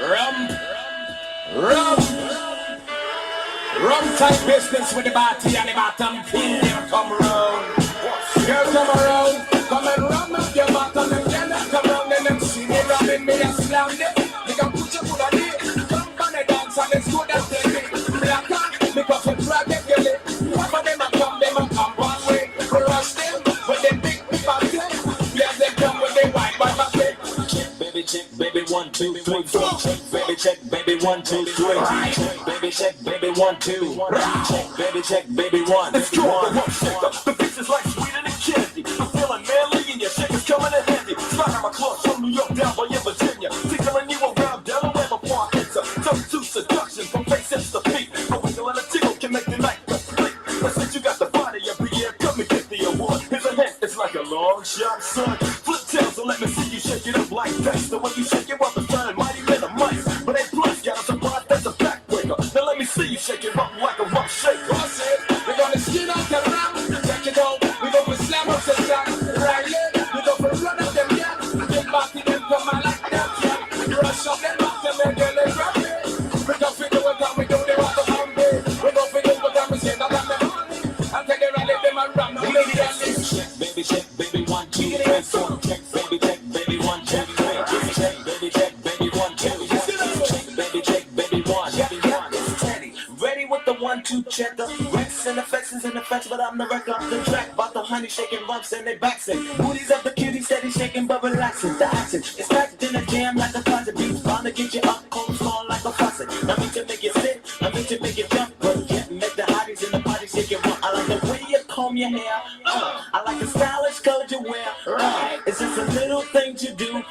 Rum type business with the body and the bottom. Here come round. Girl come around. Come and rum up your bottom and then come round and then see me rubbing me and slam it. You can put your foot on it. Come on and dance and it's good and take it. Black on because you drag it girl. One of them a come one way. Rush them with them big body. Yeah, they come with the white by my plate. Check, baby, 1, 2, 3, 4. Check, baby, 1, 2, 3. Baby, check, baby, 1, 2. Check, baby, 1. Let's go. The bitch is like sweeter than candy. I'm feeling manly and your shit is coming in handy. Slide on my clothes from New York down by Virginia. Tickling you around Delaware before I enter. Touch to seduction from face hips to feet. A wiggle and a tickle can make the night complete. But since you got the body of the year, come and get the award. Here's a hint, it's like a long shot, son. Flip tails and let me see you shake it up like that. The way you shake it up is turning mighty little mice. But A plus got a surprise that's a backbreaker. Now let me see you shake it up like a rough shaker. What's it? We're gonna skin out the round. Check it out. We go for slam up the top. Right here. We go for run up them, yeah. Get back to them, come on like that, yeah. Rush up them back to them, girl, they drop it. We go for the work and we do the rock of Hamby. We go for the work and we say that I'm the money. And take the rally, them and ram. Check, baby, 1, 2, 3, 4. Check, baby, 1, 2, 3. Check, baby, 1, 2, 3. Check, baby, 1. It's Teddy. Ready with the 1, 2 check. The Rex and effects is in effects, but I'm the wreck of the track. About the honey shaking lumps and they backs-in. Booties of the cutie steady shaking but relaxing. The action is packed in a jam like a closet. Beats bound to get you up, cold small like a faucet. I mean to make you sit, I mean to make you jump, but yet make the hotties in the party shake it. I like the way you comb your hair. I like the stylish color you wear. It's just a little thing to do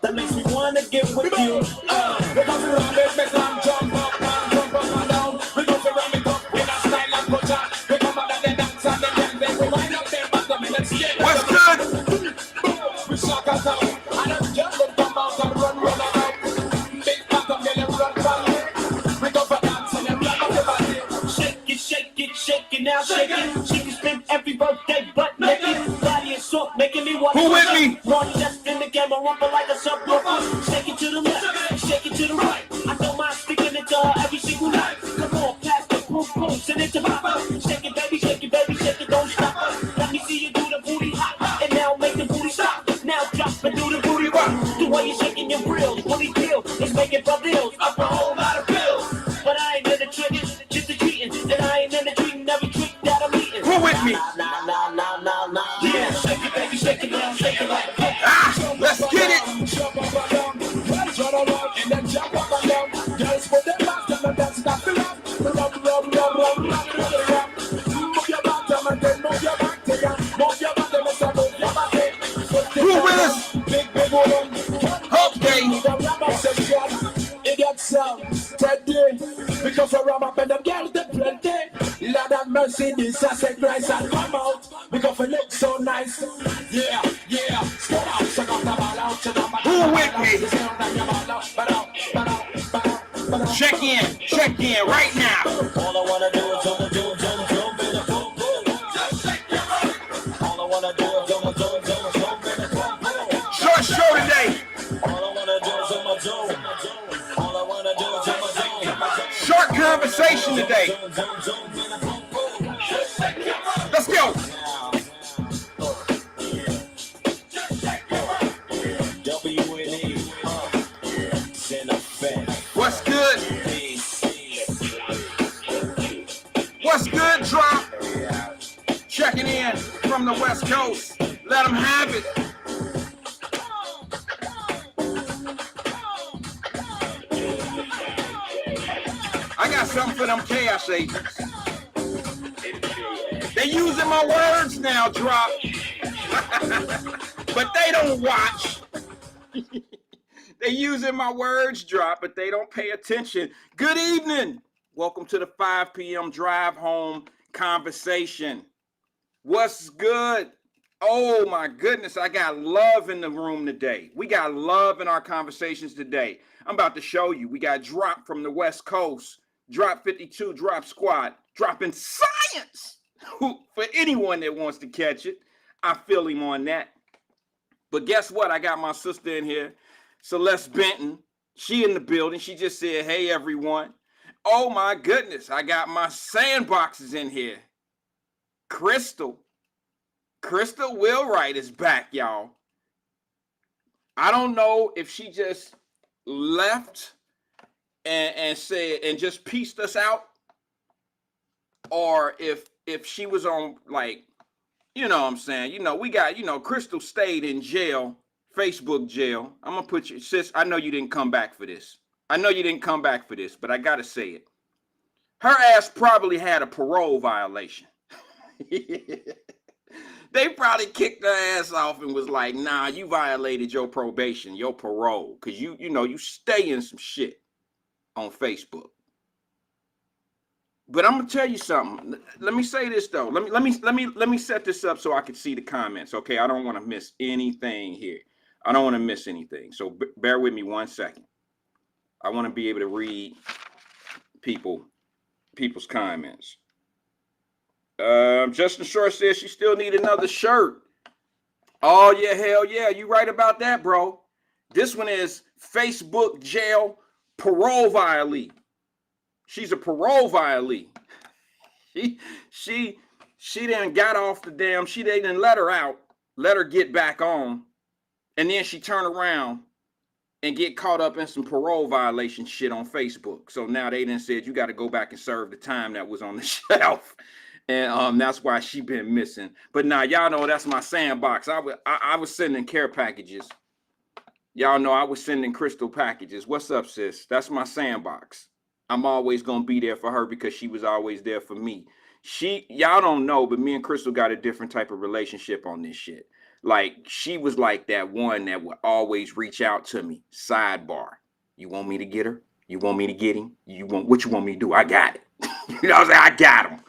that makes me wanna get with you. We go for run, make them jump up and down. We go for run, we go in a style and put on. We come out and they dance and then we wind up them bottom and let's get it. What's good? We shock us out. And them girls come out and run around. Big bottom, girl, them run from me. We go for dance and them run up the body. Shake it now, shake it. She can spend every birthday butt naked. Body is soft, making me want Who with me? One just in the camera, rumble like a subwoofer. Shake it to the left, shake it to the right. I don't mind sticking it to her every single night. Come on, pass the boom boom, send it to Papa. Shake it, baby, shake it, don't stop her. Let me see you do the booty hop, and now make the booty stop. Now drop and do the booty rock. The way you're shaking your grills, booty kill, it's making for bills, up a whole lot of bills. But I ain't in the triggers, just the cheating, and I ain't in the treating every trick that I'm eating. Who with me? Yeah, shake it, baby, shake it down, shake it like that. Let's get it. Jump up and down, girls run around and then jump up and down. Girls put their hands on the dance, got to rub. Move your bottom and then move your back to ya. Move your bottom and then move your body. Who with us? Big woman. Okay. The rubber section, idiot sound, Teddy. Because I ram up and them girls they plenty. Lord have mercy, this I say Christ and come out. Because it looks so nice. Yeah. Step out, so got the ball out to the ball. Who with me? Check in right now. All I wanna do is jump in the boom boom. Just shake your body. All I wanna do is jump in the boom boom. Short show today. All I wanna do is jump. All I wanna do is jump. Short conversation today. Let's go. What's good? What's good, drop? Checking in from the West Coast. Let them have it. I got something for them chaos agents. They using my words now, drop. But they don't watch. They using my words, drop, but they don't pay attention. Good evening. Welcome to the 5 p.m. drive home conversation. What's good? Oh my goodness, I got love in the room today. We got love in our conversations today. I'm about to show you. We got Drop from the West Coast, Drop 52, Drop Squad, dropping science. For anyone that wants to catch it, I feel him on that. But guess what? I got my sister in here, Celeste Benton. She in the building. She just said, hey, everyone. Oh, my goodness. I got my sandboxes in here. Crystal Wheelwright is back, y'all. I don't know if she just left and said and just pieced us out, or if she was on, like, you know what I'm saying, we got, Crystal stayed in jail, Facebook jail. I'm gonna put you, sis, I know you didn't come back for this. But I gotta say it. Her ass probably had a parole violation. They probably kicked her ass off and was like, nah, you violated your probation, your parole, because you stay in some shit on Facebook. But I'm gonna tell you something. Let me say this though. Let me set this up so I can see the comments. Okay, I don't want to miss anything here. I don't want to miss anything. So bear with me 1 second. I want to be able to read people's comments. Justin Short says she still need another shirt. Oh yeah, hell yeah, you right about that, bro. This one is Facebook jail parole violee. She's a parole violee. She done got off the damn. They didn't let her out, let her get back on, and then she turned around and get caught up in some parole violation shit on Facebook. So now they done said you got to go back and serve the time that was on the shelf. And that's why she been missing. But now y'all know that's my sandbox. I was sending care packages. Y'all know I was sending Crystal packages. What's up, sis? That's my sandbox. I'm always gonna be there for her because she was always there for me. Y'all don't know, but me and Crystal got a different type of relationship on this shit. Like, she was like that one that would always reach out to me. Sidebar. You want me to get her? You want me to get him? What you want me to do? I got it. You know what I'm saying? I got him.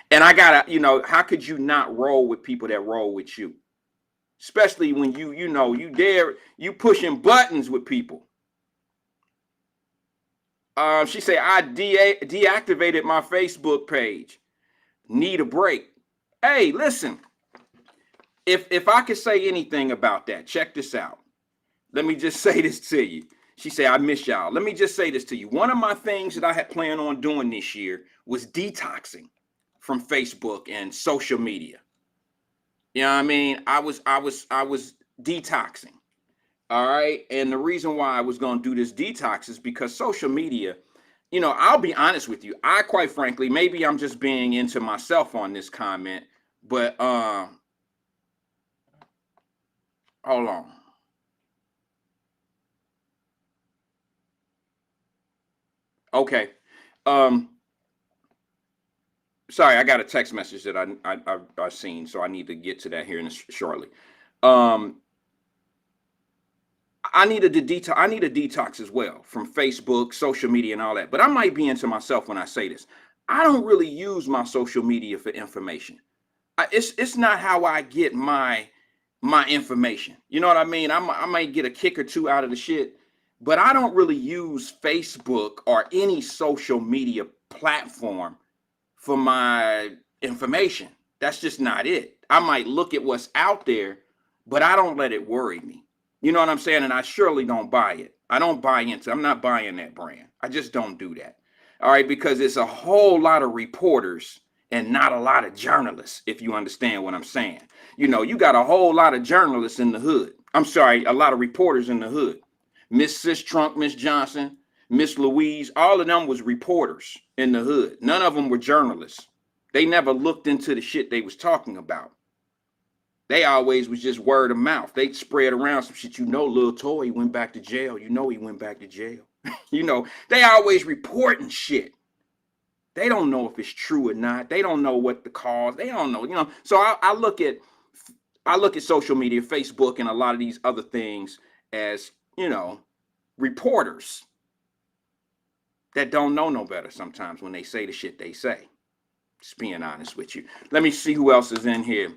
And I gotta, how could you not roll with people that roll with you? Especially when you pushing buttons with people. She said, I deactivated my Facebook page. Need a break. Hey, listen. If I could say anything about that, check this out. Let me just say this to you. She said, I miss y'all. Let me just say this to you. One of my things that I had planned on doing this year was detoxing from Facebook and social media. You know what I mean? I was detoxing. All right. And the reason why I was going to do this detox is because social media, I'll be honest with you. I, quite frankly, maybe I'm just being into myself on this comment, but hold on. Okay. Sorry, I got a text message that I've seen, so I need to get to that here shortly. I need a detox as well from Facebook, social media, and all that. But I might be into myself when I say this. I don't really use my social media for information. It's not how I get my information. You know what I mean? I might get a kick or two out of the shit, but I don't really use Facebook or any social media platform for my information. That's just not it. I might look at what's out there, but I don't let it worry me. You know what I'm saying? And I surely don't buy it. I'm not buying that brand. I just don't do that. All right, because it's a whole lot of reporters and not a lot of journalists, if you understand what I'm saying. You got a whole lot of journalists in the hood. I'm sorry, a lot of reporters in the hood. Miss Sis Trunk, Miss Johnson, Miss Louise, all of them was reporters in the hood. None of them were journalists. They never looked into the shit they was talking about. They always was just word of mouth. They'd spread around some shit. Lil Toy went back to jail. He went back to jail. They always reporting shit. They don't know if it's true or not. They don't know what the cause. They don't know, So I look at social media, Facebook, and a lot of these other things as, reporters that don't know no better sometimes when they say the shit they say. Just being honest with you. Let me see who else is in here.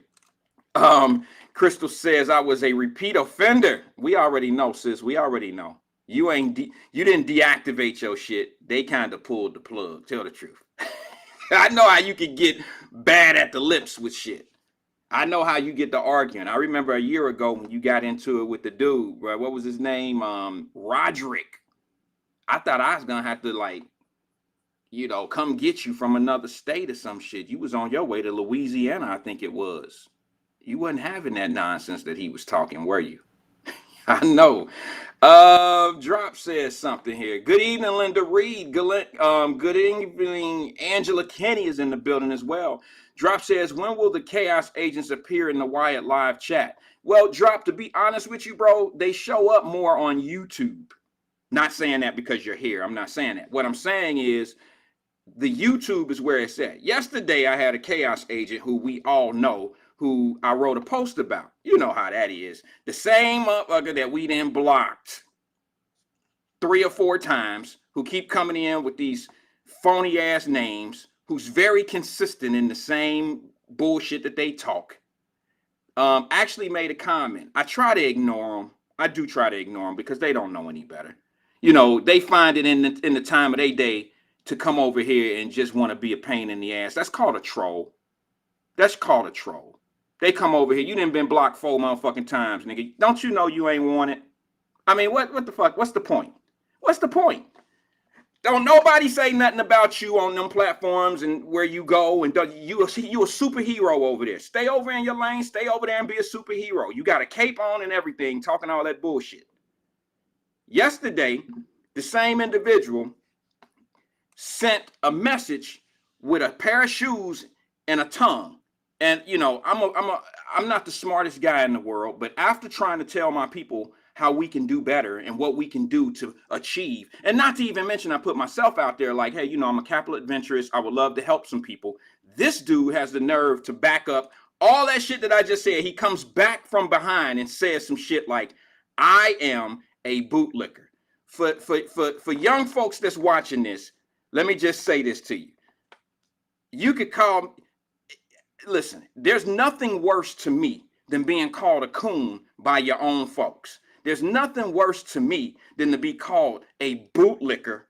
Crystal says I was a repeat offender. We already know, sis. We already know. You didn't deactivate your shit. They kind of pulled the plug. Tell the truth. I know how you can get bad at the lips with shit. I know how you get to arguing. I remember a year ago when you got into it with the dude, right? What was his name? Roderick. I thought I was gonna have to like, come get you from another state or some shit. You was on your way to Louisiana, I think it was. You wasn't having that nonsense that he was talking, were you? I know. Drop says something here. Good evening, Linda Reed. Good evening, Angela Kenny is in the building as well. Drop says, when will the Chaos Agents appear in the Wyatt-Live chat? Well, Drop, to be honest with you, bro, they show up more on YouTube. Not saying that because you're here. I'm not saying that. What I'm saying is the YouTube is where it's at. Yesterday, I had a Chaos Agent who we all know, who I wrote a post about. You know how that is. The same motherfucker that we then blocked 3 or 4 times, who keep coming in with these phony ass names, who's very consistent in the same bullshit that they talk, actually made a comment. I try to ignore them. I do try to ignore them because they don't know any better. They find it in the time of their day to come over here and just want to be a pain in the ass. That's called a troll. That's called a troll. They come over here. You done been blocked 4 motherfucking times, nigga. Don't you know you ain't wanted? I mean, what the fuck? What's the point? What's the point? Don't nobody say nothing about you on them platforms and where you go, and you a superhero over there. Stay over in your lane. Stay over there and be a superhero. You got a cape on and everything, talking all that bullshit. Yesterday, the same individual sent a message with a pair of shoes and a tongue. And I'm not the smartest guy in the world, but after trying to tell my people how we can do better and what we can do to achieve, and not to even mention I put myself out there like, hey, I'm a capital adventurist. I would love to help some people. This dude has the nerve to back up all that shit that I just said. He comes back from behind and says some shit like, I am a bootlicker. For young folks that's watching this, let me just say this to you. You could call, listen, there's nothing worse to me than being called a coon by your own folks. There's nothing worse to me than to be called a bootlicker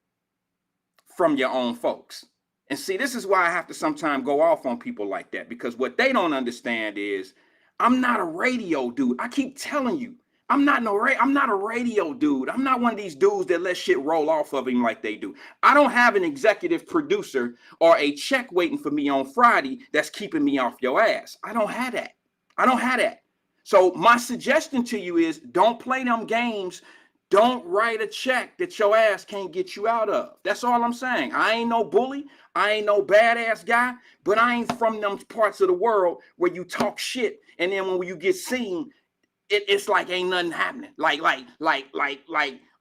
from your own folks. And see, this is why I have to sometimes go off on people like that, because what they don't understand is I'm not a radio dude. I keep telling you, I'm not a radio dude. I'm not one of these dudes that let shit roll off of him like they do. I don't have an executive producer or a check waiting for me on Friday that's keeping me off your ass. I don't have that. I don't have that. So my suggestion to you is don't play them games. Don't write a check that your ass can't get you out of. That's all I'm saying. I ain't no bully. I ain't no badass guy, but I ain't from them parts of the world where you talk shit. And then when you get seen, it's like ain't nothing happening. Like,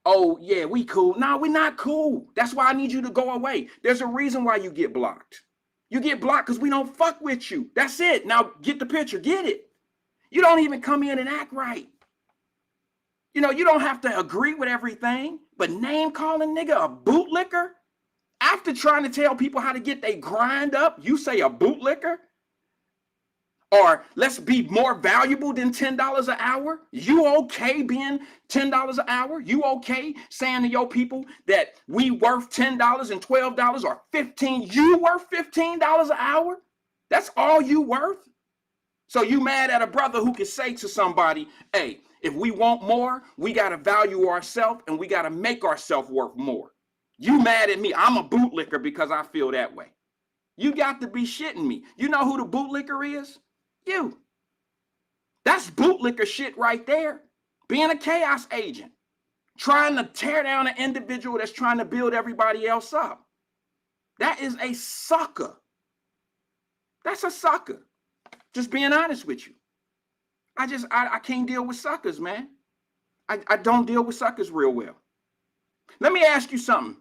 oh yeah, we cool. No, we're not cool. That's why I need you to go away. There's a reason why you get blocked. You get blocked because we don't fuck with you. That's it. Now get the picture. Get it. You don't even come in and act right. You don't have to agree with everything, but name calling nigga a bootlicker after trying to tell people how to get their grind up, you say a bootlicker? Or let's be more valuable than $10 an hour? You okay being $10 an hour? You okay saying to your people that we worth $10 and $12 or $15? You worth $15 an hour? That's all you worth? So you mad at a brother who can say to somebody, hey, if we want more, we got to value ourselves and we got to make ourselves worth more. You mad at me? I'm a bootlicker because I feel that way. You got to be shitting me. You know who the bootlicker is? You. That's bootlicker shit right there. Being a chaos agent, trying to tear down an individual that's trying to build everybody else up. That is a sucker. That's a sucker. Just being honest with you. I can't deal with suckers, man. I don't deal with suckers real well. Let me ask you something.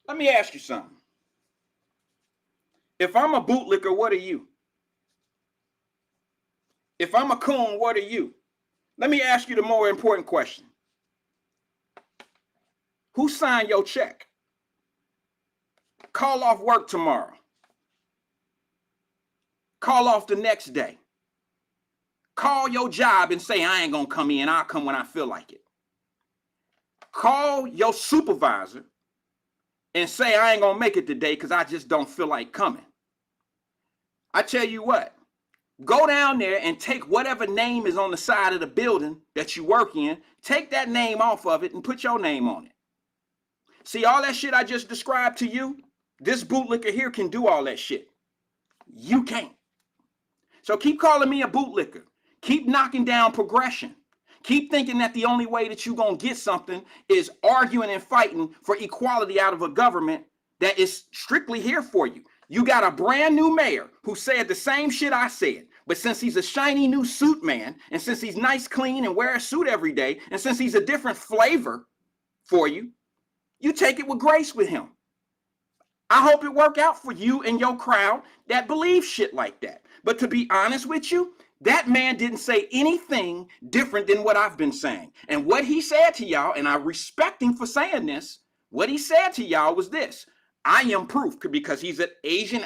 Let me ask you something. If I'm a bootlicker, what are you? If I'm a coon, what are you? Let me ask you the more important question. Who signed your check? Call off work tomorrow. Call off the next day. Call your job and say, I ain't gonna come in. I'll come when I feel like it. Call your supervisor and say, I ain't gonna make it today because I just don't feel like coming. I tell you what, Go down there and take whatever name is on the side of the building that you work in, take that name off of it and put your name on it. See, all that shit I just described to you, this bootlicker here can do all that shit. You can't. So keep calling me a bootlicker. Keep knocking down progression. Keep thinking that the only way that you're going to get something is arguing and fighting for equality out of a government that is strictly here for you. You got a brand new mayor who said the same shit I said, but since he's a shiny new suit man, and since he's nice, clean, and wear a suit every day, and since he's a different flavor for you, you take it with grace with him. I hope it work out for you and your crowd that believe shit like that. But to be honest with you, that man didn't say anything different than what I've been saying. And what he said to y'all, and I respect him for saying this, what he said to y'all was this: I am proof, because he's an Asian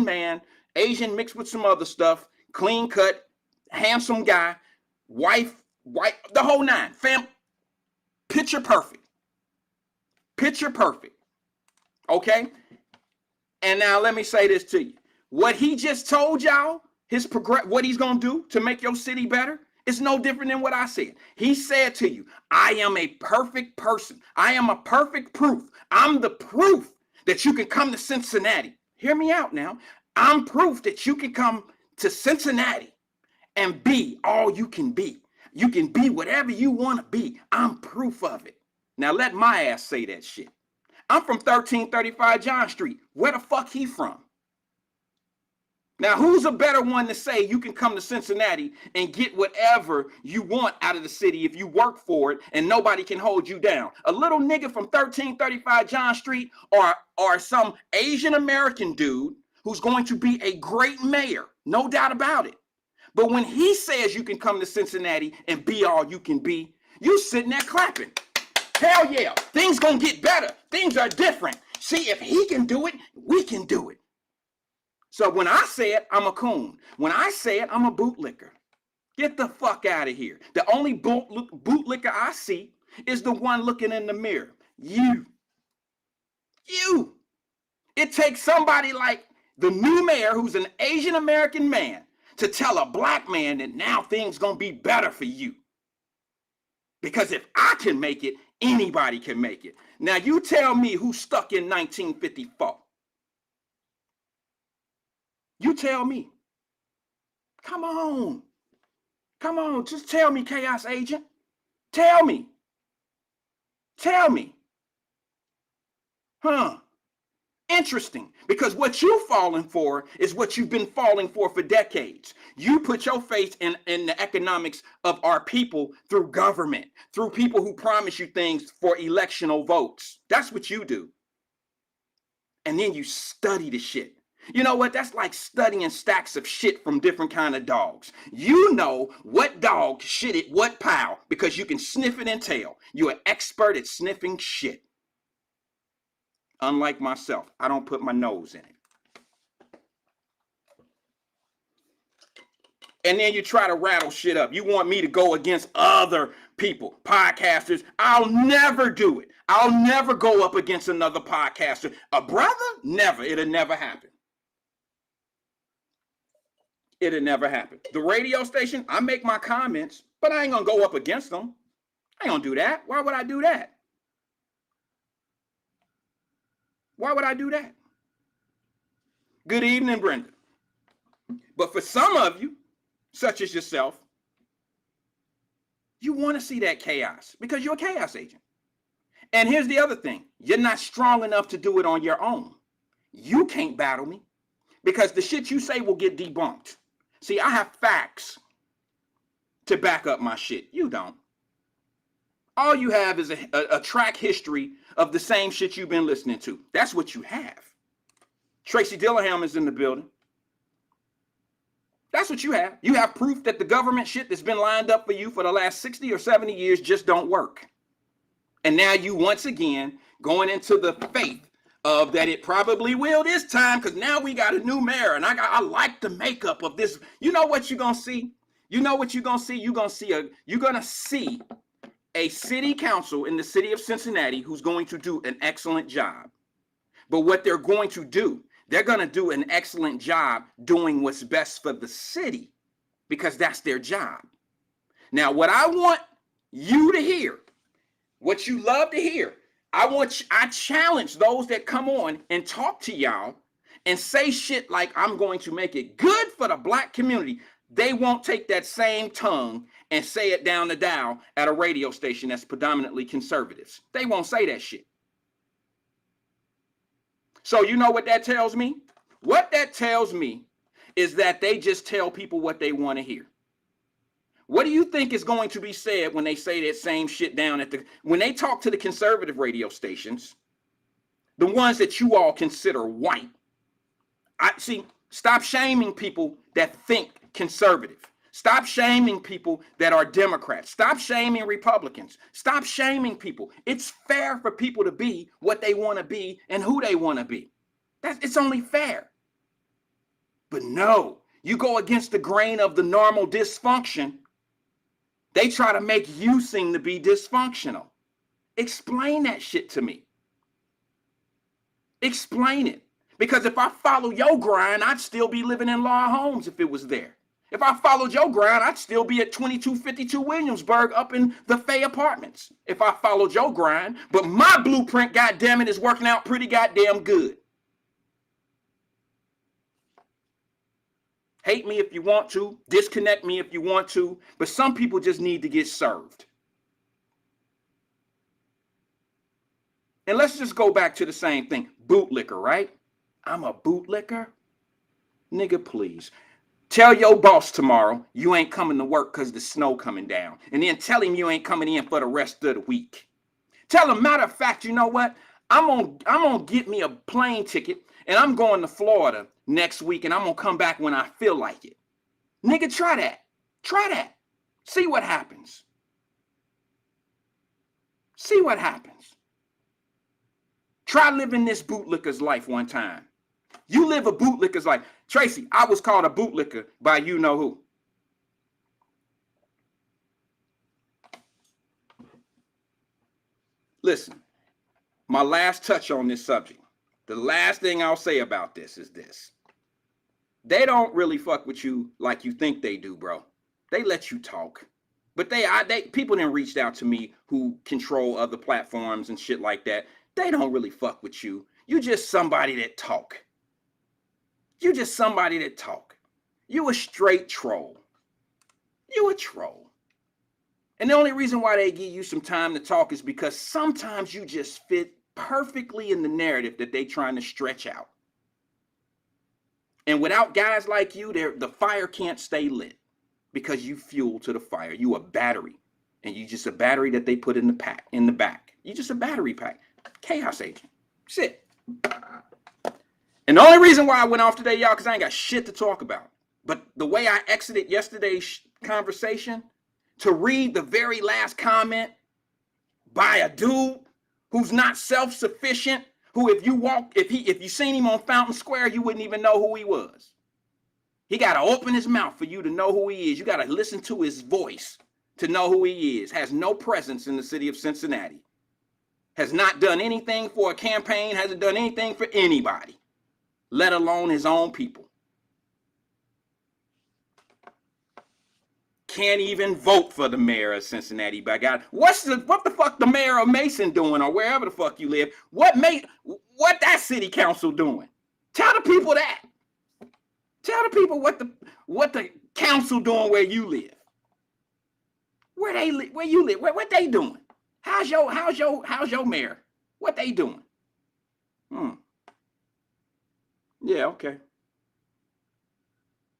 man, Asian mixed with some other stuff, clean cut, handsome guy, wife, the whole nine, picture perfect. Picture perfect. Okay? And now let me say this to you. What he just told y'all, what he's going to do to make your city better, is no different than what I said. He said to you, I am a perfect person. I am a perfect proof. I'm the proof that you can come to Cincinnati. Hear me out now. I'm proof that you can come to Cincinnati and be all you can be. You can be whatever you want to be. I'm proof of it. Now let my ass say that shit. I'm from 1335 John Street. Where the fuck he from? Now, who's a better one to say you can come to Cincinnati and get whatever you want out of the city if you work for it and nobody can hold you down? A little nigga from 1335 John Street, or some Asian American dude who's going to be a great mayor, no doubt about it. But when he says you can come to Cincinnati and be all you can be, you sitting there clapping. Hell yeah, things gonna get better. Things are different. See, if he can do it, we can do it. So when I say it, I'm a coon. When I say it, I'm a bootlicker. Get the fuck out of here. The only bootlicker I see is the one looking in the mirror. You. It takes somebody like the new mayor, who's an Asian American man, to tell a black man that now things gonna be better for you. Because if I can make it, anybody can make it. Now you tell me who's stuck in 1954. You tell me. Come on. Come on. Just tell me, Chaos Agent. Tell me. Tell me. Huh. Interesting. Because what you're falling for is what you've been falling for decades. You put your faith in the economics of our people through government, through people who promise you things for electional votes. That's what you do. And then you study the shit. You know what? That's like studying stacks of shit from different kind of dogs. You know what dog shitted what pile because you can sniff it and tell. You're an expert at sniffing shit. Unlike myself, I don't put my nose in it. And then you try to rattle shit up. You want me to go against other people, podcasters. I'll never do it. I'll never go up against another podcaster. A brother? Never. It'll never happen. It'll never happen. The radio station, I make my comments, but I ain't gonna go up against them. I ain't gonna do that. Why would I do that? Why would I do that? Good evening, Brenda. But for some of you, such as yourself, you want to see that chaos because you're a chaos agent. And here's the other thing. You're not strong enough to do it on your own. You can't battle me because the shit you say will get debunked. See, I have facts to back up my shit. You don't. All you have is a track history of the same shit you've been listening to. That's what you have. Tracy Dillingham is in the building. That's what you have. You have proof that the government shit that's been lined up for you for the last 60 or 70 years just don't work. And now you once again going into the faith of that it probably will this time because now we got a new mayor and I like the makeup of this. You know what you're going to see? You know what you're going to see? You're going to see a city council in the city of Cincinnati who's going to do an excellent job. But what they're going to do, They're going to do an excellent job doing what's best for the city because that's their job. Now, what I want you to hear, what you love to hear, I challenge those that come on and talk to y'all and say shit like I'm going to make it good for the black community. They won't take that same tongue and say it down the dial at a radio station that's predominantly conservatives. They won't say that shit. So you know what that tells me? What that tells me is that they just tell people what they want to hear. What do you think is going to be said when they say that same shit down when they talk to the conservative radio stations, the ones that you all consider white? Stop shaming people that think conservative. Stop shaming people that are Democrats. Stop shaming Republicans. Stop shaming people. It's fair for people to be what they want to be and who they want to be. It's only fair. But no, you go against the grain of the normal dysfunction. They try to make you seem to be dysfunctional. Explain that shit to me. Explain it. Because if I follow your grind, I'd still be living in law homes if it was there. If I followed your grind, I'd still be at 2252 Williamsburg up in the Fay Apartments. If I followed your grind, but my blueprint, goddammit, is working out pretty goddamn good. Hate me if you want to, disconnect me if you want to, but some people just need to get served. And let's just go back to the same thing. Bootlicker, right? I'm a bootlicker? Nigga, please. Tell your boss tomorrow you ain't coming to work because the snow coming down. And then tell him you ain't coming in for the rest of the week. Tell him, matter of fact, you know what? I'm gonna get me a plane ticket and I'm going to Florida next week and I'm gonna come back when I feel like it. Nigga, try that. Try that. See what happens. See what happens. Try living this bootlicker's life one time. You live a bootlicker's life. Tracy, I was called a bootlicker by you know who. Listen, my last touch on this subject, the last thing I'll say about this is this. They don't really fuck with you like you think they do, bro. They let you talk. But people done reached out to me who control other platforms and shit like that. They don't really fuck with you. You just somebody that talk. You just somebody that talk. You a straight troll. You a troll. And the only reason why they give you some time to talk is because sometimes you just fit perfectly in the narrative that they trying to stretch out. And without guys like you, the fire can't stay lit because you fuel to the fire. You a battery. And you just a battery that they put in the back. You just a battery pack. Chaos agent. Shit. And the only reason why I went off today, y'all, because I ain't got shit to talk about. But the way I exited yesterday's conversation, to read the very last comment by a dude who's not self-sufficient, who if you seen him on Fountain Square, you wouldn't even know who he was. He got to open his mouth for you to know who he is. You got to listen to his voice to know who he is. Has no presence in the city of Cincinnati. Has not done anything for a campaign, hasn't done anything for anybody, let alone his own people. Can't even vote for the mayor of Cincinnati, by God. What the fuck the mayor of Mason doing, or wherever the fuck you live? What that city council doing? Tell the people that. Tell the people what the council doing where you live. Where you live? What they doing? How's your mayor? What they doing? Yeah, okay.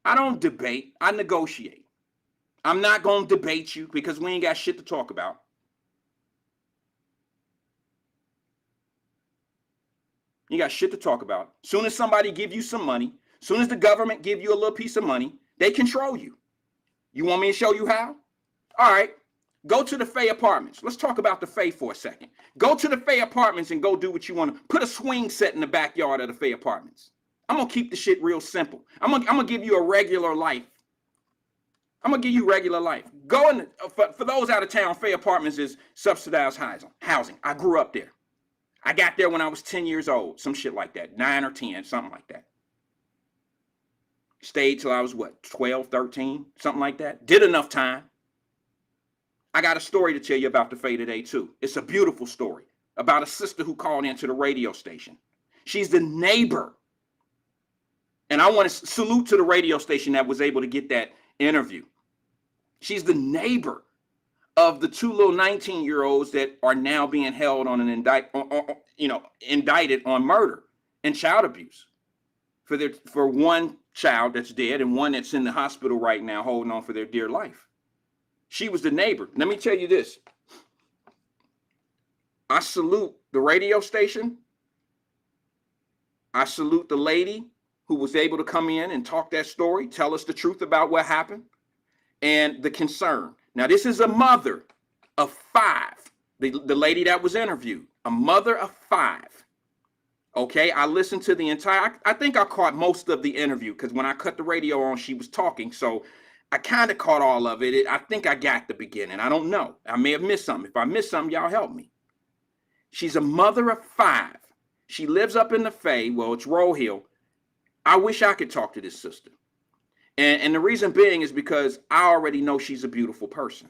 I don't debate. I negotiate. I'm not going to debate you because we ain't got shit to talk about. You got shit to talk about. Soon as somebody give you some money, soon as the government give you a little piece of money, they control you. You want me to show you how? All right. Go to the Fay Apartments. Let's talk about the Fay for a second. Go to the Fay Apartments and go do what you want to. Put a swing set in the backyard of the Fay Apartments. I'm going to keep the shit real simple. I'm going to give you a regular life. I'm going to give you regular life. Go in, for those out of town, Fay Apartments is subsidized housing. I grew up there. I got there when I was 10 years old, some shit like that, 9 or 10, something like that. Stayed till I was what, 12, 13, something like that. Did enough time. I got a story to tell you about the Faye today too. It's a beautiful story about a sister who called into the radio station. She's the neighbor. And I want to salute to the radio station that was able to get that interview. She's the neighbor of the 2 little 19-year-olds that are now being held on an indicted on murder and child abuse for one child that's dead and one that's in the hospital right now holding on for their dear life. She was the neighbor. Let me tell you this. I salute the radio station. I salute the lady who was able to come in and talk that story, tell us the truth about what happened, and the concern. Now, this is a mother of 5, the lady that was interviewed, a mother of 5. Okay, I listened to the entire, I think I caught most of the interview because when I cut the radio on, she was talking. So I kind of caught all of it. I think I got the beginning. I don't know. I may have missed something. If I missed something, y'all help me. She's a mother of 5. She lives up in the Faye. Well, it's Roll Hill. I wish I could talk to this sister. And the reason being is because I already know she's a beautiful person.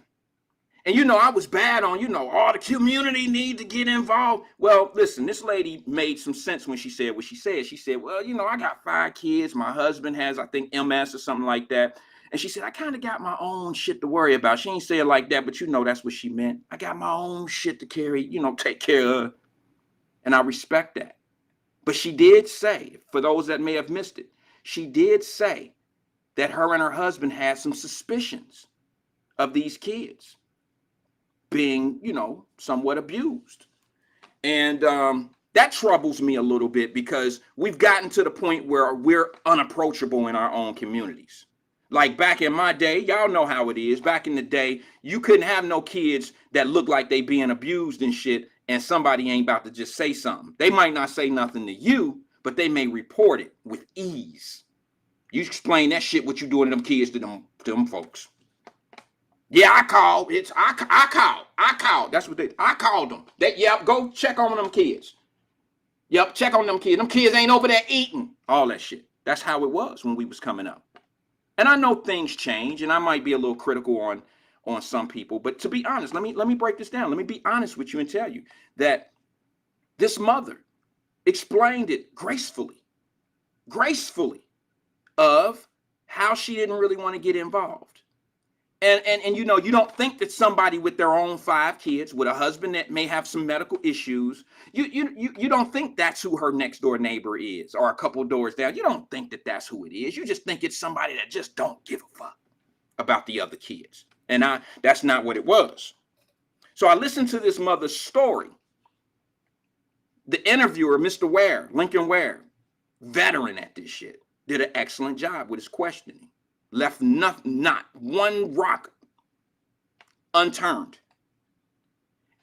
And, you know, I was bad on, you know, all the community need to get involved. Well, listen, this lady made some sense when she said what she said. She said, well, you know, I got 5 kids. My husband has, I think, MS or something like that. And she said, I kind of got my own shit to worry about. She ain't say it like that, but you know that's what she meant. I got my own shit to carry, you know, take care of. And I respect that. But she did say, for those that may have missed it, she did say that her and her husband had some suspicions of these kids being, you know, somewhat abused. And that troubles me a little bit because we've gotten to the point where we're unapproachable in our own communities. Like back in my day, y'all know how it is. Back in the day, you couldn't have no kids that look like they being abused and shit, and somebody ain't about to just say something. They might not say nothing to you, but they may report it with ease. You explain that shit, what you doing to them kids, to them folks. Yeah, I called. I called. That's what I called them. Yep, go check on them kids. Yep, check on them kids. Them kids ain't over there eating. All that shit. That's how it was when we was coming up. And I know things change, and I might be a little critical on some people, but to be honest, let me break this down. Let me be honest with you and tell you that this mother explained it gracefully of how she didn't really want to get involved. And you know, you don't think that somebody with their own 5 kids, with a husband that may have some medical issues, you don't think that's who her next door neighbor is, or a couple doors down. You don't think that that's who it is. You just think it's somebody that just don't give a fuck about the other kids. And that's not what it was. So I listened to this mother's story. The interviewer, Mr. Ware, Lincoln Ware, veteran at this shit, did an excellent job with his questioning. Left not one rock unturned.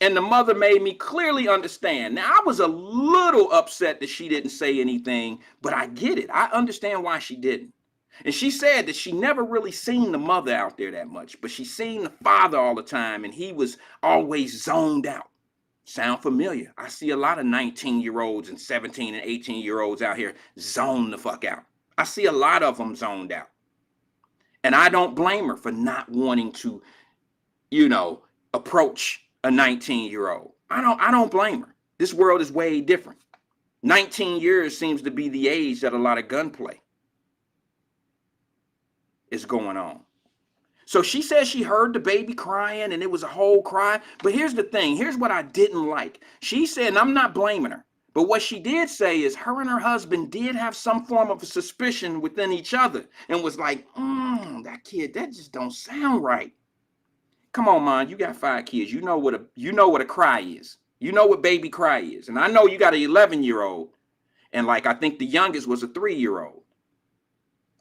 And the mother made me clearly understand. Now, I was a little upset that she didn't say anything, but I get it. I understand why she didn't. And she said that she never really seen the mother out there that much, but she seen the father all the time, and he was always zoned out. Sound familiar? I see a lot of 19-year-olds and 17 and 18-year-olds out here zoned the fuck out. I see a lot of them zoned out. And I don't blame her for not wanting to, you know, approach a 19-year-old. I don't blame her. This world is way different. 19 years seems to be the age that a lot of gunplay is going on. So she says she heard the baby crying and it was a whole cry. But here's the thing. Here's what I didn't like. She said, and I'm not blaming her, but what she did say is her and her husband did have some form of a suspicion within each other and was like, that kid, that just don't sound right. Come on, man, you got 5 kids. You know what a cry is. You know what baby cry is. And I know you got an 11-year-old. And like, I think the youngest was a 3-year-old.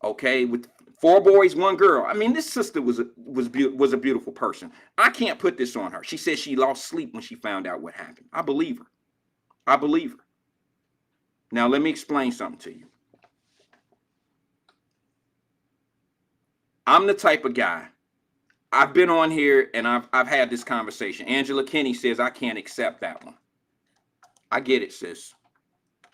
Okay, with 4 boys, 1 girl. I mean, this sister was a beautiful person. I can't put this on her. She said she lost sleep when she found out what happened. I believe her. I believe her. Now, let me explain something to you. I'm the type of guy, I've been on here and I've had this conversation. Angela Kinney says I can't accept that one. I get it, sis.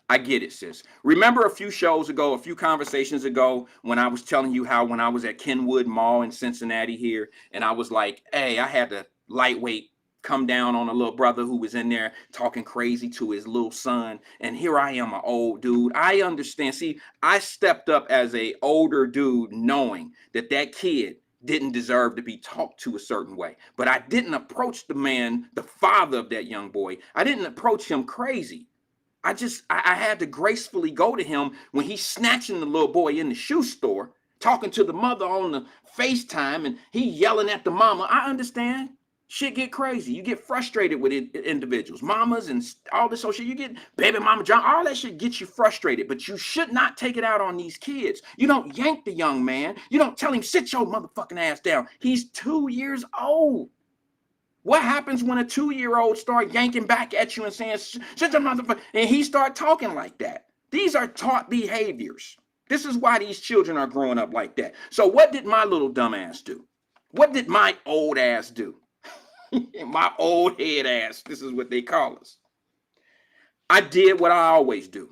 I get it, sis. Remember a few shows ago, a few conversations ago, when I was telling you how when I was at Kenwood Mall in Cincinnati here, and I was like, hey, I had to lightweight come down on a little brother who was in there talking crazy to his little son. And here I am, an old dude. I understand. See, I stepped up as a older dude knowing that that kid didn't deserve to be talked to a certain way. But I didn't approach the man, the father of that young boy. I didn't approach him crazy. I had to gracefully go to him when he's snatching the little boy in the shoe store, talking to the mother on the FaceTime, and he yelling at the mama. I understand. Shit get crazy. You get frustrated with individuals, mamas and all this whole shit. You get baby mama John, all that shit gets you frustrated, but you should not take it out on these kids. You don't yank the young man. You don't tell him, sit your motherfucking ass down. He's 2 years old. What happens when a 2-year-old start yanking back at you and saying, shut your motherfucker, and he start talking like that? These are taught behaviors. This is why these children are growing up like that. So what did my little dumb ass do? What did my old ass do? My old head ass, this is what they call us. I did what I always do.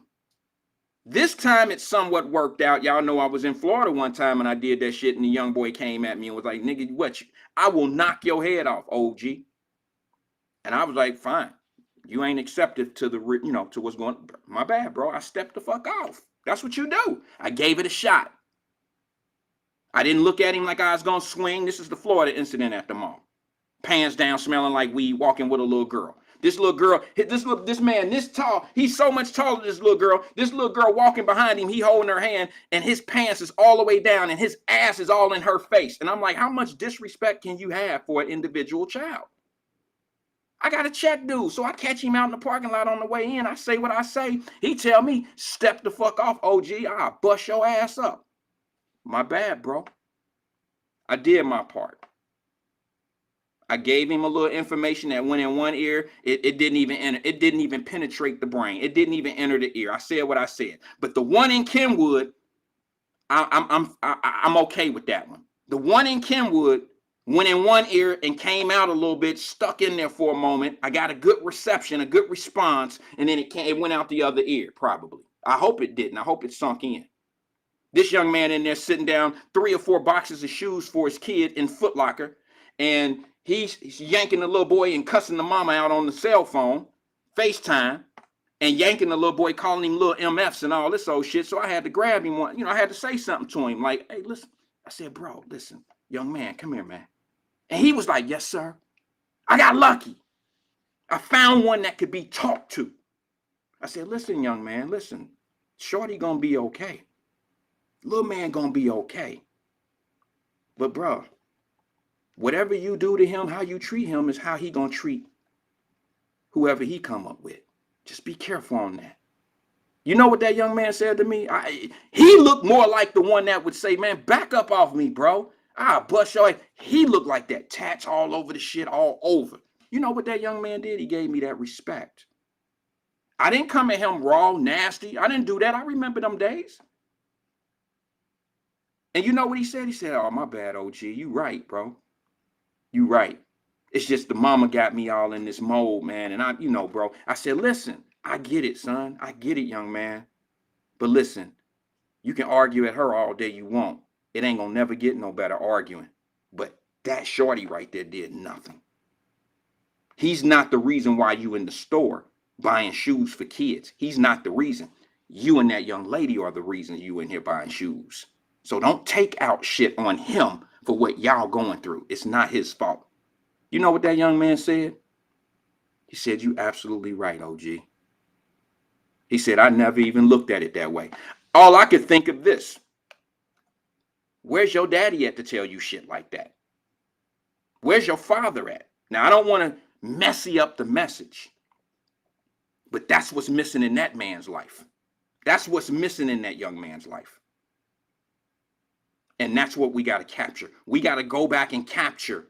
This time it somewhat worked out. Y'all know I was in Florida one time and I did that shit, and the young boy came at me and was like, nigga, what? I will knock your head off, OG. And I was like, fine. You ain't accepted to the, to what's going on. My bad, bro. I stepped the fuck off. That's what you do. I gave it a shot. I didn't look at him like I was going to swing. This is the Florida incident at the mall. Pants down, smelling like weed, walking with a little girl. This little girl, this man, this tall, he's so much taller than this little girl. This little girl walking behind him, he holding her hand, and his pants is all the way down, and his ass is all in her face. And I'm like, how much disrespect can you have for an individual child? I got to check dude. So I catch him out in the parking lot on the way in. I say what I say. He tell me, step the fuck off, OG. I'll bust your ass up. My bad, bro. I did my part. I gave him a little information that went in one ear. It didn't even enter. It didn't even penetrate the brain. It didn't even enter the ear. I said what I said. But the one in Kenwood, I'm okay with that one. The one in Kenwood went in one ear and came out a little bit, stuck in there for a moment. I got a good reception, a good response, and then it went out the other ear, probably. I hope it didn't. I hope it sunk in. This young man in there sitting down 3 or 4 boxes of shoes for his kid in Foot Locker, and he's yanking the little boy and cussing the mama out on the cell phone, FaceTime, and yanking the little boy, calling him little MFs and all this old shit. So I had to grab him one. I had to say something to him like, hey, listen. I said, bro, listen, young man, come here, man. And he was like, yes, sir. I got lucky. I found one that could be talked to. I said, listen, young man, listen. Shorty gonna be okay. Little man gonna be okay. But bro, whatever you do to him, how you treat him is how he gonna treat whoever he come up with. Just be careful on that. You know what that young man said to me? He looked more like the one that would say, man, back up off me, bro. I'll bust your ass. He looked like that, tats all over the shit, all over. You know what that young man did? He gave me that respect. I didn't come at him raw, nasty. I didn't do that. I remember them days. And you know what he said? He said, oh, my bad, OG. You right, bro. You right. It's just the mama got me all in this mold, man. And bro, I said, listen, I get it, son. I get it, young man. But listen, you can argue at her all day you want. It ain't gonna never get no better arguing. But that shorty right there did nothing. He's not the reason why you in the store buying shoes for kids. He's not the reason. You and that young lady are the reason you in here buying shoes. So don't take out shit on him for what y'all going through. It's not his fault. You know what that young man said? He said, you absolutely right, OG. He said, I never even looked at it that way. All I could think of this. Where's your daddy at to tell you shit like that? Where's your father at? Now, I don't want to messy up the message, but that's what's missing in that man's life. That's what's missing in that young man's life. And that's what we got to capture. We got to go back and capture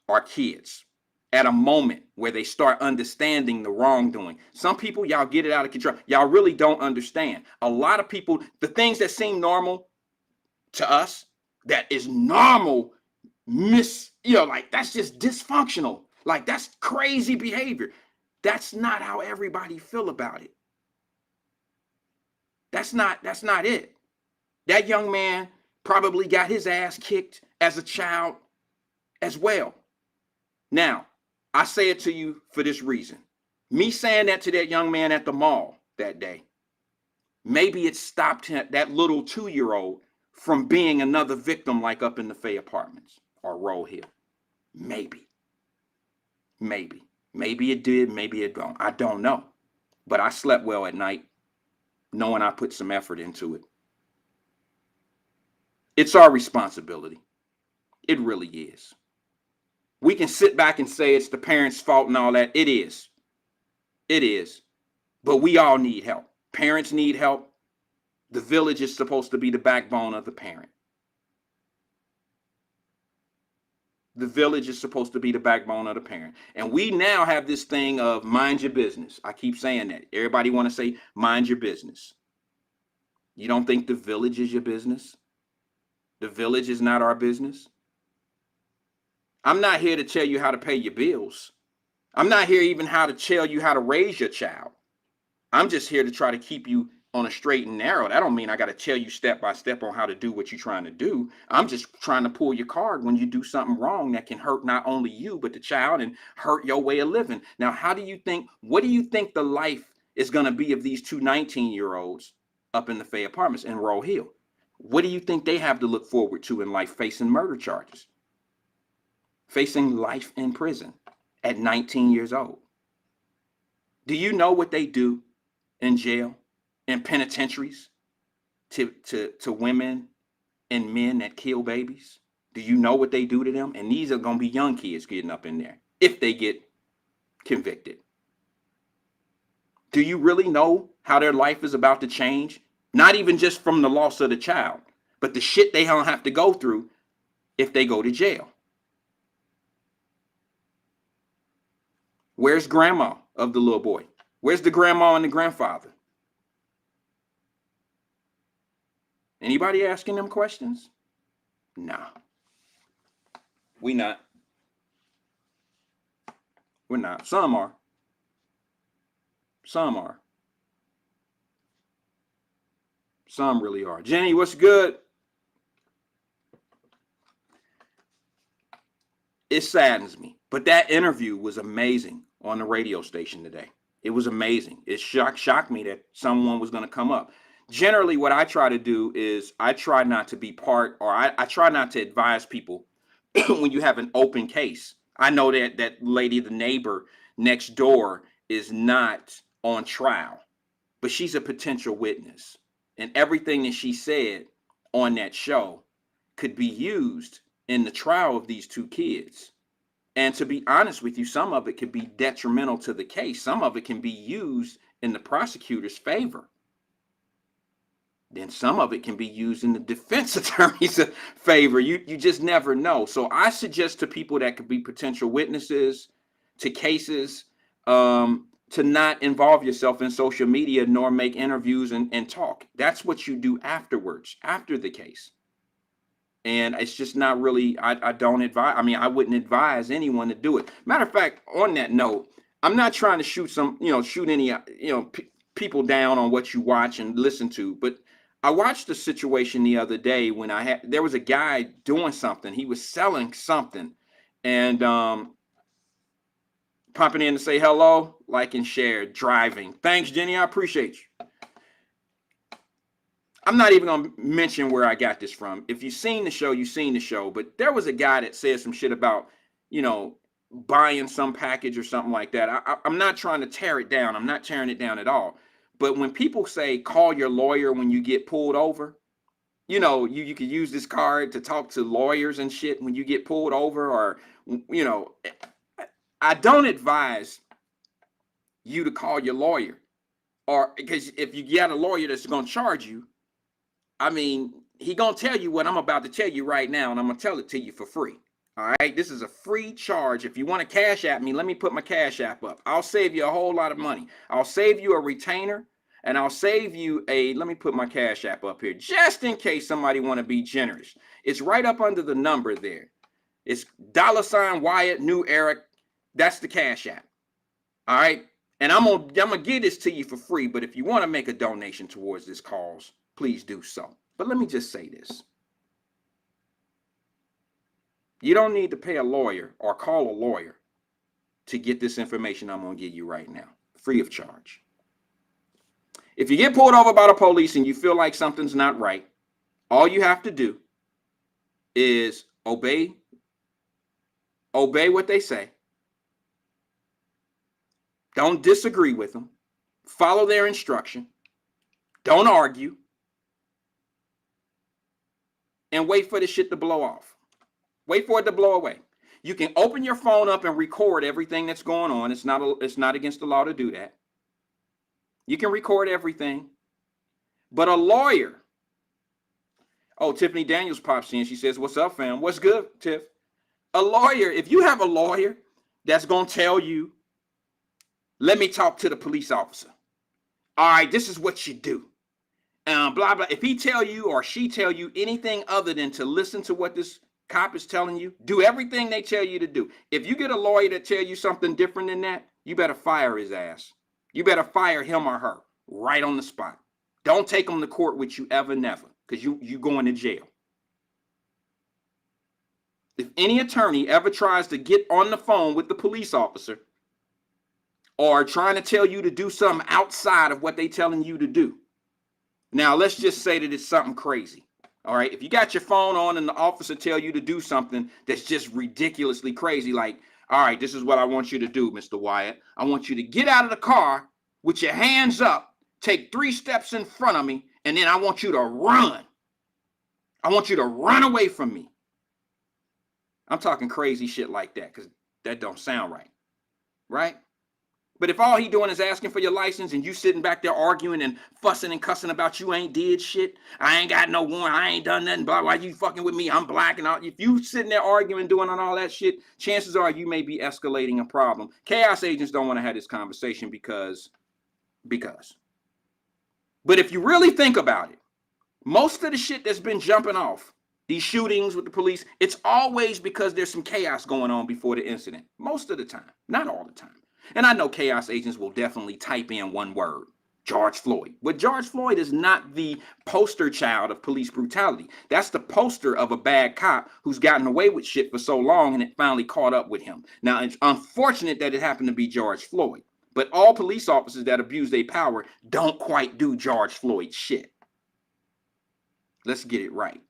our kids at a moment where they start understanding the wrongdoing. Some people, y'all get it out of control. Y'all really don't understand. A lot of people, the things that seem normal to us, that is normal, like that's just dysfunctional. Like that's crazy behavior. That's not how everybody feel about it. That's not it. That young man probably got his ass kicked as a child as well. Now, I say it to you for this reason. Me saying that to that young man at the mall that day, maybe it stopped him, that little 2-year-old, from being another victim like up in the Fay Apartments or Roll Hill. Maybe. Maybe it did, maybe it don't. I don't know. But I slept well at night, knowing I put some effort into it. It's our responsibility. It really is. We can sit back and say it's the parents' fault and all that. It is. It is. But we all need help. Parents need help. The village is supposed to be the backbone of the parent. The village is supposed to be the backbone of the parent. And we now have this thing of mind your business. I keep saying that. Everybody want to say mind your business. You don't think the village is your business? The village is not our business. I'm not here to tell you how to pay your bills. I'm not here even how to tell you how to raise your child. I'm just here to try to keep you on a straight and narrow. That don't mean I got to tell you step by step on how to do what you're trying to do. I'm just trying to pull your card when you do something wrong that can hurt not only you, but the child and hurt your way of living. Now, what do you think the life is going to be of these two 19-year-olds up in the Fay Apartments in Roll Hill? What do you think they have to look forward to in life, facing murder charges? Facing life in prison at 19 years old. Do you know what they do in jail, in penitentiaries, to women and men that kill babies? Do you know what they do to them? And these are going to be young kids getting up in there if they get convicted. Do you really know how their life is about to change? Not even just from the loss of the child, but the shit they don't have to go through if they go to jail. Where's grandma of the little boy? Where's the grandma and the grandfather? Anybody asking them questions? Nah. We're not. Some are. Some really are. Jenny, what's good? It saddens me. But that interview was amazing on the radio station today. It was amazing. It shocked me that someone was going to come up. Generally, what I try to do is I try not to be part, or I try not to advise people when you have an open case. I know that lady, the neighbor next door, is not on trial, but she's a potential witness. And everything that she said on that show could be used in the trial of these two kids. And to be honest with you, some of it could be detrimental to the case. Some of it can be used in the prosecutor's favor. Then some of it can be used in the defense attorney's favor. You just never know. So I suggest to people that could be potential witnesses to cases, to not involve yourself in social media nor make interviews and talk. That's what you do afterwards, after the case. And it's just not really, I don't advise, I wouldn't advise anyone to do it. Matter of fact, on that note, I'm not trying to shoot any, people down on what you watch and listen to, but I watched a situation the other day when there was a guy doing something. He was selling something and popping in to say hello, like and share, driving. Thanks, Jenny. I appreciate you. I'm not even going to mention where I got this from. If you've seen the show, you've seen the show. But there was a guy that said some shit about, buying some package or something like that. I'm not trying to tear it down. I'm not tearing it down at all. But when people say call your lawyer when you get pulled over, you could use this card to talk to lawyers and shit when you get pulled over, or, I don't advise you to call your lawyer, or because if you get a lawyer that's going to charge you, he gonna tell you what I'm about to tell you right now, and I'm gonna tell it to you for free. All right, this is a free charge. If you want to cash app me, let me put my cash app up. I'll save you a whole lot of money. I'll save you a retainer, and I'll save you let me put my cash app up here, just in case somebody want to be generous. It's right up under the number there. It's $Wyatt New Eric. That's the cash app. All right, And I'm gonna give this to you for free, but if you want to make a donation towards this cause, please do so. But let me just say this. You don't need to pay a lawyer or call a lawyer to get this information I'm gonna give you right now, free of charge. If you get pulled over by the police and you feel like something's not right, all you have to do is obey what they say. Don't disagree with them. Follow their instruction. Don't argue. And wait for the shit to blow off. Wait for it to blow away. You can open your phone up and record everything that's going on. It's not against the law to do that. You can record everything. But a lawyer. Oh, Tiffany Daniels pops in. She says, "What's up, fam? What's good, Tiff?" A lawyer, if you have a lawyer that's going to tell you, "Let me talk to the police officer. All right, this is what you do. Blah, blah." If he tell you or she tell you anything other than to listen to what this cop is telling you, do everything they tell you to do. If you get a lawyer that tell you something different than that, you better fire his ass. You better fire him or her right on the spot. Don't take them to court with you ever, never, because you going to jail. If any attorney ever tries to get on the phone with the police officer or trying to tell you to do something outside of what they telling you to do. Now, let's just say that it's something crazy. All right. If you got your phone on and the officer tell you to do something that's just ridiculously crazy, like, "All right, this is what I want you to do, Mr. Wyatt. I want you to get out of the car with your hands up, take 3 steps in front of me, and then I want you to run. I want you to run away from me." I'm talking crazy shit like that because that don't sound right. Right? But if all he doing is asking for your license and you sitting back there arguing and fussing and cussing about you ain't did shit, "I ain't got no warrant, I ain't done nothing, blah, why you fucking with me, I'm black," and all. If you sitting there arguing, doing all that shit, chances are you may be escalating a problem. Chaos agents don't want to have this conversation because. But if you really think about it, most of the shit that's been jumping off, these shootings with the police, it's always because there's some chaos going on before the incident. Most of the time, not all the time. And I know chaos agents will definitely type in one word, George Floyd. But George Floyd is not the poster child of police brutality. That's the poster of a bad cop who's gotten away with shit for so long and it finally caught up with him. Now, it's unfortunate that it happened to be George Floyd. But all police officers that abuse their power don't quite do George Floyd shit. Let's get it right.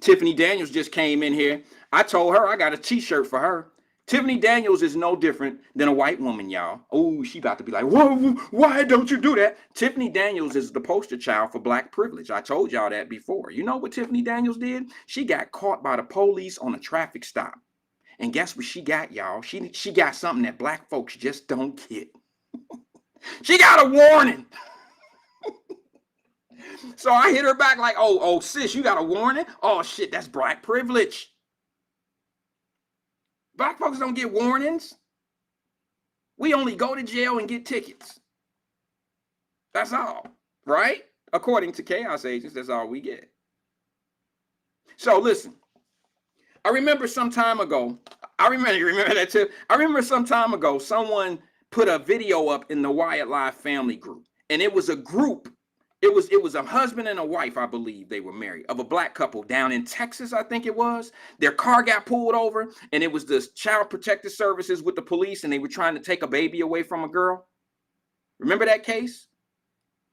Tiffany Daniels just came in here. I told her I got a t-shirt for her. Tiffany Daniels is no different than a white woman, y'all. Oh, she about to be like, "Whoa, why don't you do that?" Tiffany Daniels is the poster child for black privilege. I told y'all that before. You know what Tiffany Daniels did? She got caught by the police on a traffic stop. And guess what she got, y'all? She got something that black folks just don't get. She got a warning. So I hit her back like, oh, sis, you got a warning? Oh, shit, that's black privilege. Black folks don't get warnings. We only go to jail and get tickets. That's all, right? According to chaos agents, that's all we get. So listen, I remember some time ago, you remember that too? I remember some time ago, someone put a video up in the Wyatt-Live family group, and it was a group. It was a husband and a wife, I believe they were married, of a black couple down in Texas, I think it was. Their car got pulled over, and it was the Child Protective Services with the police, and they were trying to take a baby away from a girl. Remember that case?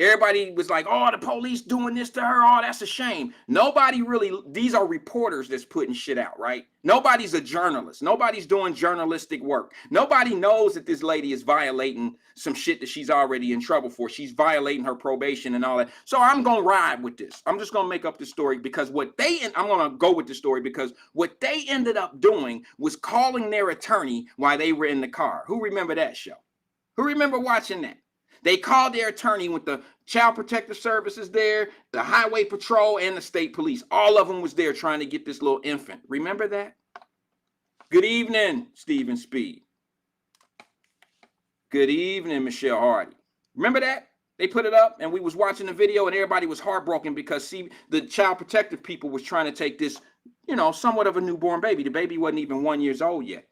Everybody was like, "Oh, the police doing this to her. Oh, that's a shame." Nobody really, these are reporters that's putting shit out, right? Nobody's a journalist. Nobody's doing journalistic work. Nobody knows that this lady is violating some shit that she's already in trouble for. She's violating her probation and all that. So I'm going to ride with this. I'm just going to make up the story because I'm going to go with the story because what they ended up doing was calling their attorney while they were in the car. Who remember that show? Who remember watching that? They called their attorney with the Child Protective Services there, the Highway Patrol, and the state police. All of them was there trying to get this little infant. Remember that? Good evening, Stephen Speed. Good evening, Michelle Hardy. Remember that? They put it up, and we was watching the video, and everybody was heartbroken because, the Child Protective people was trying to take this, somewhat of a newborn baby. The baby wasn't even 1 year old yet.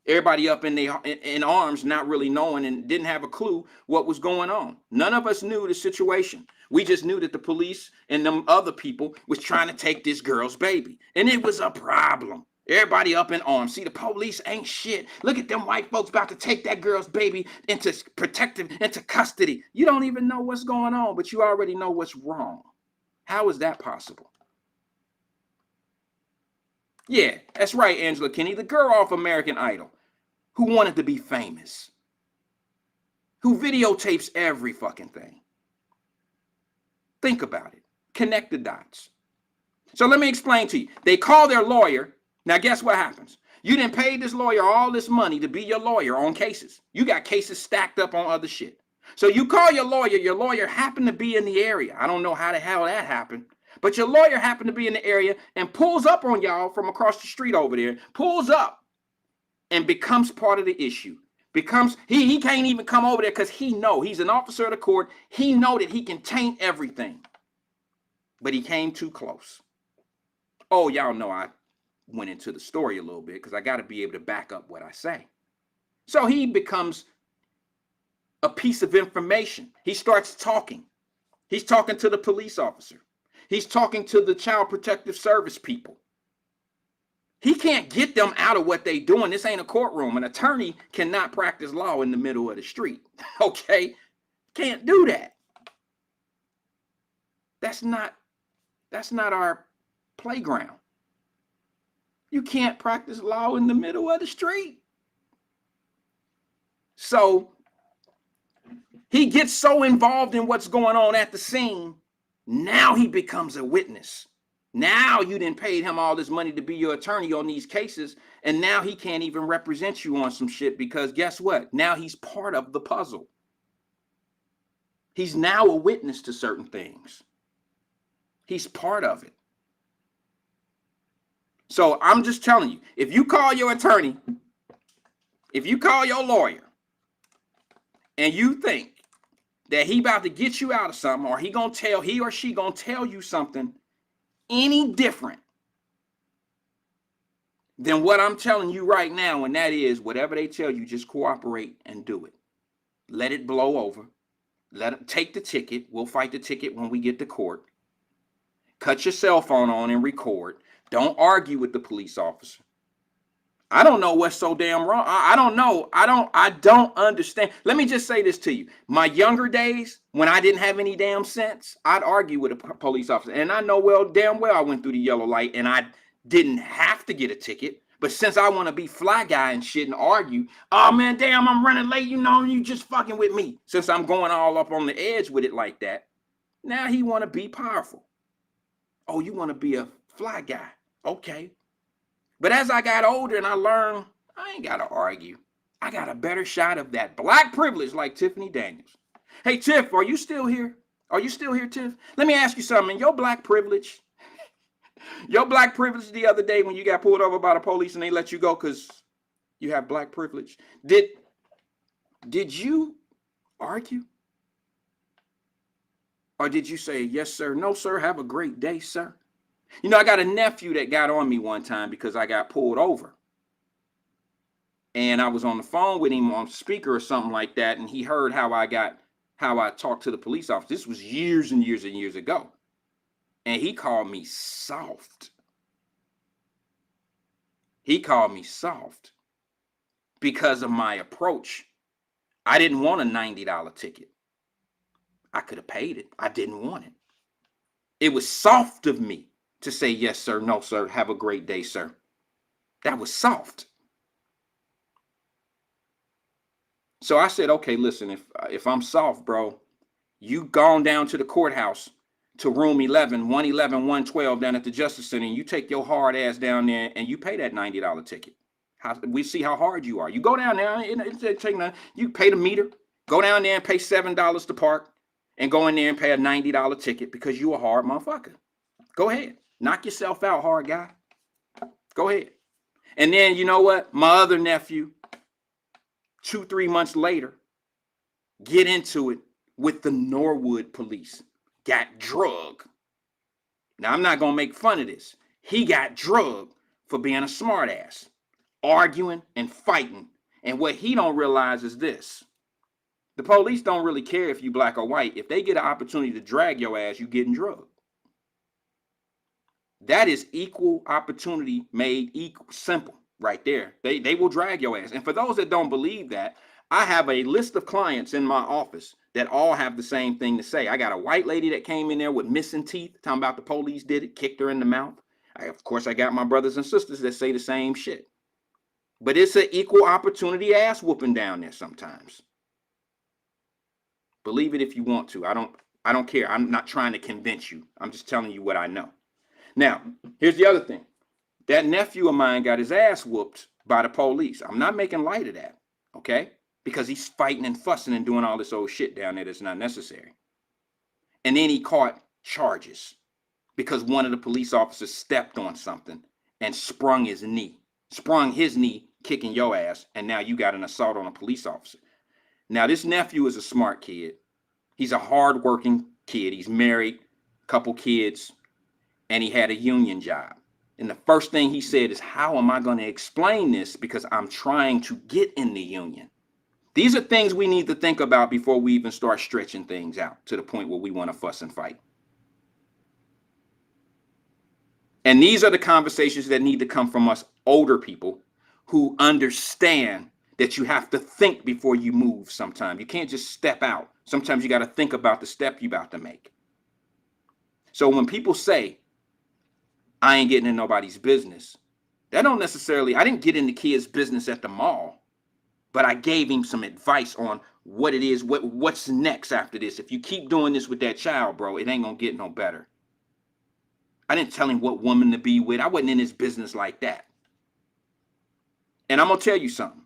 Everybody up in arms, not really knowing and didn't have a clue what was going on. None of us knew the situation. We just knew that the police and them other people was trying to take this girl's baby. And it was a problem. Everybody up in arms. See, the police ain't shit. Look at them white folks about to take that girl's baby into custody. You don't even know what's going on, but you already know what's wrong. How is that possible? Yeah, that's right, Angela Kinney, the girl off American Idol who wanted to be famous, who videotapes every fucking thing. Think about it. Connect the dots. So let me explain to you. They call their lawyer. Now, guess what happens? You didn't pay this lawyer all this money to be your lawyer on cases. You got cases stacked up on other shit. So you call your lawyer happened to be in the area. I don't know how the hell that happened, but your lawyer happened to be in the area and pulls up on y'all from across the street over there, pulls up and becomes part of the issue. He can't even come over there because he's an officer of the court. He know that he can taint everything, but he came too close. Oh, y'all know I went into the story a little bit because I got to be able to back up what I say. So he becomes a piece of information. He starts talking. He's talking to the police officer. He's talking to the Child Protective Service people. He can't get them out of what they doing. This ain't a courtroom. An attorney cannot practice law in the middle of the street. Okay? Can't do that. That's not our playground. You can't practice law in the middle of the street. So he gets so involved in what's going on at the scene. Now he becomes a witness. Now you didn't pay him all this money to be your attorney on these cases. And now he can't even represent you on some shit because guess what? Now he's part of the puzzle. He's now a witness to certain things. He's part of it. So I'm just telling you, if you call your attorney, if you call your lawyer and you think that he about to get you out of something or he or she gonna tell you something any different than what I'm telling you right now, and that is whatever they tell you, just cooperate and do it. Let it blow over. Let them take the ticket. We'll fight the ticket when we get to court. Cut your cell phone on and record. Don't argue with the police officer. I don't know what's so damn wrong. I don't know. I don't understand. Let me just say this to you. My younger days, when I didn't have any damn sense, I'd argue with a police officer. And I know damn well I went through the yellow light and I didn't have to get a ticket. But since I want to be fly guy and shit and argue, oh man, damn, I'm running late. You just fucking with me. Since I'm going all up on the edge with it like that, now he want to be powerful. Oh, you want to be a fly guy. Okay. But as I got older and I learned, I ain't got to argue. I got a better shot of that black privilege like Tiffany Daniels. Hey, Tiff, are you still here? Are you still here, Tiff? Let me ask you something. Your black privilege the other day when you got pulled over by the police and they let you go because you have black privilege. Did you argue? Or did you say, yes, sir, no, sir, have a great day, sir? You know, I got a nephew that got on me one time because I got pulled over. And I was on the phone with him on speaker or something like that. And he heard how I talked to the police officer. This was years and years and years ago. And he called me soft. He called me soft because of my approach. I didn't want a $90 ticket. I could have paid it. I didn't want it. It was soft of me to say, yes, sir, no, sir, have a great day, sir. That was soft. So I said, okay, listen, if I'm soft, bro, you gone down to the courthouse to room 11, 111, 112 down at the Justice Center, and you take your hard ass down there and you pay that $90 ticket. We see how hard you are. You go down there, you pay the meter, go down there and pay $7 to park, and go in there and pay a $90 ticket because you a hard motherfucker. Go ahead. Knock yourself out, hard guy. Go ahead. And then, you know what? My other nephew, 2-3 months later, get into it with the Norwood police. Got drugged. Now, I'm not going to make fun of this. He got drugged for being a smartass. arguing and fighting. And what he don't realize is this. The police don't really care if you black or white. If they get an opportunity to drag your ass, you getting drugged. That is equal opportunity made equal, simple right there. They will drag your ass. And for those that don't believe that, I have a list of clients in my office that all have the same thing to say. I got a white lady that came in there with missing teeth, talking about the police did it, kicked her in the mouth. Of course, I got my brothers and sisters that say the same shit. But it's an equal opportunity ass whooping down there sometimes. Believe it if you want to. I don't care. I'm not trying to convince you. I'm just telling you what I know. Now, here's the other thing. That nephew of mine got his ass whooped by the police. I'm not making light of that, okay? Because he's fighting and fussing and doing all this old shit down there that's not necessary. And then he caught charges because one of the police officers stepped on something and sprung his knee, kicking your ass, and now you got an assault on a police officer. Now, this nephew is a smart kid. He's a hardworking kid. He's married, couple kids, and he had a union job. And the first thing he said is, how am I going to explain this? Because I'm trying to get in the union. These are things we need to think about before we even start stretching things out to the point where we want to fuss and fight. And these are the conversations that need to come from us older people who understand that you have to think before you move sometimes. You can't just step out. Sometimes you got to think about the step you're about to make. So when people say, I ain't getting in nobody's business, that don't necessarily, I didn't get in the kid's business at the mall, but I gave him some advice on what it is, what's next after this. If you keep doing this with that child, bro, it ain't gonna get no better. I didn't tell him what woman to be with. I wasn't in his business like that. And I'm gonna tell you something.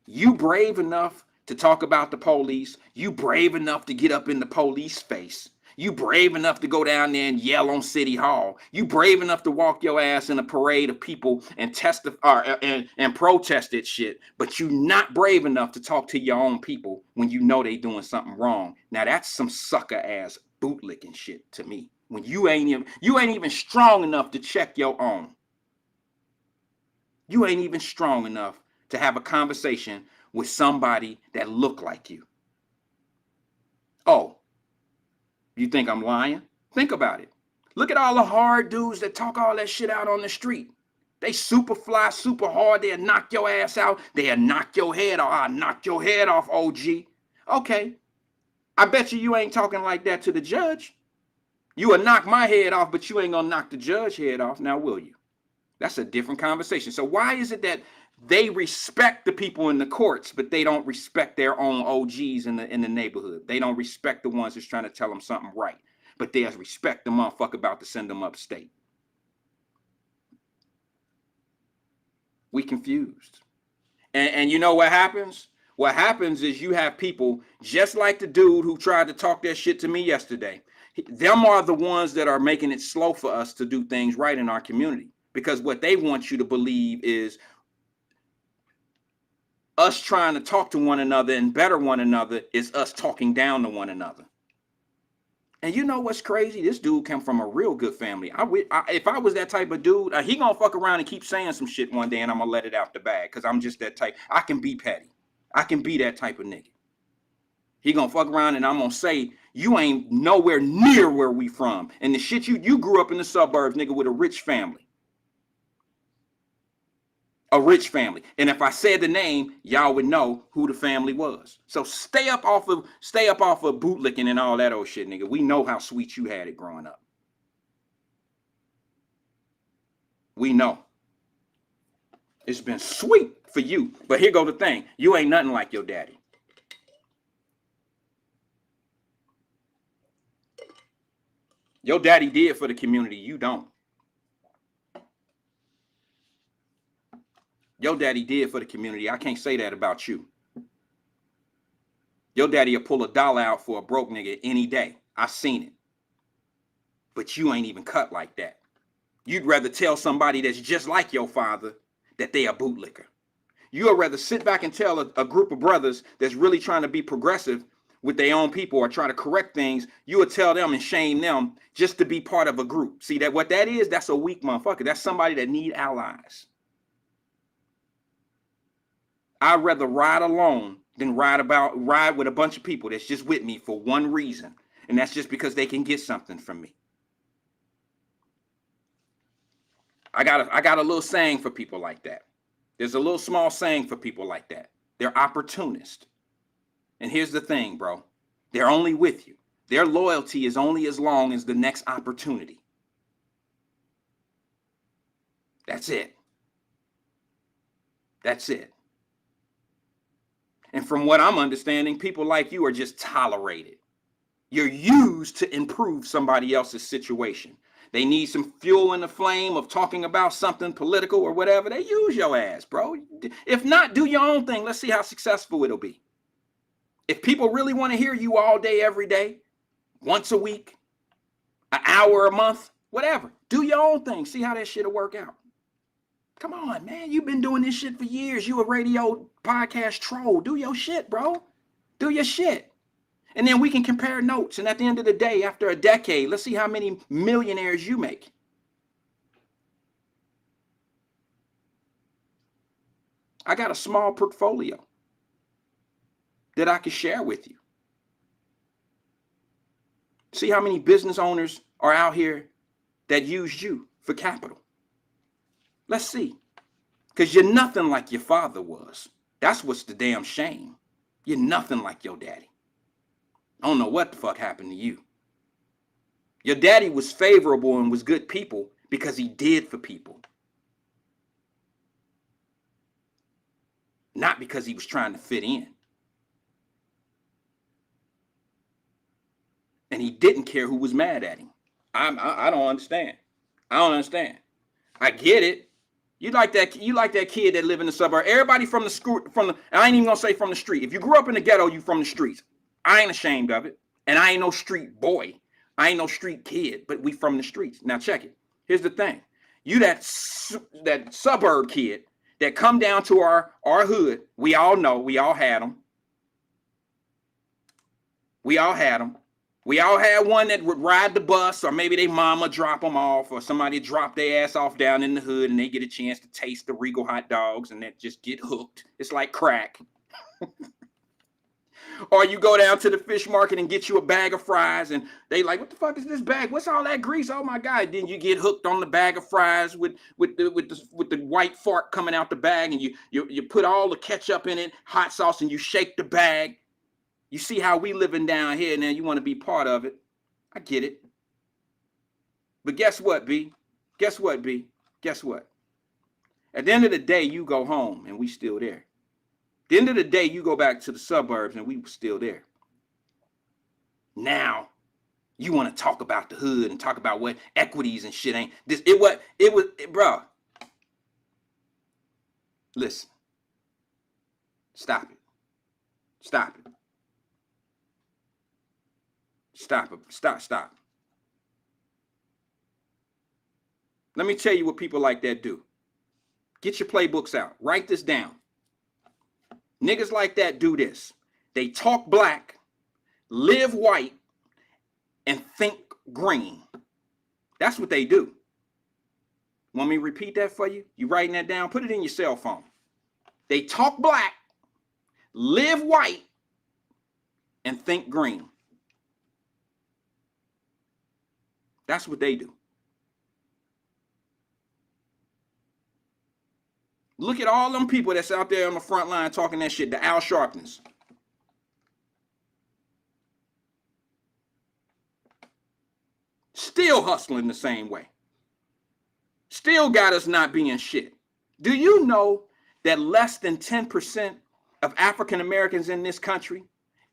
You brave enough to talk about the police. You brave enough to get up in the police face. You brave enough to go down there and yell on City Hall. You brave enough to walk your ass in a parade of people and testify and protest that shit. But you not brave enough to talk to your own people when you know they doing something wrong. Now that's some sucker ass bootlicking shit to me. When you ain't even strong enough to check your own. You ain't even strong enough to have a conversation with somebody that look like you. Oh, you think I'm lying? Think about it. Look at all the hard dudes that talk all that shit out on the street. They super fly, super hard. They'll knock your ass out. They'll knock your head off. I'll knock your head off, OG. Okay. I bet you ain't talking like that to the judge. You will knock my head off, but you ain't gonna knock the judge's head off. Now, will you? That's a different conversation. So why is it that they respect the people in the courts, but they don't respect their own OGs in the neighborhood? They don't respect the ones that's trying to tell them something right, but they respect the motherfucker about to send them upstate. We confused. And you know what happens? What happens is you have people just like the dude who tried to talk that shit to me yesterday. Them are the ones that are making it slow for us to do things right in our community, because what they want you to believe is us trying to talk to one another and better one another is us talking down to one another. And you know what's crazy? This dude came from a real good family. If I was that type of dude, he gonna fuck around and keep saying some shit one day, and I'm gonna let it out the bag because I'm just that type. I can be petty. I can be that type of nigga. He gonna fuck around and I'm gonna say, you ain't nowhere near where we from. And the shit you grew up in the suburbs, nigga, with a rich family. A rich family. And if I said the name, y'all would know who the family was. So stay up off of bootlicking and all that old shit, nigga. We know how sweet you had it growing up. We know. It's been sweet for you. But here go the thing. You ain't nothing like your daddy. Your daddy did for the community. You don't. Your daddy did for the community. I can't say that about you. Your daddy will pull a dollar out for a broke nigga any day. I seen it. But you ain't even cut like that. You'd rather tell somebody that's just like your father that they a bootlicker. You'd rather sit back and tell a group of brothers that's really trying to be progressive with their own people or try to correct things. You would tell them and shame them just to be part of a group. See that what that is? That's a weak motherfucker. That's somebody that need allies. I'd rather ride alone than ride with a bunch of people that's just with me for one reason, and that's just because they can get something from me. I got a little saying for people like that. There's a little small saying for people like that. They're opportunists. And here's the thing, bro. They're only with you. Their loyalty is only as long as the next opportunity. That's it. That's it. And from what I'm understanding, people like you are just tolerated. You're used to improve somebody else's situation. They need some fuel in the flame of talking about something political or whatever. They use your ass, bro. If not, do your own thing. Let's see how successful it'll be. If people really want to hear you all day, every day, once a week, an hour a month, whatever, do your own thing. See how that shit'll work out. Come on, man. You've been doing this shit for years. You a radio podcast troll. Do your shit, bro. Do your shit. And then we can compare notes. And at the end of the day, after a decade, let's see how many millionaires you make. I got a small portfolio that I can share with you. See how many business owners are out here that used you for capital. Let's see. Because you're nothing like your father was. That's what's the damn shame. You're nothing like your daddy. I don't know what the fuck happened to you. Your daddy was favorable and was good people because he did for people. Not because he was trying to fit in. And he didn't care who was mad at him. I don't understand. I don't understand. I get it. You like that kid that live in the suburb. Everybody from the school, I ain't even gonna say from the street. If you grew up in the ghetto, you from the streets. I ain't ashamed of it. And I ain't no street boy. I ain't no street kid, but we from the streets. Now check it. Here's the thing. You that suburb kid that come down to our hood. We all know, we all had them. We all had them. We all had one that would ride the bus, or maybe their mama drop them off, or somebody drop their ass off down in the hood and they get a chance to taste the Regal hot dogs and that just get hooked. It's like crack. Or you go down to the fish market and get you a bag of fries and they like, what the fuck is this bag? What's all that grease? Oh my God. Then you get hooked on the bag of fries with the white fart coming out the bag, and you put all the ketchup in it, hot sauce, and you shake the bag. You see how we living down here now, you want to be part of it. I get it. But guess what, B? Guess what, B? Guess what? At the end of the day, you go home and we still there. At the end of the day, you go back to the suburbs and we were still there. Now, you want to talk about the hood and talk about what equities and shit ain't. Bro. Listen. Stop it. Stop it. Stop it. Stop. Let me tell you what people like that do. Get your playbooks out. Write this down. Niggas like that do this. They talk black, live white, and think green. That's what they do. Want me to repeat that for you? You writing that down? Put it in your cell phone. They talk black, live white, and think green. That's what they do. Look at all them people that's out there on the front line talking that shit, the Al Sharptons. Still hustling the same way. Still got us not being shit. Do you know that less than 10% of African Americans in this country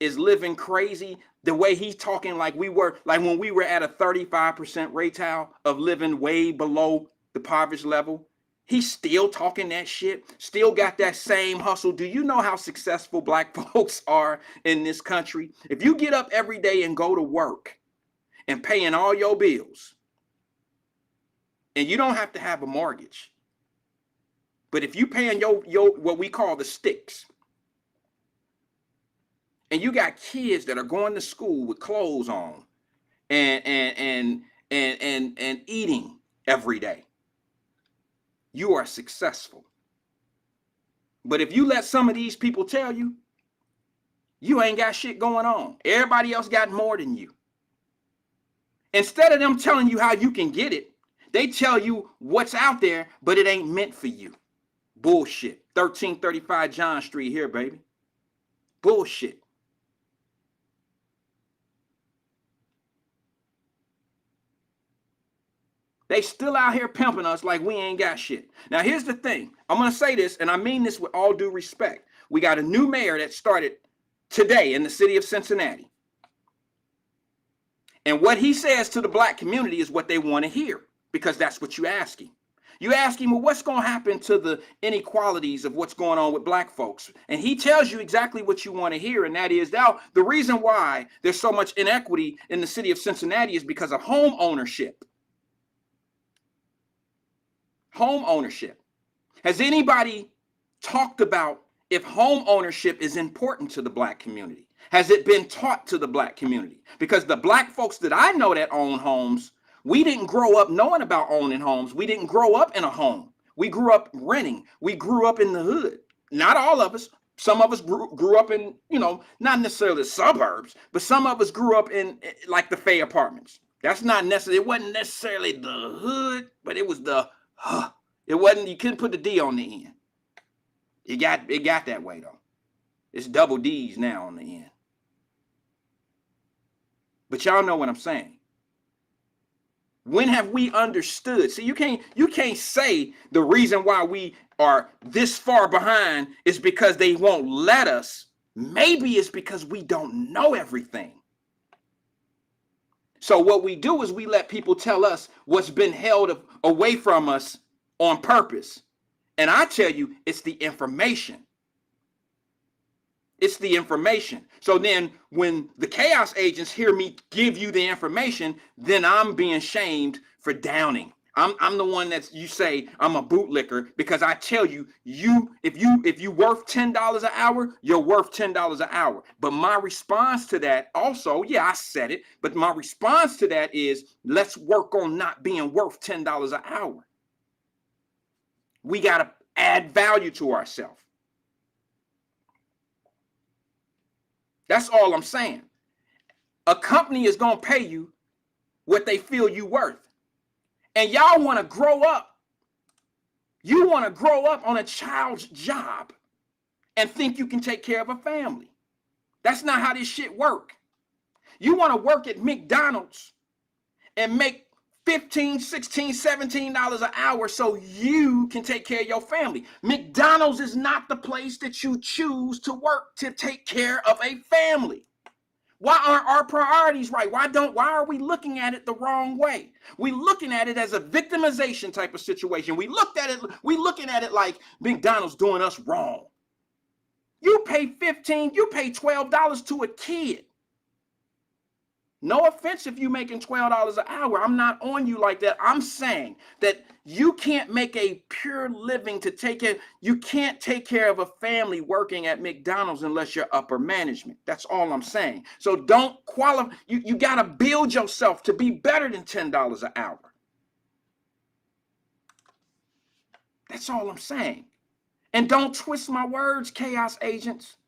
is living crazy the way he's talking, like when we were at a 35% ratio of living way below the poverty level? He's still talking that shit, still got that same hustle. Do you know how successful black folks are in this country? If you get up every day and go to work and paying all your bills, and you don't have to have a mortgage, but if you paying your what we call the sticks, and you got kids that are going to school with clothes on and eating every day, you are successful. But if you let some of these people tell you, you ain't got shit going on. Everybody else got more than you. Instead of them telling you how you can get it, they tell you what's out there, but it ain't meant for you. Bullshit. 1335 John Street here, baby. Bullshit. They still out here pimping us like we ain't got shit. Now, here's the thing. I'm going to say this, and I mean this with all due respect. We got a new mayor that started today in the city of Cincinnati. And what he says to the black community is what they want to hear, because that's what you ask him. You ask him, well, what's going to happen to the inequalities of what's going on with black folks? And he tells you exactly what you want to hear, and that is now the reason why there's so much inequity in the city of Cincinnati is because of home ownership. Home ownership. Has anybody talked about if home ownership is important to the black community? Has it been taught to the black community? Because the black folks that I know that own homes, we didn't grow up knowing about owning homes. We didn't grow up in a home. We grew up renting. We grew up in the hood. Not all of us. Some of us grew up in, not necessarily the suburbs, but some of us grew up in like the Fay apartments. That's not necessarily, it wasn't necessarily the hood, but it was the, it wasn't, you couldn't put the D on the end. It got that way though. It's double D's now on the end. But y'all know what I'm saying. When have we understood? See, you can't say the reason why we are this far behind is because they won't let us. Maybe it's because we don't know everything. So what we do is we let people tell us what's been held away from us on purpose. And I tell you, it's the information. It's the information. So then when the chaos agents hear me give you the information, then I'm being shamed for downing. I'm the one that's, you say I'm a bootlicker because I tell you, if you worth $10 an hour, you're worth $10 an hour. But my response to that also, yeah, I said it, but my response to that is let's work on not being worth $10 an hour. We got to add value to ourselves. That's all I'm saying. A company is going to pay you what they feel you worth. And y'all want to grow up. You want to grow up on a child's job and think you can take care of a family. That's not how this shit work. You want to work at McDonald's and make $15, $16, $17 an hour so you can take care of your family. McDonald's is not the place that you choose to work to take care of a family. Why aren't our priorities right? Why are we looking at it the wrong way? We looking at it as a victimization type of situation. We looking at it like McDonald's doing us wrong. You pay $12 to a kid. No offense if you're making $12 an hour. I'm not on you like that. I'm saying that you can't make a pure living to take care. You can't take care of a family working at McDonald's unless you're upper management. That's all I'm saying. So don't qualify. You got to build yourself to be better than $10 an hour. That's all I'm saying. And don't twist my words, chaos agents.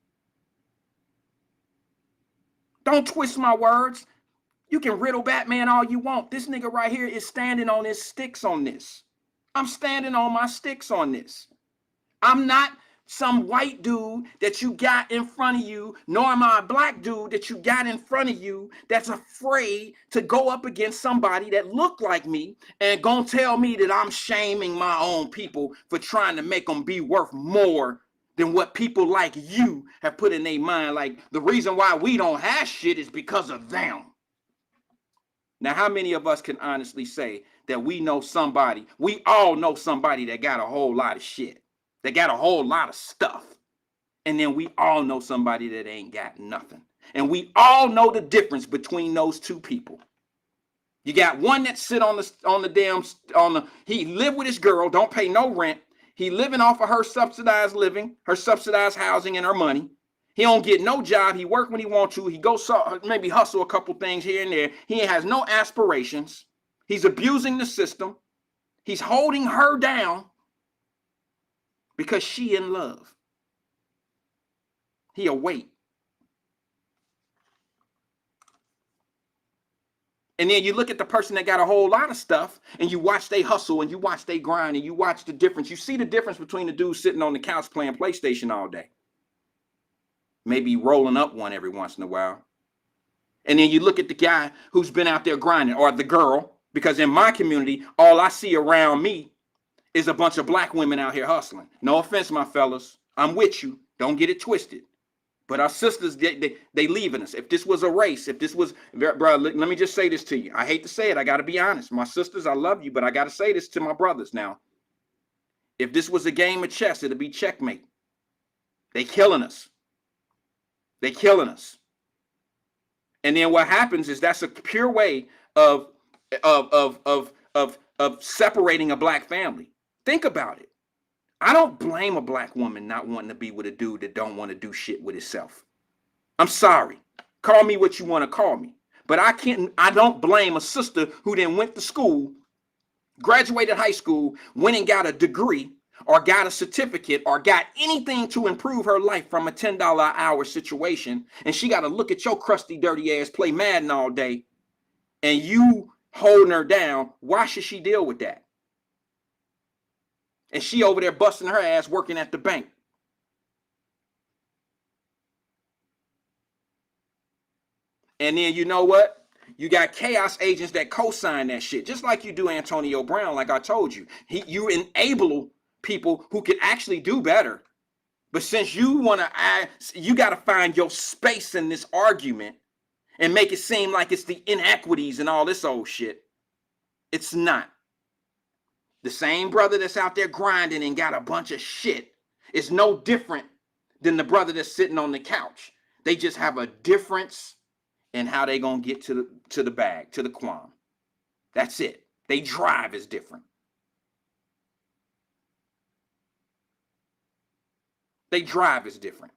Don't twist my words. You can riddle Batman all you want. This nigga right here is standing on his sticks on this. I'm standing on my sticks on this. I'm not some white dude that you got in front of you, nor am I a black dude that you got in front of you that's afraid to go up against somebody that look like me and gonna tell me that I'm shaming my own people for trying to make them be worth more than what people like you have put in their mind. Like the reason why we don't have shit is because of them. Now, how many of us can honestly say that we all know somebody that got a whole lot of shit, that got a whole lot of stuff, and then we all know somebody that ain't got nothing, and we all know the difference between those two people. You got one that sit he live with his girl, don't pay no rent. He living off of her subsidized living, her subsidized housing, and her money. He don't get no job. He work when he want to. He goes maybe hustle a couple things here and there. He has no aspirations. He's abusing the system. He's holding her down because she in love. He'll wait. And then you look at the person that got a whole lot of stuff and you watch they hustle and you watch they grind and you watch the difference. You see the difference between the dude sitting on the couch playing PlayStation all day. Maybe rolling up one every once in a while. And then you look at the guy who's been out there grinding, or the girl, because in my community, all I see around me is a bunch of black women out here hustling. No offense, my fellas. I'm with you. Don't get it twisted. But our sisters, they leaving us. If this was a race, if this was, bro, let me just say this to you. I hate to say it. I got to be honest. My sisters, I love you, but I got to say this to my brothers now. If this was a game of chess, it'd be checkmate. They killing us. They killing us. And then what happens is that's a pure way of separating a black family. Think about it. I don't blame a black woman not wanting to be with a dude that don't want to do shit with himself. I'm sorry. Call me what you want to call me. But I don't blame a sister who then went to school, graduated high school, went and got a degree or got a certificate or got anything to improve her life from a $10 an hour situation. And she got to look at your crusty, dirty ass play Madden all day and you holding her down. Why should she deal with that? And she over there busting her ass working at the bank. And then you know what? You got chaos agents that co-sign that shit. Just like you do Antonio Brown, like I told you. You enable people who can actually do better. But since you want to, you got to find your space in this argument and make it seem like it's the inequities and all this old shit. It's not. The same brother that's out there grinding and got a bunch of shit is no different than the brother that's sitting on the couch. They just have a difference in how they gonna get to the bag, to the quam. That's it. They drive is different. They drive is different.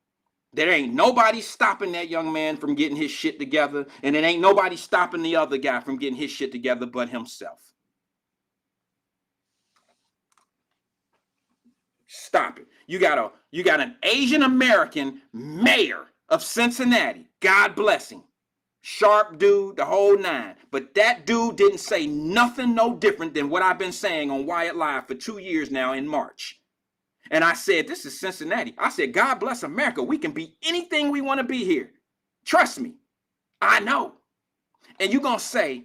There ain't nobody stopping that young man from getting his shit together, and it ain't nobody stopping the other guy from getting his shit together but himself. Stop it. You got an Asian American mayor of Cincinnati. God bless him. Sharp dude, the whole nine. But that dude didn't say nothing no different than what I've been saying on Wyatt-Live for 2 years now in March. And I said, this is Cincinnati. I said, God bless America. We can be anything we want to be here. Trust me. I know. And you're going to say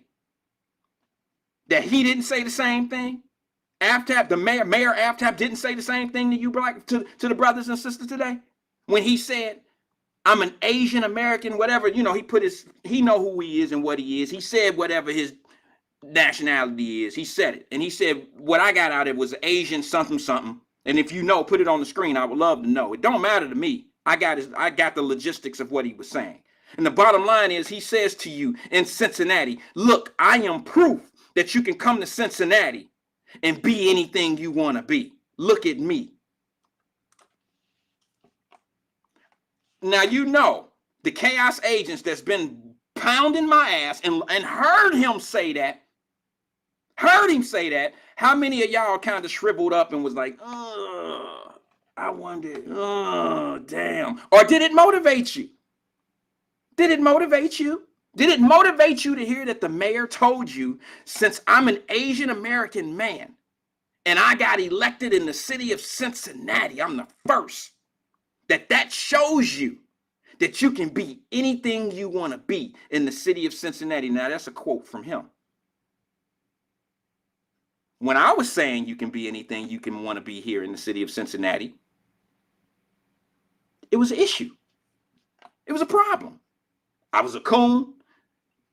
that he didn't say the same thing? Aftab, the mayor Aftab didn't say the same thing to you, to the brothers and sisters today? When he said, I'm an Asian American, whatever, you know, he know who he is and what he is. He said whatever his nationality is. He said it. And he said, what I got out of it was Asian something, something. And if you know, put it on the screen. I would love to know. It don't matter to me. I got the logistics of what he was saying. And the bottom line is he says to you in Cincinnati, look, I am proof that you can come to Cincinnati and be anything you want to be. Look at me. Now, you know, the chaos agents that's been pounding my ass and heard him say that, how many of y'all kind of shriveled up and was like, oh, I wondered, oh, damn. Or did it motivate you? Did it motivate you? Did it motivate you to hear that the mayor told you, since I'm an Asian American man and I got elected in the city of Cincinnati, I'm the first, that shows you that you can be anything you want to be in the city of Cincinnati. Now, that's a quote from him. When I was saying you can be anything you can want to be here in the city of Cincinnati, it was an issue. It was a problem. I was a coon,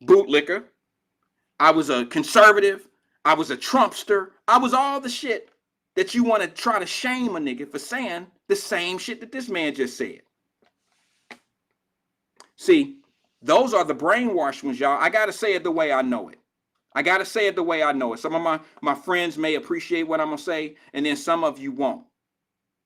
bootlicker. I was a conservative. I was a Trumpster. I was all the shit that you want to try to shame a nigga for saying the same shit that this man just said. See, those are the brainwashed ones, y'all. I got to say it the way I know it. I got to say it the way I know it. Some of my friends may appreciate what I'm going to say, and then some of you won't.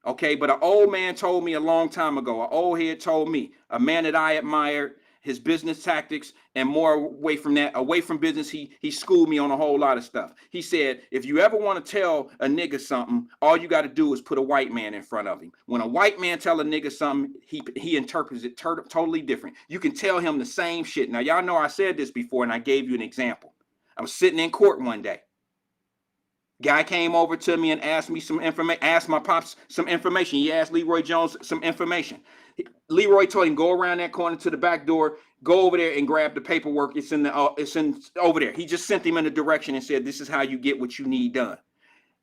Okay, but an old man told me a long time ago, an old head told me, a man that I admired, his business tactics, and more away from that, away from business. He schooled me on a whole lot of stuff. He said, if you ever want to tell a nigga something, all you got to do is put a white man in front of him. When a white man tell a nigga something, he interprets it totally different. You can tell him the same shit. Now, y'all know I said this before, and I gave you an example. I was sitting in court one day. Guy came over to me and asked me some information, asked my pops some information. He asked Leroy Jones some information. Leroy told him, go around that corner to the back door, go over there and grab the paperwork. It's in over there. He just sent him in a direction and said, this is how you get what you need done.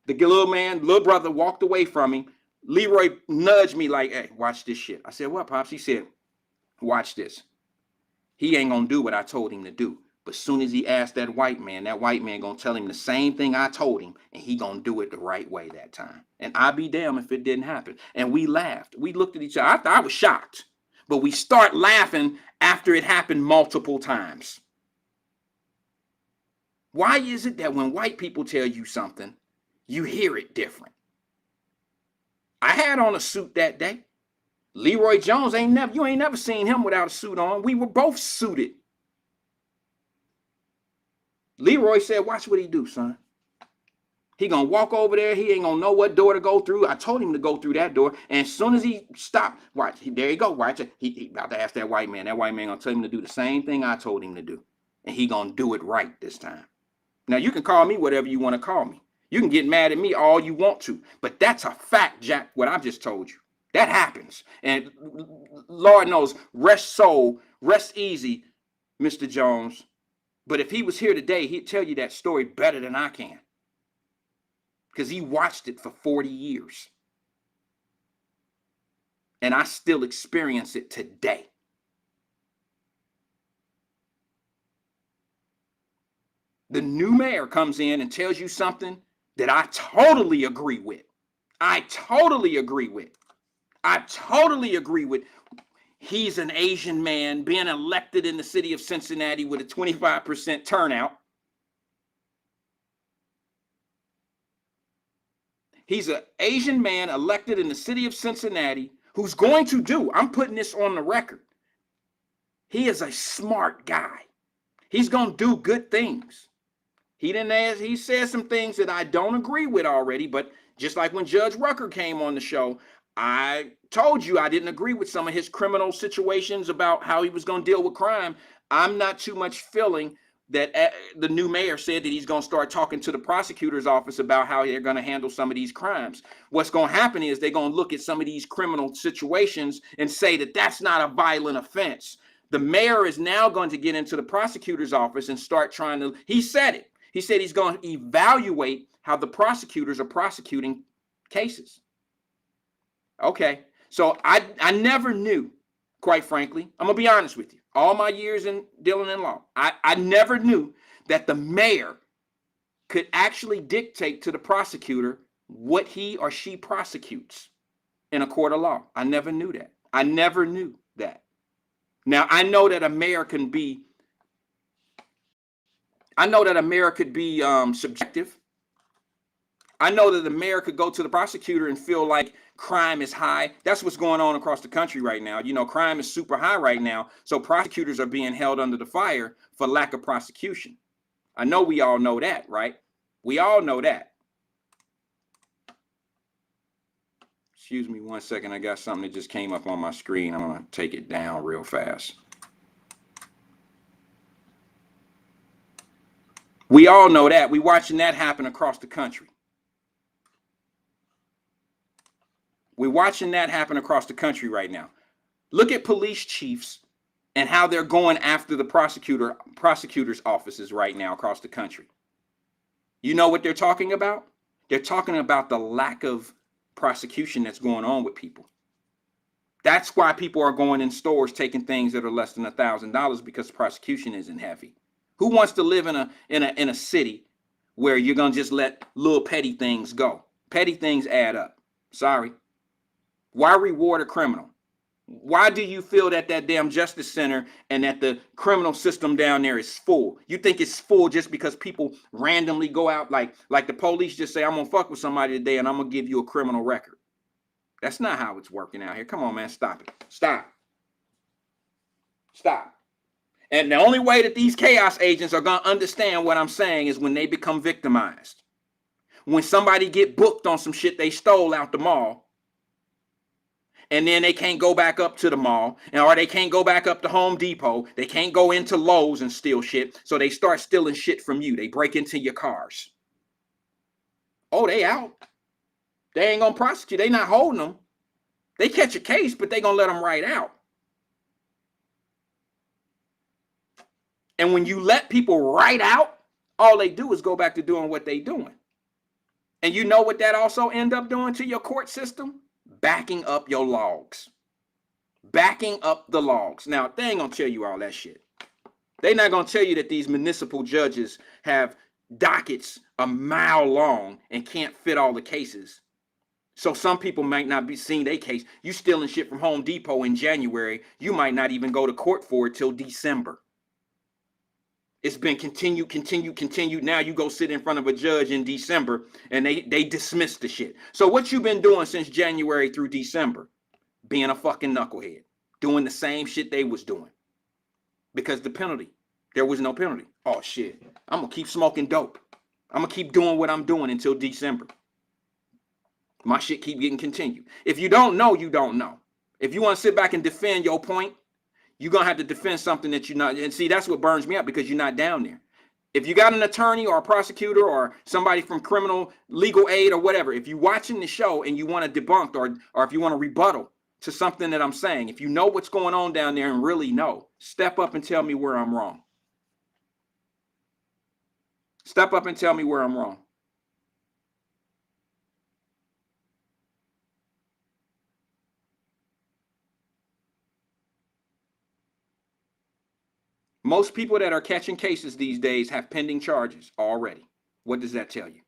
The little brother walked away from him. Leroy nudged me like, hey, watch this shit. I said, what, Pops? He said, watch this. He ain't gonna do what I told him to do. But as soon as he asked that white man gonna tell him the same thing I told him, and he gonna do it the right way that time. And I'd be damned if it didn't happen. And we laughed. We looked at each other. I was shocked. But we start laughing after it happened multiple times. Why is it that when white people tell you something, you hear it different? I had on a suit that day. Leroy Jones you ain't never seen him without a suit on. We were both suited. Leroy said, watch what he do, son. He gonna walk over there. He ain't gonna know what door to go through. I told him to go through that door. And as soon as he stopped, watch, there you go, watch it. He about to ask that white man. That white man gonna tell him to do the same thing I told him to do. And he gonna do it right this time. Now, you can call me whatever you want to call me. You can get mad at me all you want to. But that's a fact, Jack, what I've just told you. That happens. And Lord knows, rest easy, Mr. Jones. But if he was here today, he'd tell you that story better than I can. Because he watched it for 40 years. And I still experience it today. The new mayor comes in and tells you something that I totally agree with. I totally agree with. He's an Asian man being elected in the city of Cincinnati with a 25% turnout. He's an Asian man elected in the city of Cincinnati who's going to do, I'm putting this on the record, he is a smart guy. He's going to do good things. He said some things that I don't agree with already, but just like when Judge Rucker came on the show, I told you I didn't agree with some of his criminal situations about how he was going to deal with crime. I'm not too much feeling that the new mayor said that he's going to start talking to the prosecutor's office about how they're going to handle some of these crimes. What's going to happen is they're going to look at some of these criminal situations and say that that's not a violent offense. The mayor is now going to get into the prosecutor's office and start trying to, he said it. He said he's going to evaluate how the prosecutors are prosecuting cases. Okay, so I never knew, quite frankly, I'm going to be honest with you, all my years in dealing in law, I never knew that the mayor could actually dictate to the prosecutor what he or she prosecutes in a court of law. I never knew that. I never knew that. Now, I know that a mayor could be subjective. I know that the mayor could go to the prosecutor and feel like crime is high. That's what's going on across the country right now. You know, crime is super high right now. So prosecutors are being held under the fire for lack of prosecution. I know we all know that, right? We all know that. Excuse me 1 second. I got something that just came up on my screen. I'm going to take it down real fast. We all know that. We're watching that happen across the country. We're watching that happen across the country right now. Look at police chiefs and how they're going after the prosecutor's offices right now across the country. You know what they're talking about? They're talking about the lack of prosecution that's going on with people. That's why people are going in stores taking things that are less than $1,000 because prosecution isn't heavy. Who wants to live in a city where you're gonna just let little petty things go? Petty things add up. Sorry. Why reward a criminal? Why do you feel that damn justice center and that the criminal system down there is full? You think it's full just because people randomly go out like the police just say, I'm gonna fuck with somebody today and I'm gonna give you a criminal record. That's not how it's working out here. Come on, man, stop it. Stop. And the only way that these chaos agents are going to understand what I'm saying is when they become victimized. When somebody get booked on some shit they stole out the mall, and then they can't go back up to the mall, or they can't go back up to Home Depot. They can't go into Lowe's and steal shit. So they start stealing shit from you. They break into your cars. Oh, they out. They ain't going to prosecute. They not holding them. They catch a case, but they going to let them right out. And when you let people right out, all they do is go back to doing what they doing. And you know what that also end up doing to your court system? Backing up your logs. Backing up the logs. Now, they ain't going to tell you all that shit. They're not going to tell you that these municipal judges have dockets a mile long and can't fit all the cases. So some people might not be seeing their case. You stealing shit from Home Depot in January. You might not even go to court for it till December. It's been continued. Now you go sit in front of a judge in December and they dismiss the shit. So what you been doing since January through December? Being a fucking knucklehead. Doing the same shit they was doing. Because the penalty, there was no penalty. Oh shit, I'm gonna keep smoking dope. I'm gonna keep doing what I'm doing until December. My shit keep getting continued. If you don't know, you don't know. If you want to sit back and defend your point, you're going to have to defend something that you're not. And see, that's what burns me up because you're not down there. If you got an attorney or a prosecutor or somebody from criminal legal aid or whatever, if you're watching the show and you want to debunk or if you want to rebuttal to something that I'm saying, if you know what's going on down there and really know, step up and tell me where I'm wrong. Step up and tell me where I'm wrong. Most people that are catching cases these days have pending charges already. What does that tell you?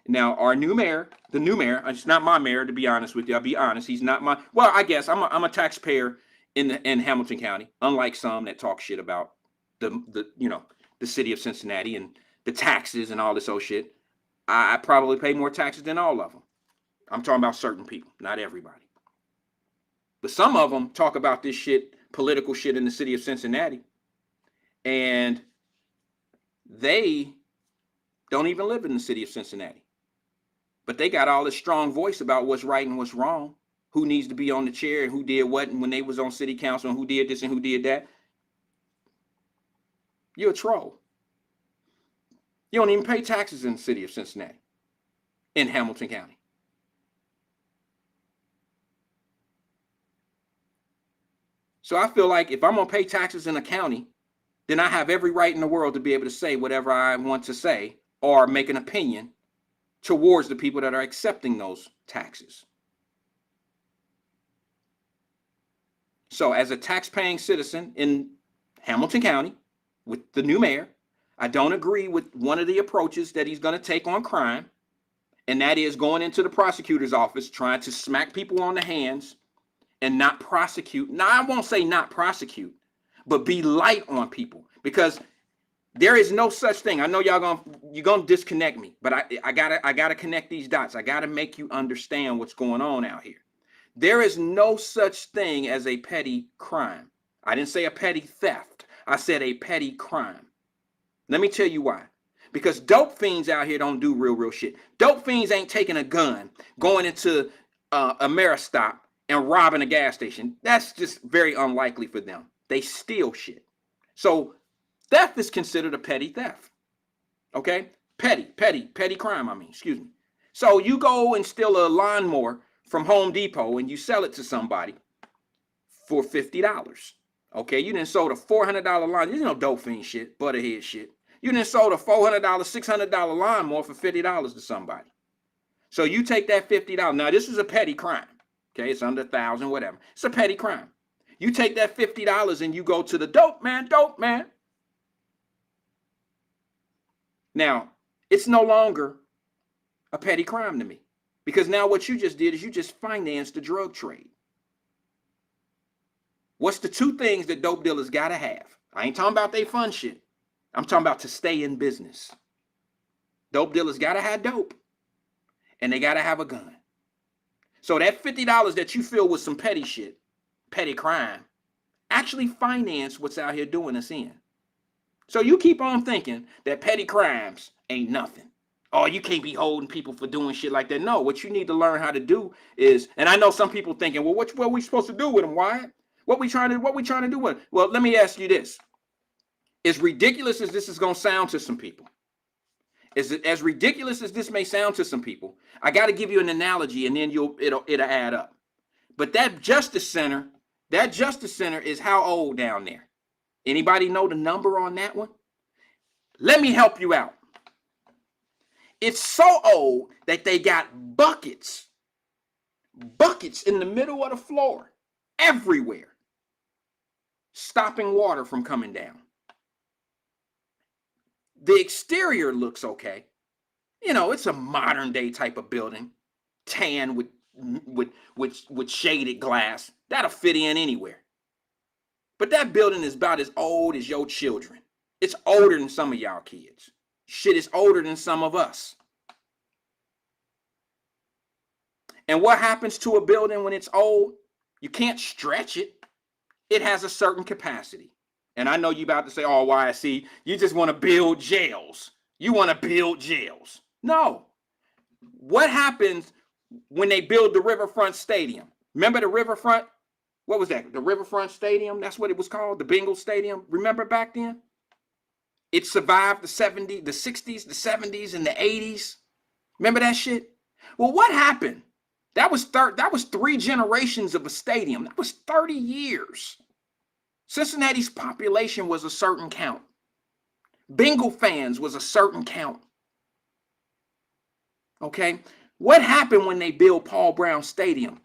Now, our new mayor, the new mayor, it's not my mayor, to be honest with you. I'll be honest. He's not my, well, I guess I'm a taxpayer in Hamilton County, unlike some that talk shit about the city of Cincinnati and the taxes and all this old shit. I probably pay more taxes than all of them. I'm talking about certain people, not everybody. But some of them talk about this shit, political shit in the city of Cincinnati. And they don't even live in the city of Cincinnati. But they got all this strong voice about what's right and what's wrong, who needs to be on the chair and who did what, and when they was on city council and who did this and who did that. You're a troll. You don't even pay taxes in the city of Cincinnati, in Hamilton County. So I feel like if I'm going to pay taxes in a county, then I have every right in the world to be able to say whatever I want to say or make an opinion towards the people that are accepting those taxes. So as a tax-paying citizen in Hamilton County with the new mayor, I don't agree with one of the approaches that he's going to take on crime, and that is going into the prosecutor's office, trying to smack people on the hands and not prosecute. Now, I won't say not prosecute, but be light on people, because there is no such thing. I know you're gonna disconnect me, but I gotta connect these dots. I gotta make you understand what's going on out here. There is no such thing as a petty crime. I didn't say a petty theft. I said a petty crime. Let me tell you why. Because dope fiends out here don't do real shit. Dope fiends ain't taking a gun, going into a Maristop and robbing a gas station. That's just very unlikely for them. They steal shit. So theft is considered a petty theft. Okay? Petty crime, excuse me. So you go and steal a lawnmower from Home Depot and you sell it to somebody for $50. Okay? You done sold a $400 lawn. There's no dope fiend shit, butterhead shit. You done sold a $400, $600 lawnmower for $50 to somebody. So you take that $50. Now, this is a petty crime. Okay, it's under 1,000, whatever. It's a petty crime. You take that $50 and you go to the dope man. Now, it's no longer a petty crime to me, because now what you just did is you just financed the drug trade. What's the two things that dope dealers gotta have? I ain't talking about they fun shit. I'm talking about to stay in business. Dope dealers gotta have dope, and they gotta have a gun. So that $50 that you feel was some petty shit, petty crime, actually finance what's out here doing us in. So you keep on thinking that petty crimes ain't nothing. Oh, you can't be holding people for doing shit like that. No, what you need to learn how to do is, and I know some people thinking, well, what are we supposed to do with them? Why? What we trying to do with them? Well, let me ask you this. As ridiculous as this is going to sound to some people, as ridiculous as this may sound to some people, I got to give you an analogy, and then it'll add up. But that Justice Center is how old down there? Anybody know the number on that one? Let me help you out. It's so old that they got buckets in the middle of the floor, everywhere, stopping water from coming down. The exterior looks okay. You know, it's a modern day type of building, tan with shaded glass. That'll fit in anywhere. But that building is about as old as your children. It's older than some of y'all kids. Shit is older than some of us. And what happens to a building when it's old? You can't stretch it. It has a certain capacity. And I know you about to say, oh, YSC, you just want to build jails. You want to build jails. No. What happens when they build the Riverfront Stadium? Remember the Riverfront? What was that? The Riverfront Stadium? That's what it was called, the Bengals Stadium. Remember back then? It survived the 70s, the 60s, the 70s, and the 80s. Remember that shit? Well, what happened? That was 3 generations of a stadium. That was 30 years. Cincinnati's population was a certain count. Bengal fans was a certain count. Okay? What happened when they built Paul Brown Stadium?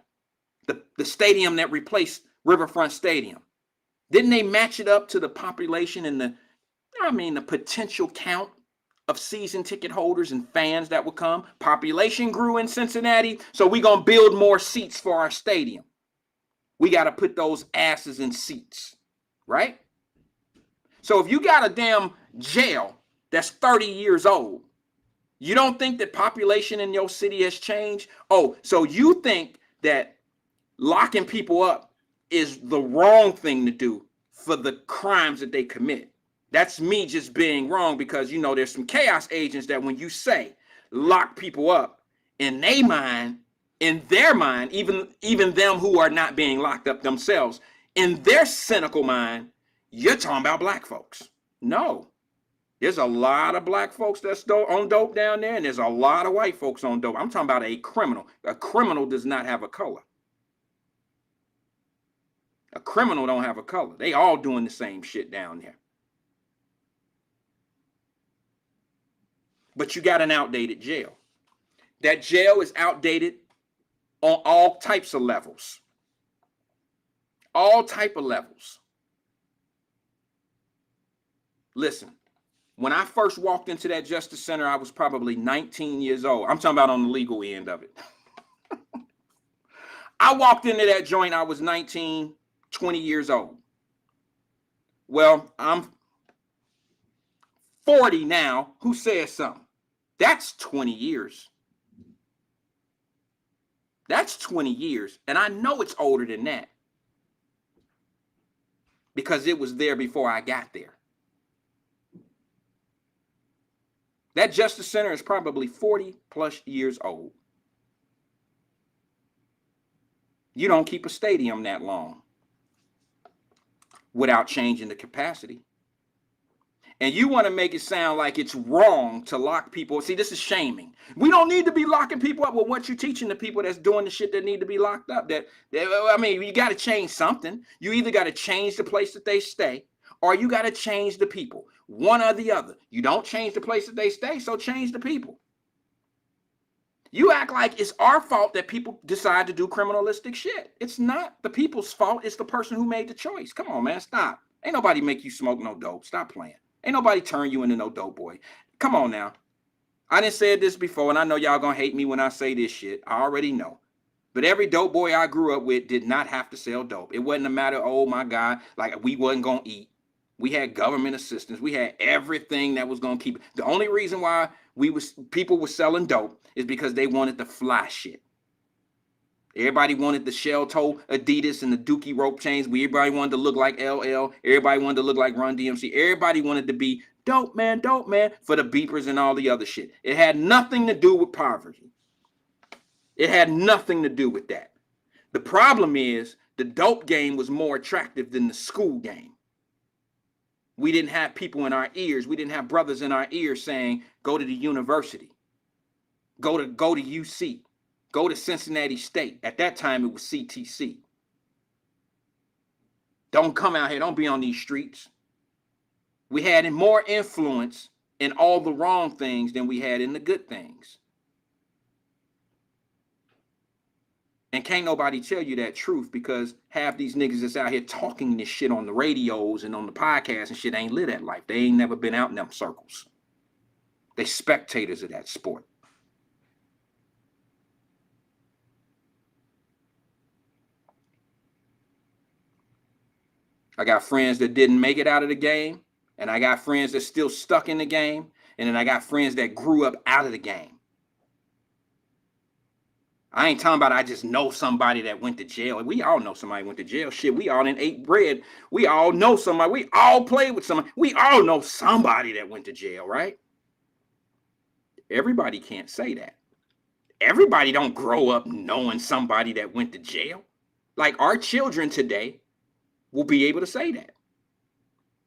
The stadium that replaced Riverfront Stadium. Didn't they match it up to the population and the potential count of season ticket holders and fans that would come? Population grew in Cincinnati, so we're going to build more seats for our stadium. We got to put those asses in seats, right? So if you got a damn jail that's 30 years old, you don't think that population in your city has changed? Oh, so you think that locking people up is the wrong thing to do for the crimes that they commit. That's me just being wrong, because, you know, there's some chaos agents that when you say lock people up, in their mind, even them who are not being locked up themselves, in their cynical mind, you're talking about black folks. No. There's a lot of black folks that's on dope down there, and there's a lot of white folks on dope. I'm talking about a criminal. A criminal does not have a color. A criminal don't have a color. They all doing the same shit down there. But you got an outdated jail. That jail is outdated on all types of levels. All type of levels. Listen, when I first walked into that Justice Center, I was probably 19 years old. I'm talking about on the legal end of it. I walked into that joint, I was 19, 20 years old. Well, I'm 40 now. Who says something? That's 20 years. That's 20 years. And I know it's older than that, because it was there before I got there. That Justice Center is probably 40 plus years old. You don't keep a stadium that long without changing the capacity. And you want to make it sound like it's wrong to lock people. See, this is shaming. We don't need to be locking people up. Well, what you teaching the people that's doing the shit that need to be locked up? You got to change something. You either got to change the place that they stay, or you got to change the people. One or the other. You don't change the place that they stay, so change the people. You act like it's our fault that people decide to do criminalistic shit. It's not the people's fault. It's the person who made the choice. Come on, man. Stop. Ain't nobody make you smoke no dope. Stop playing. Ain't nobody turn you into no dope boy. Come on now. I done said this before, and I know y'all gonna hate me when I say this shit. I already know. But every dope boy I grew up with did not have to sell dope. It wasn't a matter of, oh my God, like we wasn't gonna eat. We had government assistance. We had everything that was gonna keep it. The only reason why people were selling dope is because they wanted the fly shit. Everybody wanted the shell toe Adidas and the Dookie rope chains. Everybody wanted to look like LL. Everybody wanted to look like Run DMC. Everybody wanted to be dope man for the beepers and all the other shit. It had nothing to do with poverty. It had nothing to do with that. The problem is the dope game was more attractive than the school game. We didn't have people in our ears. We didn't have brothers in our ears saying, go to the university. Go to UC. Go to Cincinnati State. At that time, it was CTC. Don't come out here. Don't be on these streets. We had more influence in all the wrong things than we had in the good things. And can't nobody tell you that truth, because half these niggas that's out here talking this shit on the radios and on the podcasts and shit ain't live that life. They ain't never been out in them circles. They spectators of that sport. I got friends that didn't make it out of the game, and I got friends that still stuck in the game, and then I got friends that grew up out of the game. I ain't talking about I just know somebody that went to jail. We all know somebody went to jail. Shit, we all done ate bread. We all know somebody. We all played with somebody. We all know somebody that went to jail, right? Everybody can't say that. Everybody don't grow up knowing somebody that went to jail. Like, our children today will be able to say that.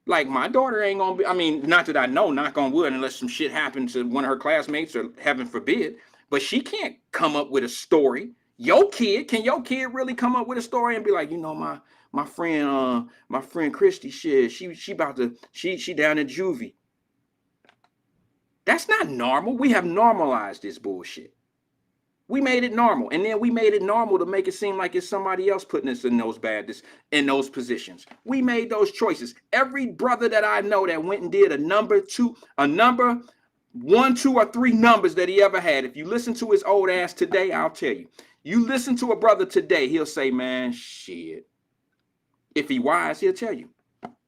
Like, my daughter ain't gonna be, I mean, not that I know, knock on wood, unless some shit happened to one of her classmates, or heaven forbid, but she can't come up with a story. Can your kid really come up with a story and be like, you know, my friend Christy, shit, she down in juvie. That's not normal. We have normalized this bullshit. We made it normal, and then we made it normal to make it seem like it's somebody else putting us in those positions. We made those choices. Every brother that I know that went and did a number 1, 2, or 3 numbers that he ever had. If you listen to his old ass today, I'll tell you. You listen to a brother today, he'll say, man, shit. If he wise, he'll tell you.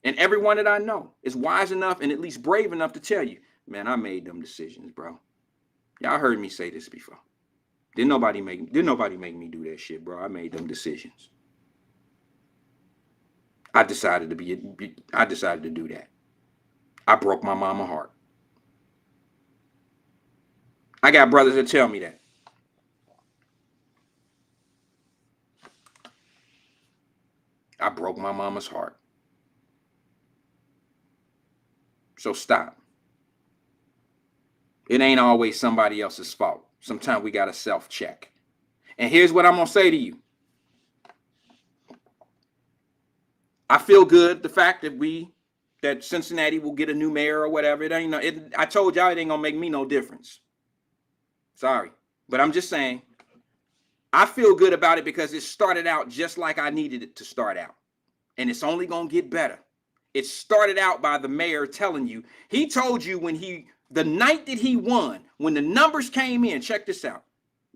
And everyone that I know is wise enough and at least brave enough to tell you, man, I made them decisions, bro. Y'all heard me say this before. Didn't nobody make me do that shit, bro. I made them decisions. I decided to do that. I broke my mama's heart. I got brothers that tell me that. I broke my mama's heart. So stop. It ain't always somebody else's fault. Sometimes we got to self-check. And here's what I'm going to say to you. I feel good the fact that Cincinnati will get a new mayor or whatever. I told y'all it ain't going to make me no difference. Sorry. But I'm just saying, I feel good about it because it started out just like I needed it to start out. And it's only going to get better. It started out by the mayor telling you. He told you the night that he won, when the numbers came in, check this out.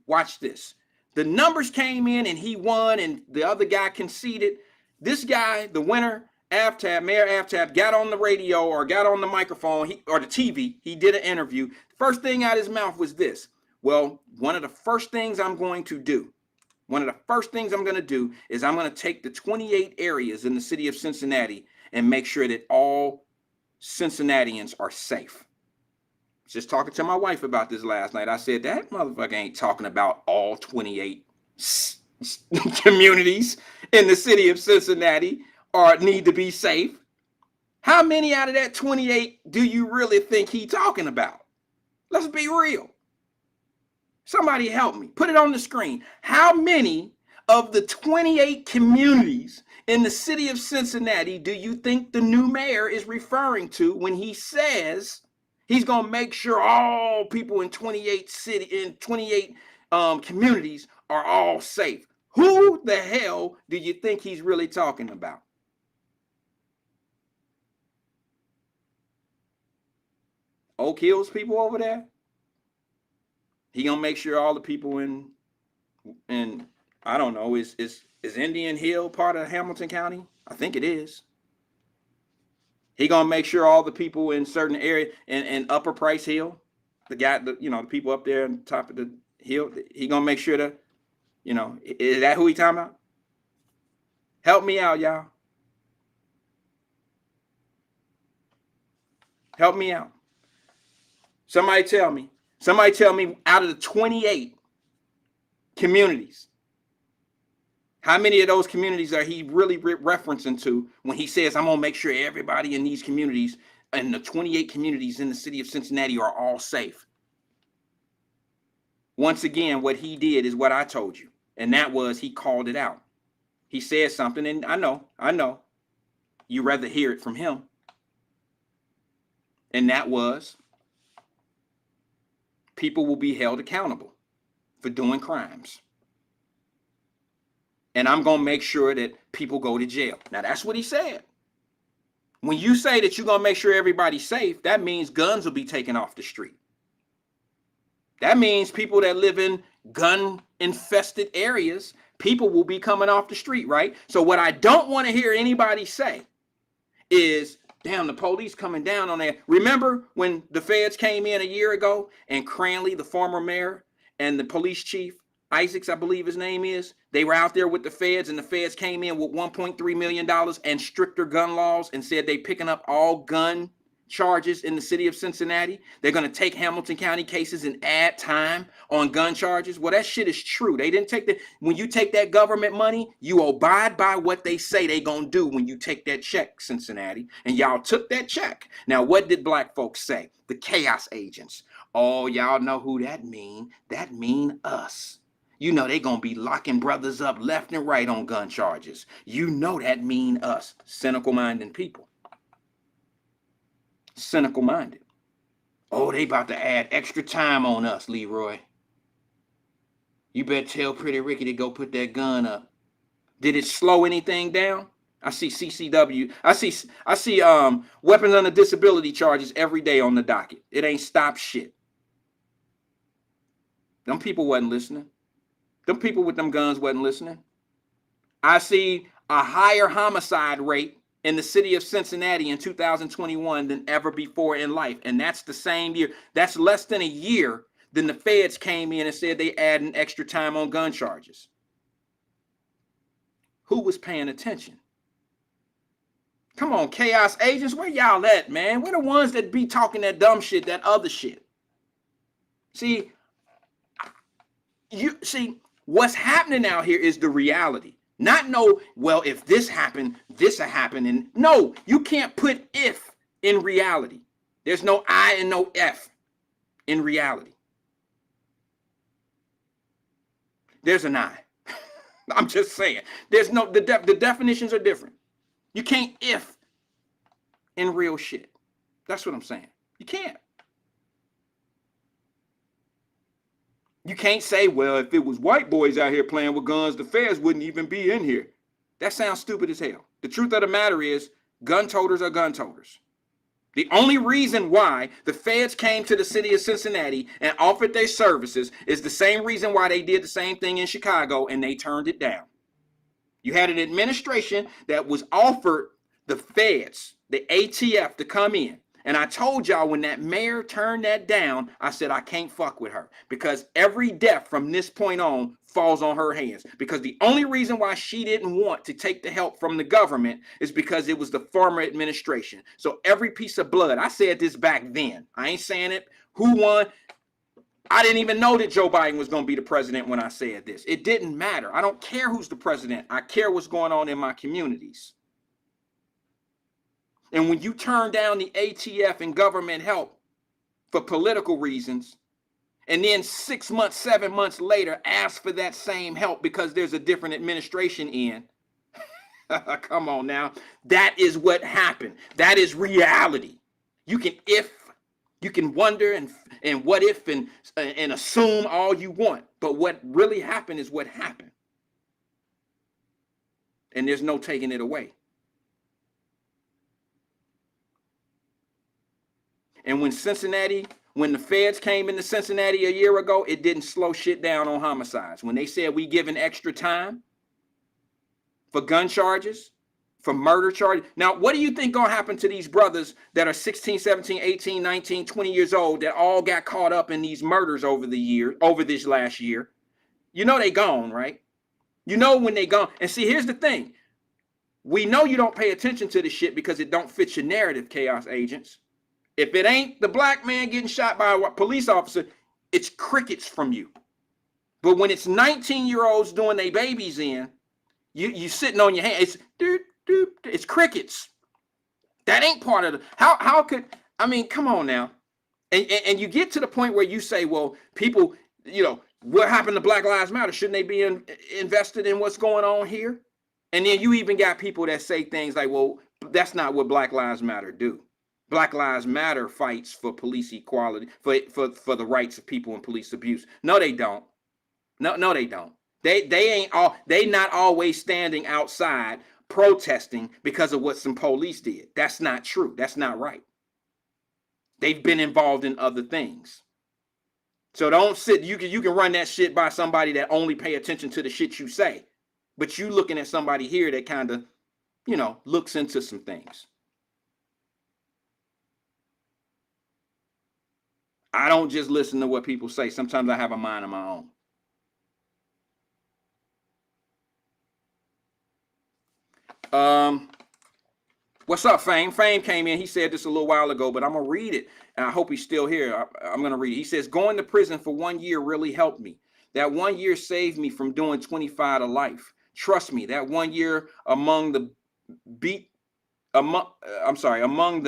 Watch this. The numbers came in and he won and the other guy conceded. This guy, the winner, Mayor Aftab, got on the radio or got on the microphone or the TV. He did an interview. First thing out of his mouth was this. Well, one of the first things I'm going to do is I'm going to take the 28 areas in the city of Cincinnati and make sure that all Cincinnatians are safe. Just talking to my wife about this last night. I said, that motherfucker ain't talking about all 28 communities in the city of Cincinnati need to be safe. How many out of that 28 do you really think he talking about? Let's be real. Somebody help me. Put it on the screen. How many of the 28 communities in the city of Cincinnati do you think the new mayor is referring to when he says he's going to make sure all people in 28 communities are all safe? Who the hell do you think he's really talking about? Oak Hills people over there? He going to make sure all the people in I don't know, is Indian Hill part of Hamilton County? I think it is. He gonna make sure all the people in certain area in Upper Price Hill, the people up there on top of the hill, he gonna make sure that You know, is that who he talking about? Help me out, y'all. Help me out. Somebody tell me out of the 28 communities, how many of those communities are he really referencing to when he says, I'm going to make sure everybody in these communities and the 28 communities in the city of Cincinnati are all safe? Once again, what he did is what I told you. And that was he called it out. He said something, and I know, you rather hear it from him. And that was, people will be held accountable for doing crimes. And I'm going to make sure that people go to jail. Now, that's what he said. When you say that you're going to make sure everybody's safe, that means guns will be taken off the street. That means people that live in gun-infested areas, people will be coming off the street, right? So what I don't want to hear anybody say is, damn, the police coming down on that. Remember when the feds came in a year ago and Cranley, the former mayor, and the police chief, Isaacs, I believe his name is, they were out there with the feds, and the feds came in with $1.3 million and stricter gun laws and said they picking up all gun charges in the city of Cincinnati. They're going to take Hamilton County cases and add time on gun charges. Well, that shit is true. They didn't take when you take that government money, you abide by what they say they going to do when you take that check, Cincinnati. And y'all took that check. Now, what did black folks say? The chaos agents. Oh, y'all know who that mean. That mean us. You know they going to be locking brothers up left and right on gun charges. You know that mean us. Cynical-minded people. Cynical-minded. Oh, they about to add extra time on us, Leroy. You better tell Pretty Ricky to go put that gun up. Did it slow anything down? I see CCW. I see weapons under disability charges every day on the docket. It ain't stopped shit. Them people wasn't listening. Them people with them guns wasn't listening. I see a higher homicide rate in the city of Cincinnati in 2021 than ever before in life. And that's the same year. That's less than a year than the feds came in and said they add an extra time on gun charges. Who was paying attention? Come on, chaos agents, where y'all at, man? We're the ones that be talking that dumb shit, that other shit. See, what's happening out here is the reality. Not no, well, if this happened, this'll happen. And no, you can't put if in reality. There's no I and no F in reality. There's an I. I'm just saying. There's no, the definitions are different. You can't if in real shit. That's what I'm saying. You can't. You can't say, well, if it was white boys out here playing with guns, the feds wouldn't even be in here. That sounds stupid as hell. The truth of the matter is, gun toters are gun toters. The only reason why the feds came to the city of Cincinnati and offered their services is the same reason why they did the same thing in Chicago and they turned it down. You had an administration that was offered the feds, the ATF, to come in. And I told y'all when that mayor turned that down, I said, I can't fuck with her because every death from this point on falls on her hands. Because the only reason why she didn't want to take the help from the government is because it was the former administration. So every piece of blood, I said this back then. I ain't saying it. Who won? I didn't even know that Joe Biden was going to be the president when I said this. It didn't matter. I don't care who's the president. I care what's going on in my communities. And when you turn down the ATF and government help for political reasons, and then 6 months, 7 months later, ask for that same help because there's a different administration in, come on now, that is what happened. That is reality. You can wonder and what if and assume all you want, but what really happened is what happened. And there's no taking it away. And when the feds came into Cincinnati a year ago, it didn't slow shit down on homicides. When they said we giving extra time for gun charges, for murder charges. Now, what do you think gonna happen to these brothers that are 16, 17, 18, 19, 20 years old that all got caught up in these murders over this last year? You know they gone, right? You know when they gone. And see, here's the thing. We know you don't pay attention to this shit because it don't fit your narrative, chaos agents. If it ain't the black man getting shot by a police officer, it's crickets from you. But when it's 19-year-olds doing their babies in, you sitting on your hand. It's crickets. That ain't part of the. How could, I mean, come on now. And you get to the point where you say, well, people, what happened to Black Lives Matter? Shouldn't they be invested in what's going on here? And then you even got people that say things like, well, that's not what Black Lives Matter do. Black Lives Matter fights for police equality, for the rights of people in police abuse. No, they don't. No, they don't. They not always standing outside protesting because of what some police did. That's not true. That's not right. They've been involved in other things. So don't sit, you can run that shit by somebody that only pay attention to the shit you say. But you looking at somebody here that kind of, looks into some things. I don't just listen to what people say. Sometimes I have a mind of my own. What's up, Fame? Fame came in. He said this a little while ago, but I'm going to read it. And I hope he's still here. I'm going to read it. He says, going to prison for 1 year really helped me. That 1 year saved me from doing 25 to life. Trust me, that 1 year among the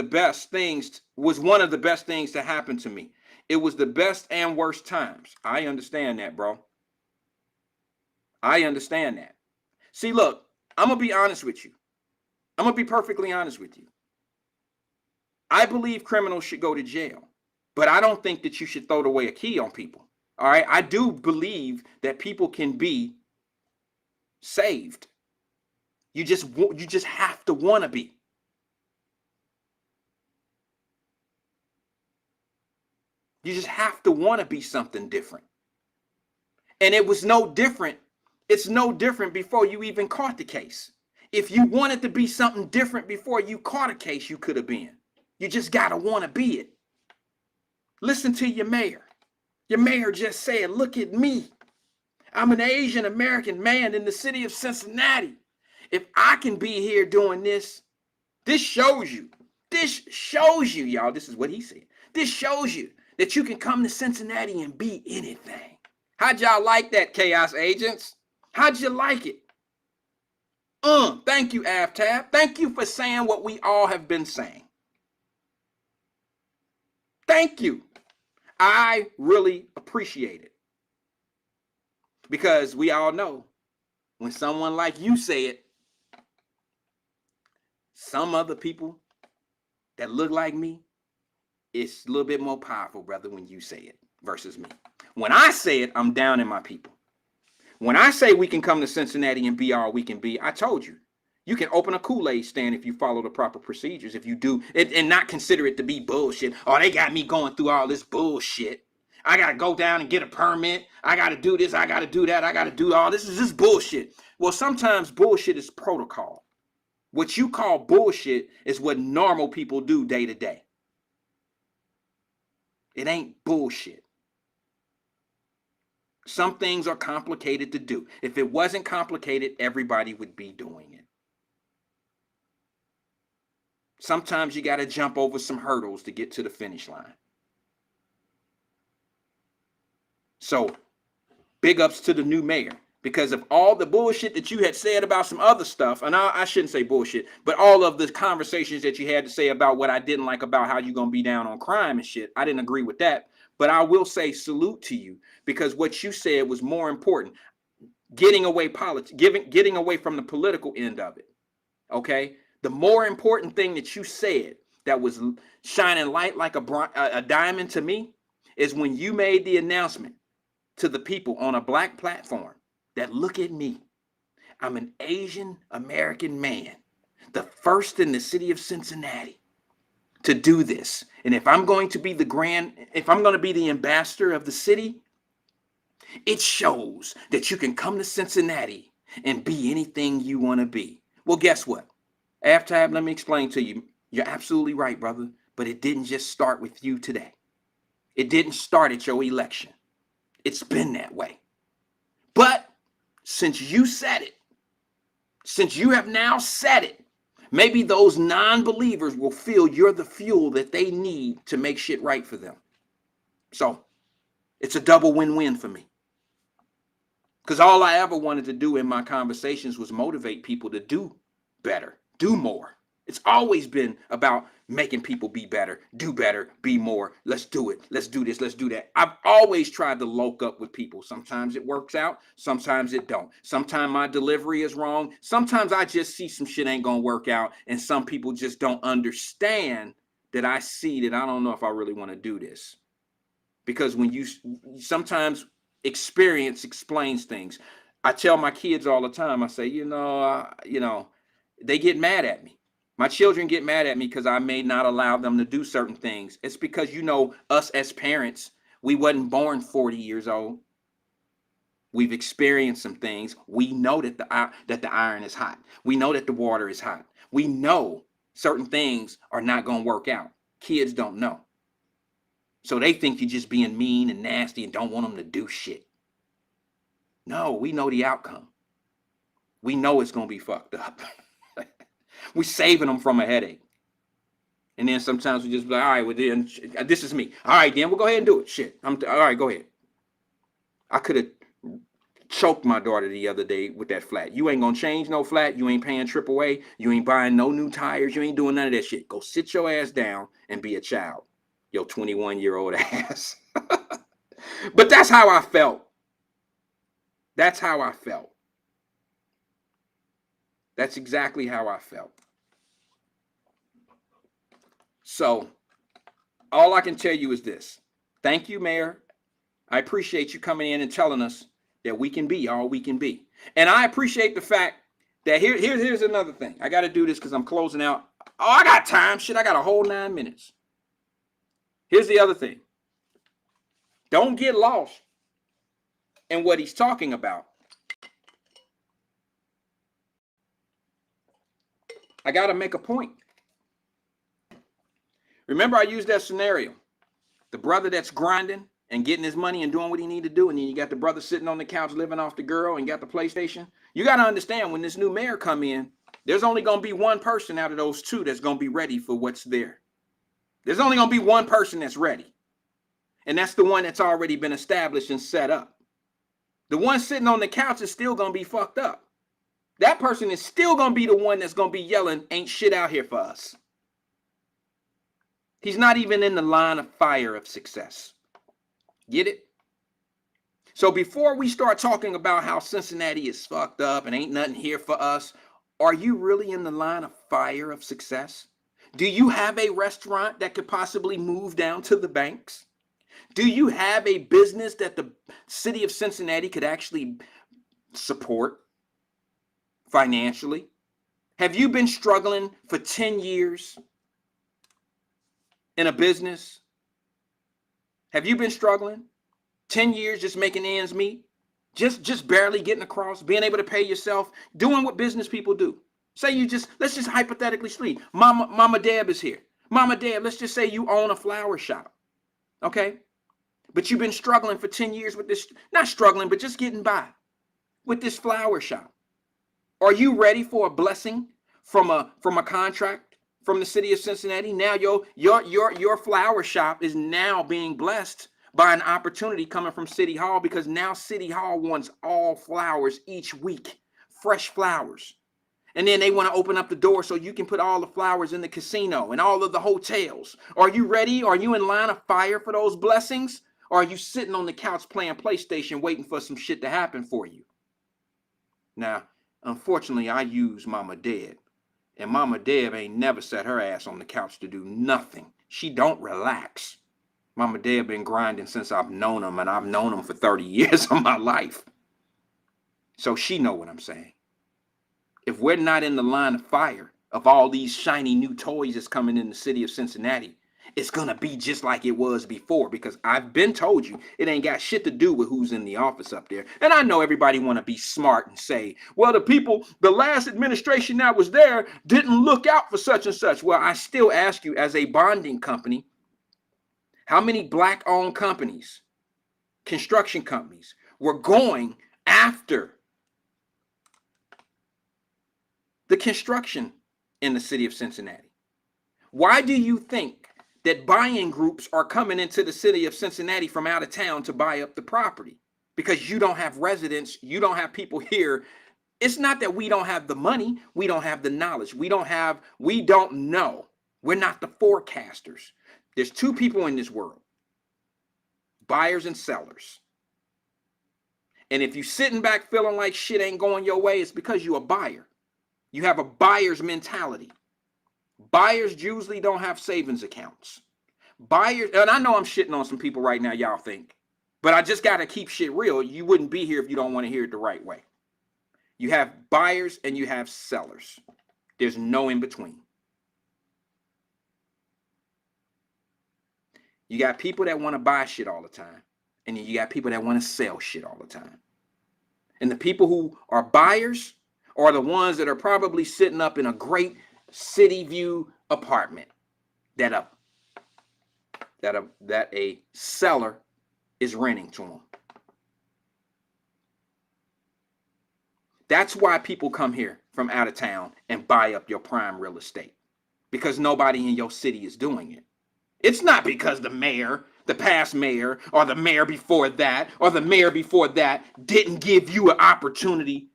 best things was one of the best things to happen to me. It was the best and worst times. I understand that, bro. I understand that. See, look, I'm going to be honest with you. I'm going to be perfectly honest with you. I believe criminals should go to jail, but I don't think that you should throw away a key on people. All right. I do believe that people can be saved. You just have to want to be. You just have to want to be something different. And it was no different. It's no different before you even caught the case. If you wanted to be something different before you caught a case, you could have been. You just got to want to be it. Listen to your mayor. Your mayor just said, look at me. I'm an Asian American man in the city of Cincinnati. If I can be here doing this, this shows you, y'all, this is what he said. This shows you that you can come to Cincinnati and be anything. How'd y'all like that, chaos agents? How'd you like it? Thank you, Aftab. Thank you for saying what we all have been saying. Thank you. I really appreciate it. Because we all know when someone like you say it, some other people that look like me, it's a little bit more powerful, brother, when you say it versus me. When I say it, I'm down in my people. When I say we can come to Cincinnati and be all we can be, I told you, you can open a Kool-Aid stand if you follow the proper procedures. If you do, and not consider it to be bullshit. Oh, they got me going through all this bullshit. I got to go down and get a permit. I got to do this. I got to do that. I got to do all this. Is just bullshit. Well, sometimes bullshit is protocol. What you call bullshit is what normal people do day to day. It ain't bullshit. Some things are complicated to do. If it wasn't complicated, everybody would be doing it. Sometimes you got to jump over some hurdles to get to the finish line. So, big ups to the new mayor, because of all the bullshit that you had said about some other stuff, and I shouldn't say bullshit, but all of the conversations that you had to say about what I didn't like about how you're going to be down on crime and shit, I didn't agree with that. But I will say salute to you, because what you said was more important. Getting away getting away from the political end of it. Okay? The more important thing that you said that was shining light like a diamond to me is when you made the announcement to the people on a black platform that look at me. I'm an Asian American man, the first in the city of Cincinnati to do this. And if I'm going to be the ambassador of the city, it shows that you can come to Cincinnati and be anything you want to be. Well, guess what? After let me explain to you. You're absolutely right, brother. But it didn't just start with you today. It didn't start at your election. It's been that way. But since you said it, since you have now said it, maybe those non-believers will feel you're the fuel that they need to make shit right for them. So it's a double win-win for me. Because all I ever wanted to do in my conversations was motivate people to do better, do more. It's always been about making people be better, be more. Let's do it. Let's do this. Let's do that. I've always tried to loke up with people. Sometimes it works out. Sometimes it don't. Sometimes my delivery is wrong. Sometimes I just see some shit ain't going to work out. And some people just don't understand that I see that I don't know if I really want to do this. Because when you sometimes experience explains things. I tell my kids all the time, I say, they get mad at me. My children get mad at me because I may not allow them to do certain things. It's because, us as parents, we wasn't born 40 years old. We've experienced some things. We know that the iron is hot. We know that the water is hot. We know certain things are not going to work out. Kids don't know. So they think you're just being mean and nasty and don't want them to do shit. No, we know the outcome. We know it's going to be fucked up. We're saving them from a headache. And then sometimes we just be like, all right, well, then this is me. All right, then we'll go ahead and do it. Shit. All right, go ahead. I could have choked my daughter the other day with that flat. You ain't going to change no flat. You ain't paying AAA. You ain't buying no new tires. You ain't doing none of that shit. Go sit your ass down and be a child. Your 21-year-old ass. But that's how I felt. That's how I felt. That's exactly how I felt. So, all I can tell you is this. Thank you, Mayor. I appreciate you coming in and telling us that we can be all we can be. And I appreciate the fact that here's another thing. I got to do this because I'm closing out. Oh, I got time. Shit, I got a whole 9 minutes. Here's the other thing. Don't get lost in what he's talking about. I got to make a point. Remember, I used that scenario. The brother that's grinding and getting his money and doing what he need to do, and then you got the brother sitting on the couch living off the girl and got the PlayStation. You got to understand, when this new mayor come in, there's only going to be one person out of those two that's going to be ready for what's there. There's only going to be one person that's ready. And that's the one that's already been established and set up. The one sitting on the couch is still going to be fucked up. That person is still going to be the one that's going to be yelling, ain't shit out here for us. He's not even in the line of fire of success. Get it? So before we start talking about how Cincinnati is fucked up and ain't nothing here for us, are you really in the line of fire of success? Do you have a restaurant that could possibly move down to the banks? Do you have a business that the city of Cincinnati could actually support financially? Have you been struggling for 10 years in a business? Have you been struggling 10 years just making ends meet? Just barely getting across, being able to pay yourself, doing what business people do. Say let's just hypothetically speak. Mama Deb is here. Mama Deb, let's just say you own a flower shop. Okay? But you've been struggling for 10 years with this, not struggling, but just getting by with this flower shop. Are you ready for a blessing from a contract from the city of Cincinnati? Now your flower shop is now being blessed by an opportunity coming from City Hall, because now City Hall wants all flowers each week, fresh flowers. And then they want to open up the door so you can put all the flowers in the casino and all of the hotels. Are you ready? Are you in line of fire for those blessings? Or are you sitting on the couch playing PlayStation waiting for some shit to happen for you? Now, unfortunately, I use Mama Deb. And Mama Deb ain't never set her ass on the couch to do nothing. She don't relax. Mama Deb been grinding since I've known him, and I've known him for 30 years of my life. So she know what I'm saying. If we're not in the line of fire of all these shiny new toys that's coming in the city of Cincinnati, it's going to be just like it was before, because I've been told you it ain't got shit to do with who's in the office up there. And I know everybody want to be smart and say, well, the last administration that was there didn't look out for such and such. Well, I still ask you, as a bonding company, how many black-owned companies, construction companies, were going after the construction in the city of Cincinnati? Why do you think that buying groups are coming into the city of Cincinnati from out of town to buy up the property? Because you don't have residents, you don't have people here. It's not that we don't have the money, we don't have the knowledge, we don't know. We're not the forecasters. There's two people in this world, buyers and sellers. And if you're sitting back feeling like shit ain't going your way, it's because you're a buyer. You have a buyer's mentality. Buyers usually don't have savings accounts. Buyers, and I know I'm shitting on some people right now, y'all think, but I just got to keep shit real. You wouldn't be here if you don't want to hear it the right way. You have buyers and you have sellers. There's no in between. You got people that want to buy shit all the time, and then you got people that want to sell shit all the time. And the people who are buyers are the ones that are probably sitting up in a great city view apartment that a seller is renting to them. That's why people come here from out of town and buy up your prime real estate, because nobody in your city is doing it. It's not because the mayor, the past mayor, or the mayor before that, or the mayor before that didn't give you an opportunity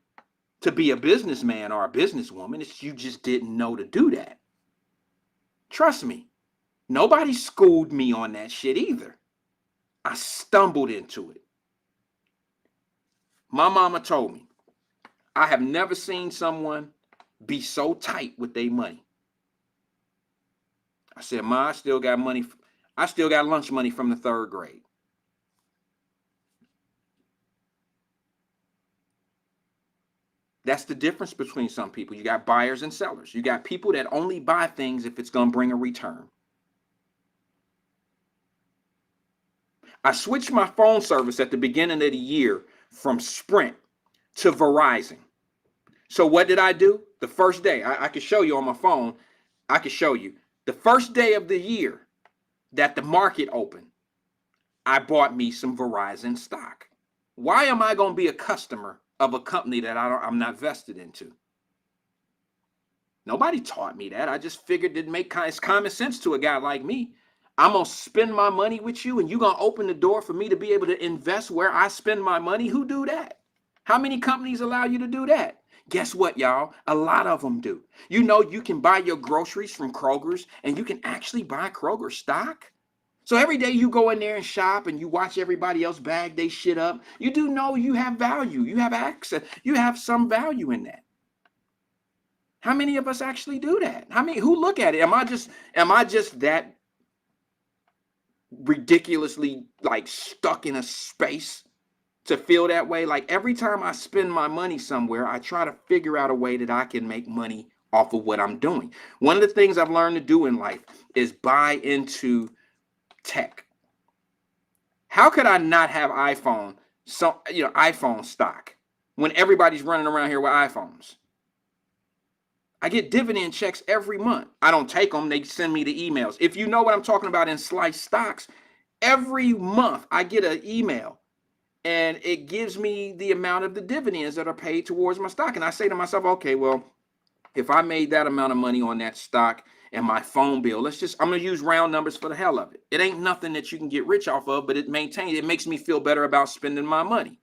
to be a businessman or a businesswoman. It's you just didn't know to do that. Trust me, nobody schooled me on that shit either. I stumbled into it. My mama told me, I have never seen someone be so tight with their money. I said, Ma, I still got money. I still got lunch money from the 3rd grade. That's the difference between some people. You got buyers and sellers. You got people that only buy things if it's going to bring a return. I switched my phone service at the beginning of the year from Sprint to Verizon. So what did I do? The first day, I could show you on my phone. I could show you. The first day of the year that the market opened, I bought me some Verizon stock. Why am I going to be a customer of a company that I'm not vested into? Nobody taught me that. I just figured it'd make common sense to a guy like me. I'm going to spend my money with you, and you're going to open the door for me to be able to invest where I spend my money. Who do that? How many companies allow you to do that? Guess what, y'all? A lot of them do. You know, you can buy your groceries from Kroger's, and you can actually buy Kroger stock. So every day you go in there and shop and you watch everybody else bag they shit up, you do know you have value. You have access. You have some value in that. How many of us actually do that? Who look at it? Am I just that ridiculously like stuck in a space to feel that way? Like every time I spend my money somewhere, I try to figure out a way that I can make money off of what I'm doing. One of the things I've learned to do in life is buy into tech. How could I not have iPhone stock when everybody's running around here with iPhones? I get dividend checks every month. I don't take them. They send me the emails. If you know what I'm talking about in sliced stocks, every month I get an email and it gives me the amount of the dividends that are paid towards my stock. And I say to myself, okay, well, if I made that amount of money on that stock and my phone bill, I'm going to use round numbers for the hell of it. It ain't nothing that you can get rich off of, but it makes me feel better about spending my money.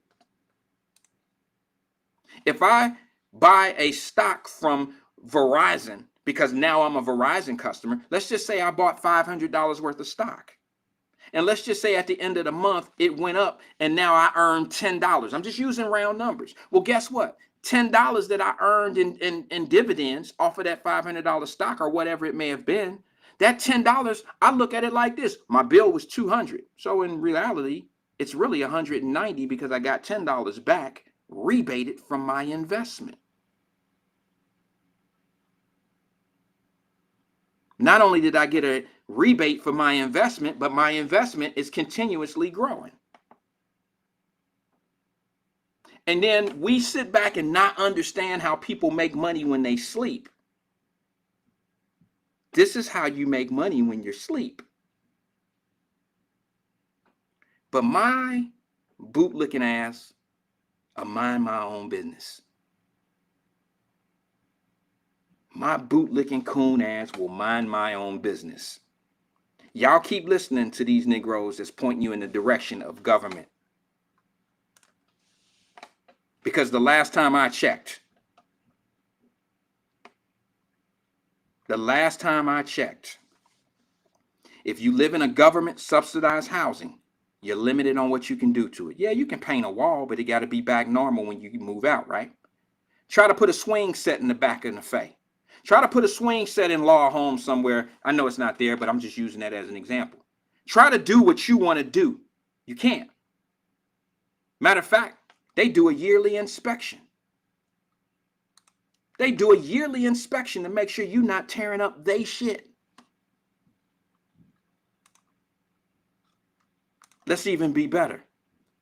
If I buy a stock from Verizon, because now I'm a Verizon customer, let's just say I bought $500 worth of stock. And let's just say at the end of the month, it went up and now I earned $10. I'm just using round numbers. Well, guess what? $10 that I earned in dividends off of that $500 stock or whatever it may have been, that $10, I look at it like this. My bill was $200. So in reality, it's really $190 because I got $10 back rebated from my investment. Not only did I get a rebate for my investment, but my investment is continuously growing. And then we sit back and not understand how people make money when they sleep. This is how you make money when you're asleep. But my bootlicking ass, or mind my own business. My bootlicking coon ass will mind my own business. Y'all keep listening to these Negroes that's pointing you in the direction of government. Because the last time I checked, if you live in a government subsidized housing, you're limited on what you can do to it. Yeah, you can paint a wall, but it got to be back normal when you move out, right? Try to put a swing set in the back of the Fay. Try to put a swing set in Law Home somewhere. I know it's not there, but I'm just using that as an example. Try to do what you want to do. You can't. Matter of fact, they do a yearly inspection. They do a yearly inspection to make sure you're not tearing up they shit. Let's even be better.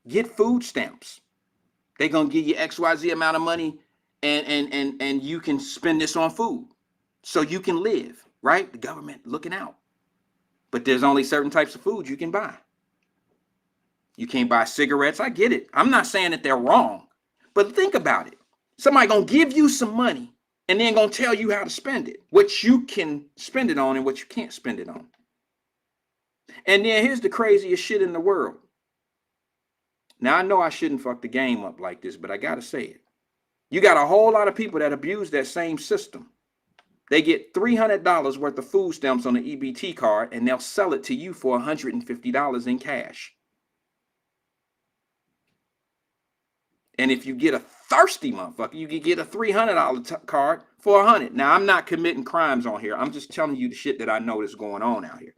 Get food stamps. They're going to give you XYZ amount of money and you can spend this on food so you can live, right? The government looking out. But there's only certain types of food you can buy. You can't buy cigarettes. I get it. I'm not saying that they're wrong, but think about it. Somebody going to give you some money and then going to tell you how to spend it, what you can spend it on and what you can't spend it on. And then here's the craziest shit in the world. Now, I know I shouldn't fuck the game up like this, but I got to say it. You got a whole lot of people that abuse that same system. They get $300 worth of food stamps on the EBT card, and they'll sell it to you for $150 in cash. And if you get a thirsty motherfucker, you can get a $300 card for $100. Now, I'm not committing crimes on here. I'm just telling you the shit that I know that's going on out here.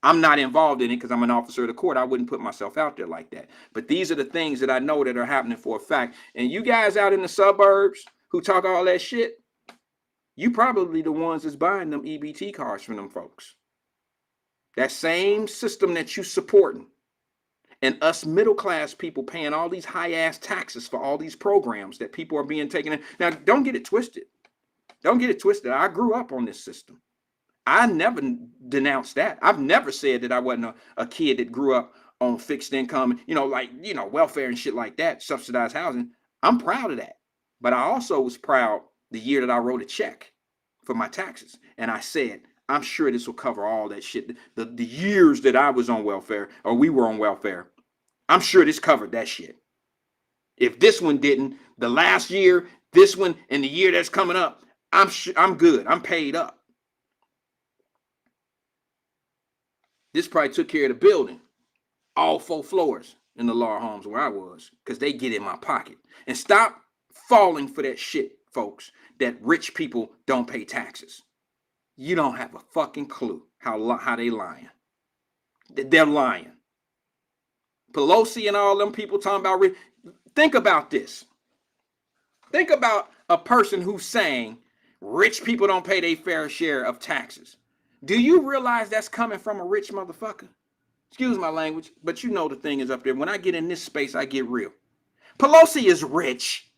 I'm not involved in it because I'm an officer of the court. I wouldn't put myself out there like that. But these are the things that I know that are happening for a fact. And you guys out in the suburbs who talk all that shit, you probably the ones that's buying them EBT cards from them folks. That same system that you supporting. And us middle class people paying all these high ass taxes for all these programs that people are being taken in. Now, don't get it twisted. Don't get it twisted. I grew up on this system. I never denounced that. I've never said that I wasn't a kid that grew up on fixed income, welfare and shit like that, subsidized housing. I'm proud of that. But I also was proud the year that I wrote a check for my taxes. And I said, I'm sure this will cover all that shit. The years that I was on welfare, or we were on welfare, I'm sure this covered that shit. If this one didn't, the last year, this one, and the year that's coming up, I'm good. I'm paid up. This probably took care of the building, all 4 floors in the law homes where I was, because they get in my pocket. And stop falling for that shit, folks, that rich people don't pay taxes. You don't have a fucking clue how they lying. They're lying. Pelosi and all them people talking about rich. Think about this. Think about a person who's saying rich people don't pay their fair share of taxes. Do you realize that's coming from a rich motherfucker? Excuse my language, but you know the thing is up there. When I get in this space, I get real. Pelosi is rich.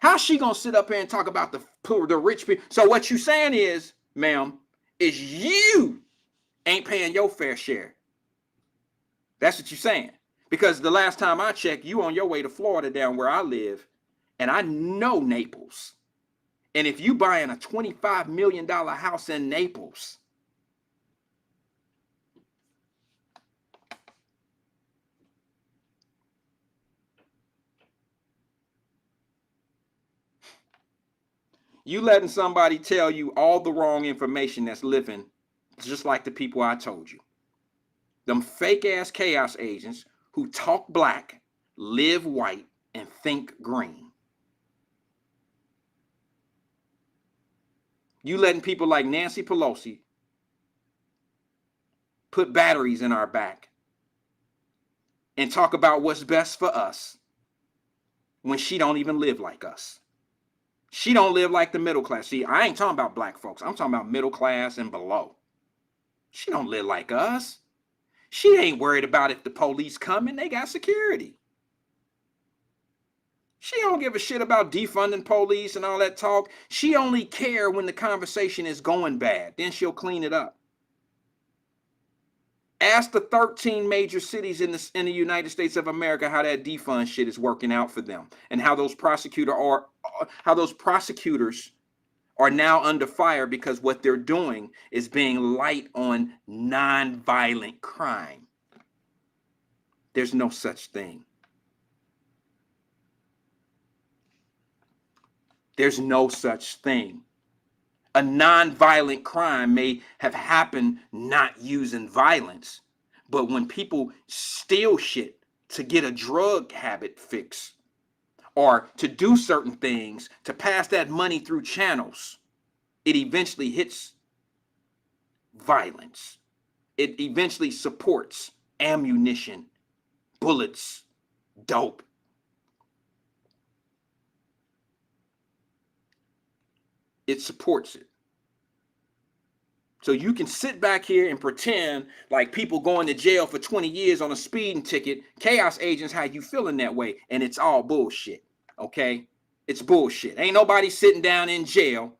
How's she gonna sit up here and talk about the rich people? So what you saying is, ma'am, is you ain't paying your fair share. That's what you're saying. Because the last time I checked, you on your way to Florida down where I live, and I know Naples. And if you buying a $25 million house in Naples, you letting somebody tell you all the wrong information that's living just like the people I told you. Them fake ass chaos agents who talk black, live white, and think green. You letting people like Nancy Pelosi put batteries in our back and talk about what's best for us when she don't even live like us. She don't live like the middle class. See, I ain't talking about black folks. I'm talking about middle class and below. She don't live like us. She ain't worried about if the police coming. They got security. She don't give a shit about defunding police and all that talk. She only care when the conversation is going bad. Then she'll clean it up. Ask the 13 major cities in the United States of America how that defund shit is working out for them, and how those prosecutors are now under fire because what they're doing is being light on non-violent crime. There's no such thing. There's no such thing. A non-violent crime may have happened not using violence, but when people steal shit to get a drug habit fix, or to do certain things, to pass that money through channels, it eventually hits violence. It eventually supports ammunition, bullets, dope. It supports it. So you can sit back here and pretend like people going to jail for 20 years on a speeding ticket, chaos agents, how you feeling that way, and it's all bullshit, okay? It's bullshit. Ain't nobody sitting down in jail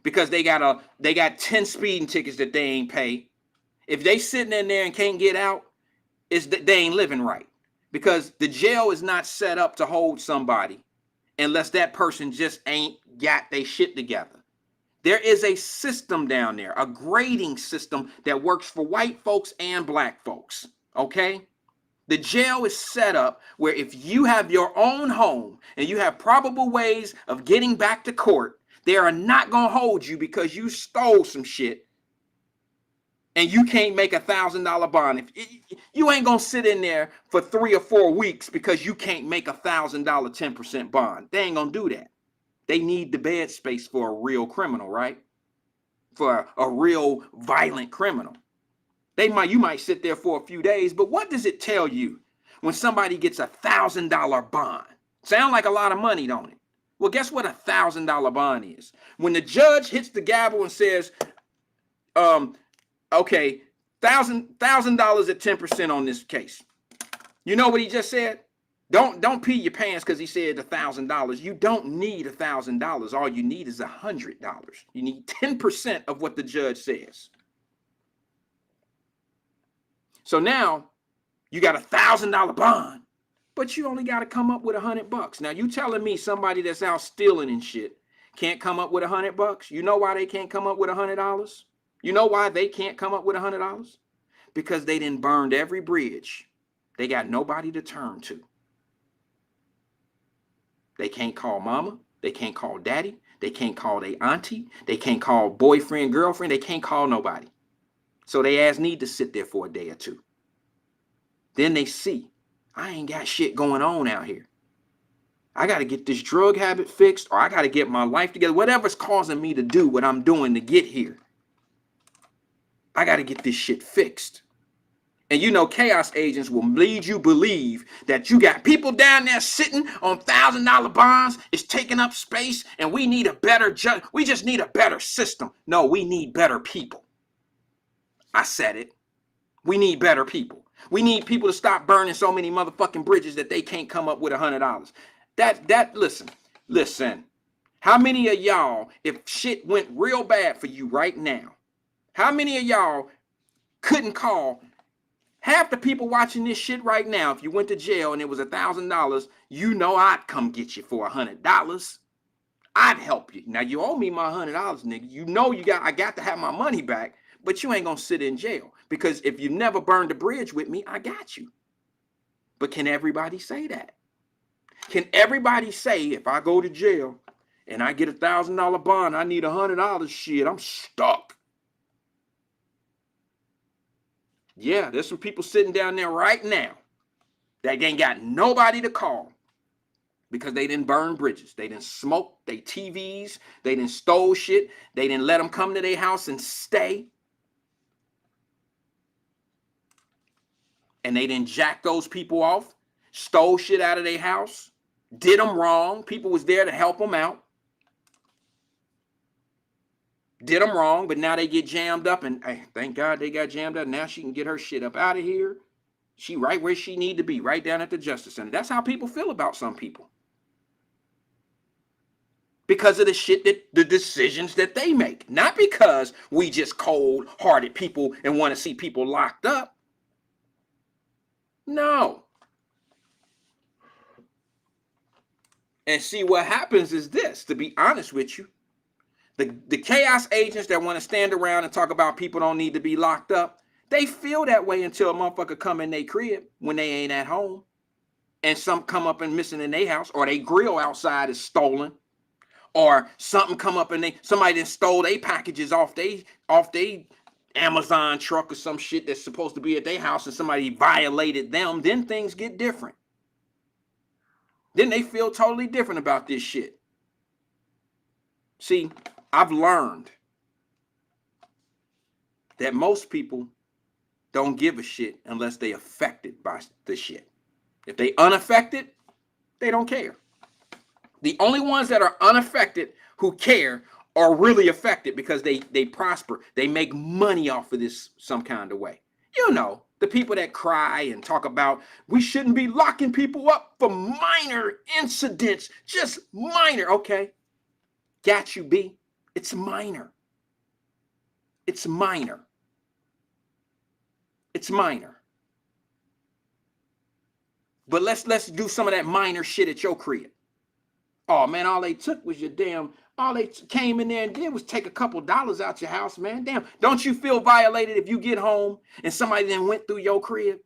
because they got 10 speeding tickets that they ain't pay. If they sitting in there and can't get out, it's that they ain't living right, because the jail is not set up to hold somebody unless that person just ain't got their shit together. There is a system down there, a grading system that works for white folks and black folks, okay? The jail is set up where if you have your own home and you have probable ways of getting back to court, they are not going to hold you because you stole some shit and you can't make $1,000 bond. You ain't going to sit in there for 3 or 4 weeks because you can't make $1,000 10% bond. They ain't going to do that. They need the bed space for a real criminal, right? For a real violent criminal. You might sit there for a few days, but what does it tell you when somebody gets $1,000 bond? Sound like a lot of money, don't it? Well, guess what $1,000 bond is? When the judge hits the gavel and says, okay, $1,000 at 10% on this case. You know what he just said? Don't pee your pants because he said $1,000. You don't need $1,000. All you need is $100. You need 10% of what the judge says. So now you got $1,000 bond, but you only got to come up with $100. Now you telling me somebody that's out stealing and shit can't come up with $100? You know why they can't come up with $100? You know why they can't come up with $100? Because they done burned every bridge. They got nobody to turn to. They can't call mama. They can't call daddy. They can't call their auntie. They can't call boyfriend, girlfriend. They can't call nobody. So they ass need to sit there for a day or two. Then they see, I ain't got shit going on out here. I got to get this drug habit fixed, or I got to get my life together. Whatever's causing me to do what I'm doing to get here. I got to get this shit fixed. And you know, chaos agents will lead you believe that you got people down there sitting on $1,000 bonds. It's taking up space, and we need a better we just need a better system. No, we need better people. I said it. We need better people. We need people to stop burning so many motherfucking bridges that they can't come up with $100. Listen. How many of y'all, if shit went real bad for you right now, how many of y'all couldn't call? Half the people watching this shit right now, if you went to jail and it was $1,000, you know I'd come get you for $100. I'd help you. Now you owe me my $100, nigga. You know I got to have my money back, but you ain't gonna sit in jail, because if you never burned a bridge with me, I got you. But can everybody say that? Can everybody say if I go to jail and I get $1,000 bond, I need $100? Shit, I'm stuck. Yeah, there's some people sitting down there right now that ain't got nobody to call because they didn't burn bridges. They didn't smoke they TVs. They didn't stole shit. They didn't let them come to their house and stay. And they didn't jack those people off, stole shit out of their house, did them wrong. People was there to help them out. Did them wrong, but now they get jammed up, and hey, thank God they got jammed up. Now she can get her shit up out of here. She right where she need to be, right down at the Justice Center. That's how people feel about some people. Because of the shit the decisions that they make. Not because we just cold-hearted people and want to see people locked up. No. And see, what happens is this, to be honest with you, the chaos agents that want to stand around and talk about people don't need to be locked up, they feel that way until a motherfucker come in their crib when they ain't at home, and some come up and missing in their house, or they grill outside is stolen, or something come up and somebody then stole their packages off they Amazon truck or some shit that's supposed to be at their house, and somebody violated them. Then things get different. Then they feel totally different about this shit. See, I've learned that most people don't give a shit unless they affected by the shit. If they unaffected, they don't care. The only ones that are unaffected who care are really affected because they prosper. They make money off of this some kind of way. You know, the people that cry and talk about we shouldn't be locking people up for minor incidents, just minor. Okay, got you, B. It's minor. It's minor. It's minor. But let's do some of that minor shit at your crib. Oh man, all they took was all they came in there and did was take a couple dollars out your house, man. Damn, don't you feel violated if you get home and somebody then went through your crib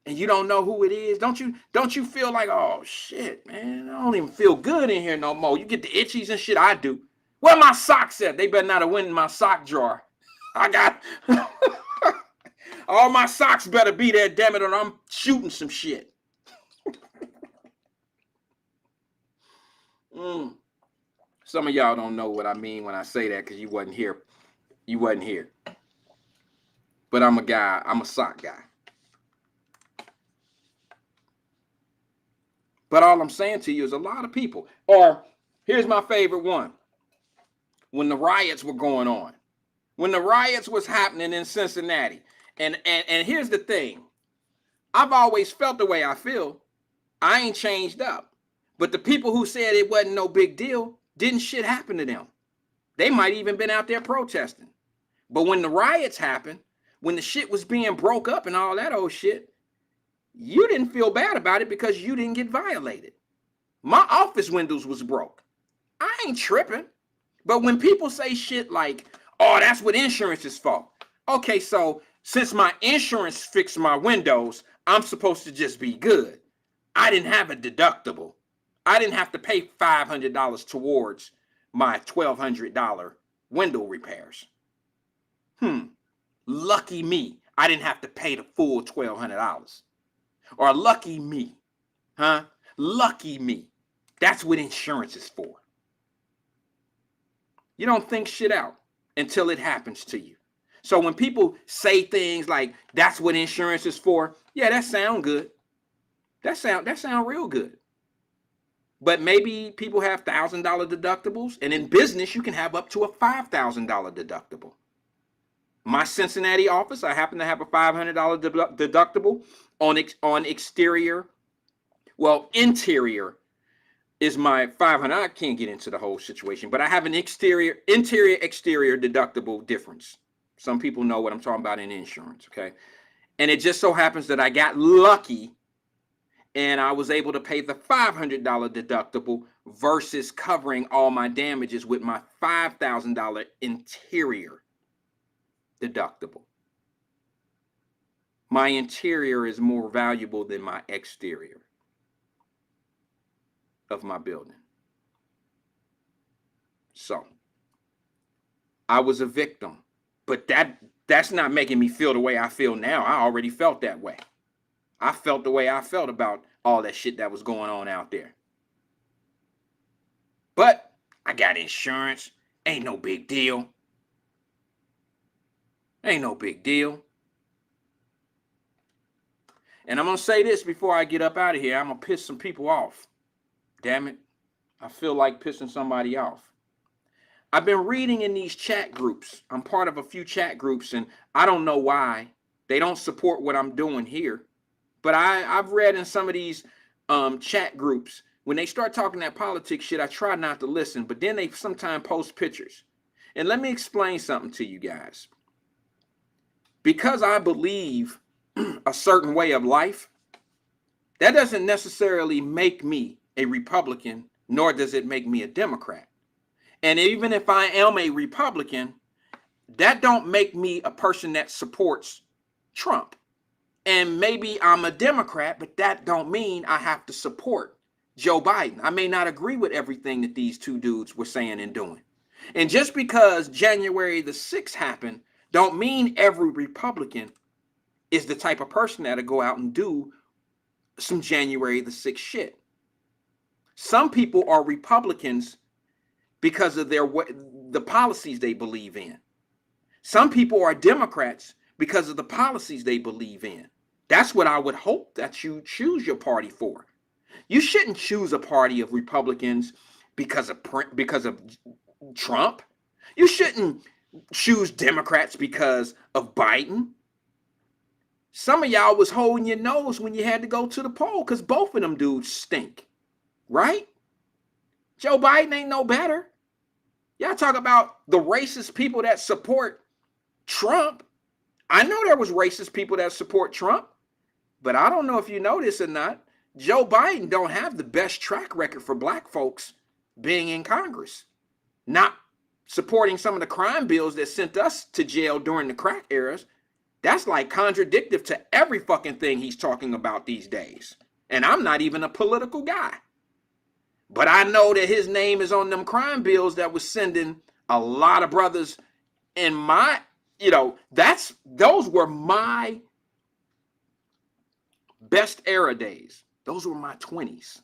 and you don't know who it is? Don't you feel like, oh shit, man, I don't even feel good in here no more. You get the itchies and shit. I do. Where my socks at? They better not have went in my sock drawer. I got all my socks better be there, damn it, or I'm shooting some shit. Some of y'all don't know what I mean when I say that because you wasn't here. You wasn't here. But I'm a guy. I'm a sock guy. But all I'm saying to you is a lot of people. Or here's my favorite one. When the riots were going on. When the riots was happening in Cincinnati. And here's the thing. I've always felt the way I feel. I ain't changed up. But the people who said it wasn't no big deal, didn't shit happen to them. They might even been out there protesting. But when the riots happened, when the shit was being broke up and all that old shit, you didn't feel bad about it because you didn't get violated. My office windows was broke. I ain't tripping. But when people say shit like, oh, that's what insurance is for. Okay, so since my insurance fixed my windows, I'm supposed to just be good. I didn't have a deductible. I didn't have to pay $500 towards my $1,200 window repairs. Lucky me. I didn't have to pay the full $1,200. Or lucky me. Lucky me. That's what insurance is for. You don't think shit out until it happens to you. So when people say things like, that's what insurance is for, yeah, that sound good. That sound real good. But maybe people have $1,000 deductibles, and in business, you can have up to a $5,000 deductible. My Cincinnati office, I happen to have a $500 deductible on exterior. Well, interior is my $500. I can't get into the whole situation, but I have an interior exterior deductible difference. Some people know what I'm talking about in insurance, okay? And it just so happens that I got lucky and I was able to pay the $500 deductible versus covering all my damages with my $5,000 interior deductible. My interior is more valuable than my exterior of my building. So I was a victim, but that's not making me feel the way I feel now. I already felt that way. I felt the way I felt about all that shit that was going on out there. But I got insurance. Ain't no big deal. Ain't no big deal. And I'm going to say this before I get up out of here. I'm going to piss some people off. Damn it. I feel like pissing somebody off. I've been reading in these chat groups. I'm part of a few chat groups, and I don't know why. They don't support what I'm doing here. But I've read in some of these chat groups, when they start talking that politics shit, I try not to listen, but then they sometimes post pictures. And let me explain something to you guys. Because I believe a certain way of life, that doesn't necessarily make me a Republican, nor does it make me a Democrat. And even if I am a Republican, that don't make me a person that supports Trump. And maybe I'm a Democrat, but that don't mean I have to support Joe Biden. I may not agree with everything that these two dudes were saying and doing. And just because January the 6th happened, don't mean every Republican is the type of person that'll go out and do some January the 6th shit. Some people are Republicans because of the policies they believe in. Some people are Democrats because of the policies they believe in. That's what I would hope that you choose your party for. You shouldn't choose a party of Republicans because of Trump. You shouldn't choose Democrats because of Biden. Some of y'all was holding your nose when you had to go to the poll because both of them dudes stink, right? Joe Biden ain't no better. Y'all talk about the racist people that support Trump. I know there was racist people that support Trump, but I don't know if you know this or not. Joe Biden don't have the best track record for black folks being in Congress. Not supporting some of the crime bills that sent us to jail during the crack eras. That's like contradictive to every fucking thing he's talking about these days. And I'm not even a political guy. But I know that his name is on them crime bills that was sending a lot of brothers in my, those were my best era days. Those were my 20s.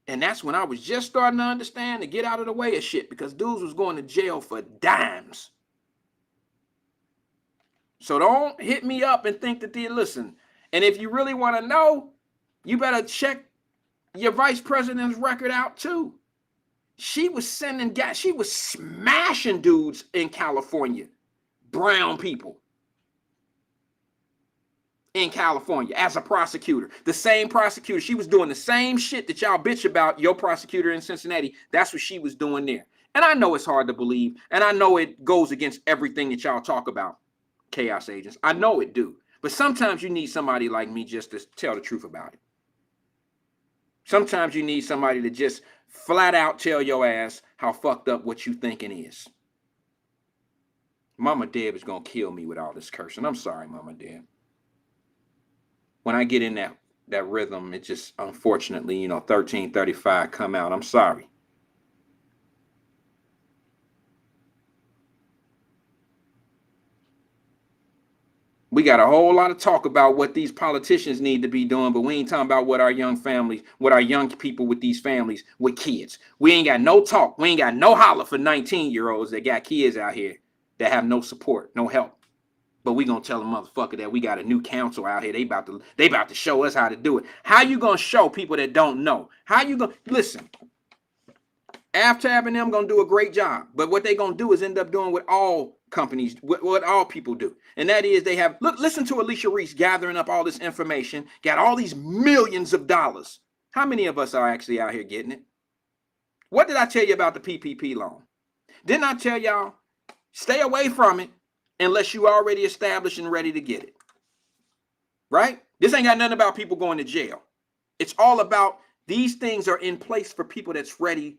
And that's when I was just starting to understand to get out of the way of shit because dudes was going to jail for dimes. So don't hit me up and think that they listen. And if you really want to know, you better check your vice president's record out too. She was she was smashing dudes in California, brown people in California as a prosecutor. The same prosecutor. She was doing the same shit that y'all bitch about your prosecutor in Cincinnati. That's what she was doing there. And I know it's hard to believe. And I know it goes against everything that y'all talk about. Chaos agents. I know it do. But sometimes you need somebody like me just to tell the truth about it. Sometimes you need somebody to just flat out tell your ass how fucked up what you thinking is. Mama Deb is going to kill me with all this cursing. I'm sorry, Mama Deb. When I get in that rhythm, it just, unfortunately, 1335 come out. I'm sorry. We got a whole lot of talk about what these politicians need to be doing, but we ain't talking about what our young families, what our young people with these families with kids. We ain't got no talk. We ain't got no holler for 19-year-olds that got kids out here that have no support, no help. But we gonna tell a motherfucker that we got a new council out here. They about to show us how to do it. How you gonna show people that don't know? How you gonna listen? Aftab and them gonna do a great job, but what they gonna do is end up doing what all companies, what all people do, and that is they have listen to Alicia Reese gathering up all this information, got all these millions of dollars. How many of us are actually out here getting it? What did I tell you about the PPP loan? Didn't I tell y'all stay away from it unless you already established and ready to get it? Right? This ain't got nothing about people going to jail. It's all about these things are in place for people that's ready,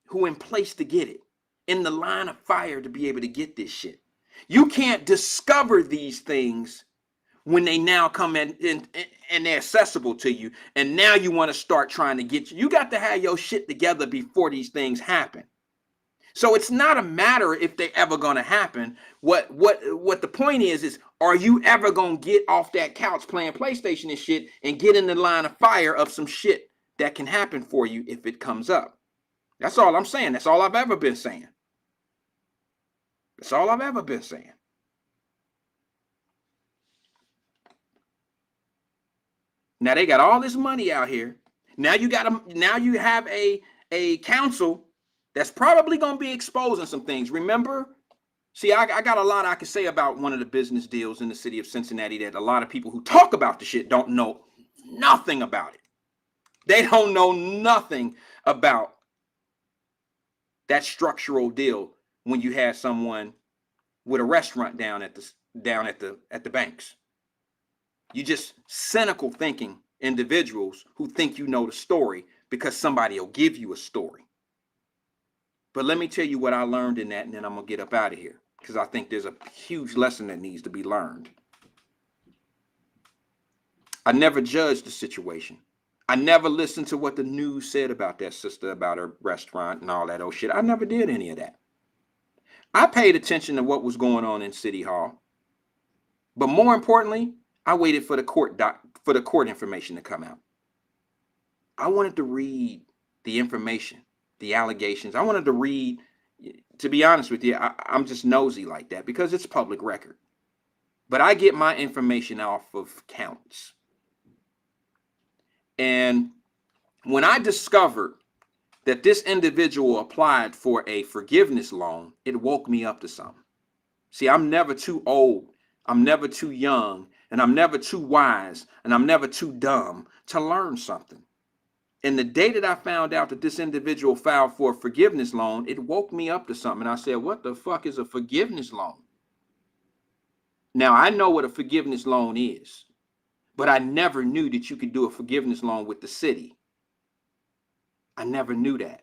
who in place to get it, in the line of fire to be able to get this shit. You can't discover these things when they now come in and they're accessible to you, and now you want to start trying to get you got to have your shit together before these things happen. So it's not a matter if they're ever going to happen. What the point is are you ever going to get off that couch playing PlayStation and shit and get in the line of fire of some shit that can happen for you if it comes up? That's all I'm saying. That's all I've ever been saying. That's all I've ever been saying. Now they got all this money out here. Now you have a council that's probably going to be exposing some things. Remember, see, I got a lot I can say about one of the business deals in the city of Cincinnati that a lot of people who talk about the shit don't know nothing about it. They don't know nothing about that structural deal when you had someone with a restaurant down at down at the banks. You just cynical thinking individuals who think you know the story because somebody will give you a story. But let me tell you what I learned in that, and then I'm gonna get up out of here because I think there's a huge lesson that needs to be learned. I never judged the situation. I never listened to what the news said about that sister, about her restaurant and all that old shit. I never did any of that. I paid attention to what was going on in City Hall. But more importantly, I waited for the court information to come out. I wanted to read the information, the allegations. I wanted to read, to be honest with you, I'm just nosy like that because it's public record. But I get my information off of counts. And when I discovered that this individual applied for a forgiveness loan, it woke me up to something. See, I'm never too old, I'm never too young, and I'm never too wise, and I'm never too dumb to learn something. And the day that I found out that this individual filed for a forgiveness loan, it woke me up to something. And I said, what the fuck is a forgiveness loan? Now, I know what a forgiveness loan is, but I never knew that you could do a forgiveness loan with the city. I never knew that.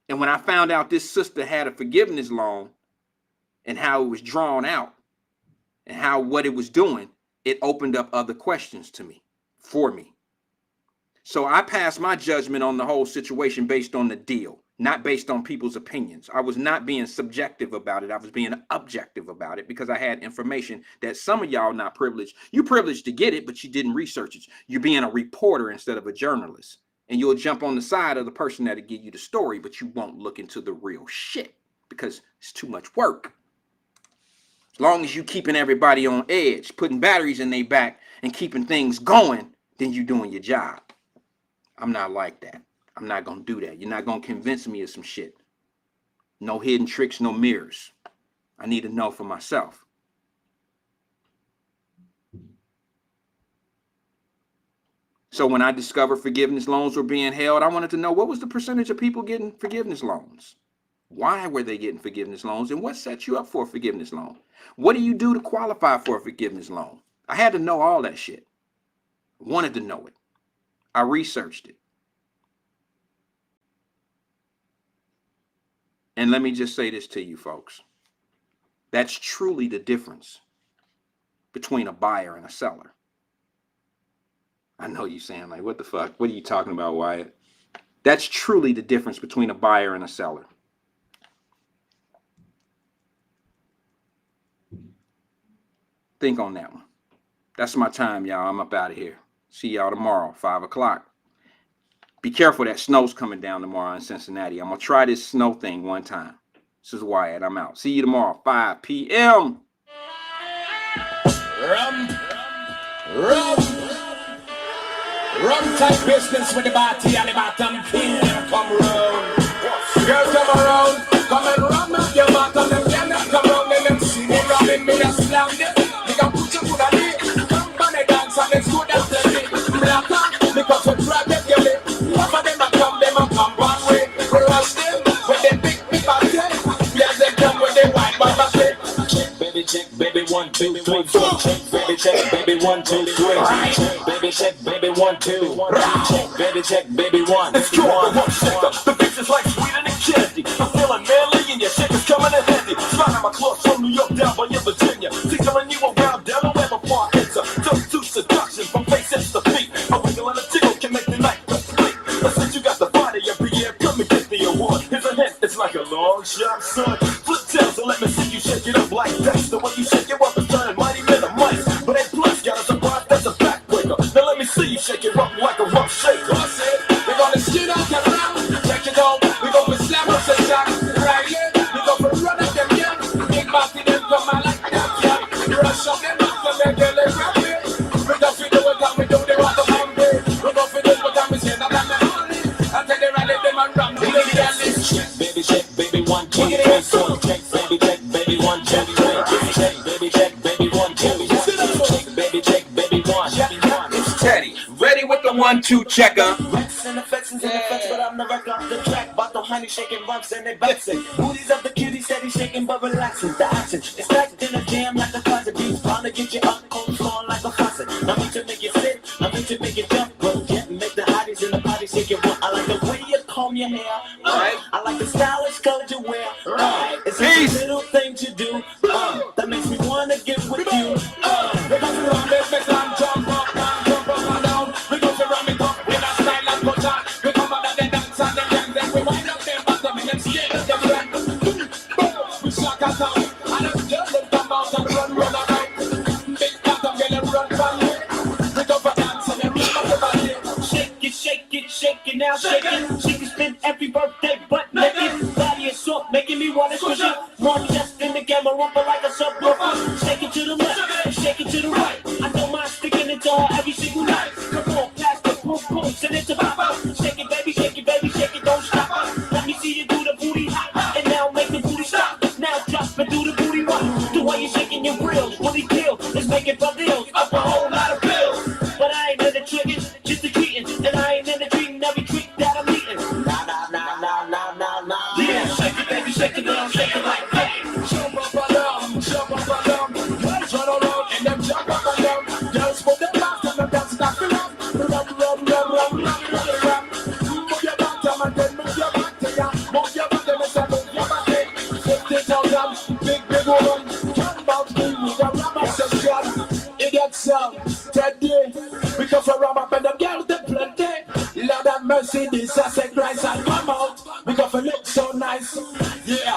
And when I found out this sister had a forgiveness loan and how it was drawn out and what it was doing, it opened up other questions to me, for me. So I passed my judgment on the whole situation based on the deal, not based on people's opinions. I was not being subjective about it. I was being objective about it because I had information that some of y'all not privileged. You privileged to get it, but you didn't research it. You're being a reporter instead of a journalist. And you'll jump on the side of the person that'll give you the story, but you won't look into the real shit because it's too much work. As long as you keeping everybody on edge, putting batteries in their back and keeping things going, then you're doing your job. I'm not like that. I'm not going to do that. You're not going to convince me of some shit. No hidden tricks, no mirrors. I need to know for myself. So when I discovered forgiveness loans were being held, I wanted to know what was the percentage of people getting forgiveness loans? Why were they getting forgiveness loans? And what sets you up for a forgiveness loan? What do you do to qualify for a forgiveness loan? I had to know all that shit. I wanted to know it. I researched it. And let me just say this to you folks. That's truly the difference between a buyer and a seller. I know you're saying like, what the fuck? What are you talking about, Wyatt? That's truly the difference between a buyer and a seller. Think on that one. That's my time, y'all. I'm up out of here. See y'all tomorrow, 5 o'clock. Be careful, that snow's coming down tomorrow in Cincinnati. I'm going to try this snow thing one time. This is Wyatt. I'm out. See you tomorrow, 5 p.m. Rum type business with the body and the bottom. Come round. Girl, come around. Come and rum up your bottom. Them cannot come round and them see me rubbing me and slam them. They can put you to the knee. Come on and dance and let's go down to the knee. Black on because we drag them your lip. Some of them a come one way. Rush them when they pick me back there. Yes, they come when they wind by my head. Check, baby, 1, 2, 3, 4. Check, baby, 1, 2, 3. Check, baby, 1, 2. Check, baby, 1. It's cool, the bitch is like sweet and candy. I'm feeling manly and your shit is coming in handy. Sliding my clothes from New York down by Virginia. Tickling you around Delaware before I enter. Just to seduction from faces to feet. A wiggle and a tickle can make the night complete. But since you got the body every year, come and get the award. Here's a hint, it's like a long shot, son. Flip tails and let me see you shake it up like that. The way you shake it up is turning mighty men of mice. But A plus got a surprise, that's a backbreaker. Now let me see you shake it up like a rough shaker. I said, we're gonna skin out the round. Check it out. We're gonna slam us a shot. Right here. We're gonna run at them, yeah. Big Marty, them come out like that, yeah. Rush up them up and make them like rap it. We're gonna feel what time we do, they want to come here. We're gonna feel what time we say, that I'm the only. I tell them, I let them and run. Check, baby, 1, 2, 3, 4. Check, baby, 1, 2, 3. Check, baby, 1, 2. Check, baby, 1. It's Teddy, ready with the 1-2 checker. Rex and affections in effects, but I'm the record on the track. Bottle honey shaking bumps and they bouncing. Booties of the cutie steady shaking but relaxing. The action is stacked in a jam like the closet be get you up on the floor like a faucet. I mean to make you sit, I mean to make you jump, but yet make the hotties in the party shake your butt. I like the way you comb your hair, Right. I like the stylish color you wear, it's Peace. a little thing to do, that makes me wanna get with you. Because around this make them jump up and down. Because around me come with a style and culture. We come out of the dance and the gang, then we wind up them bottom and them skin them run. We shock us out. And them girls them come out and run around. Big bottom girl them run from me. We go for dance and them run up the body. Shake it now, shake it. She can spend every birthday butt naked. Body is soft, making me wanna squish it. More just in the camera, rumble like a subwoofer. Shake it to the left, shake it to the right. I don't mind sticking it to her every single night. Come on, pass the boom boom, send it to Papa. Shake it, baby, shake it, don't stop. Let me see you do the booty hop, and now make the booty stop. Now drop and do the booty rock. The way you're shaking your grills, really kill is making for deals. Up a whole lot of pills, but I ain't in the triggers, just the cheating, and I ain't in the treating every trick that I'm eating. Nah. Yeah, shake it, baby, shake it, now, shake it like that. Jump up and down, jump up and down. Girls run around and them jump up and down. Girls move their backs and them dance like the rum. Move your bottom and then move your body, yeah. Move your body, Mr. Move your body. 50,000, big woman. Come out me with a rubber section. Idiot sound, Teddy. We come for rum up and them girls they plenty. Lord have mercy, this I say Christ and come out. We come for look so nice. Yeah.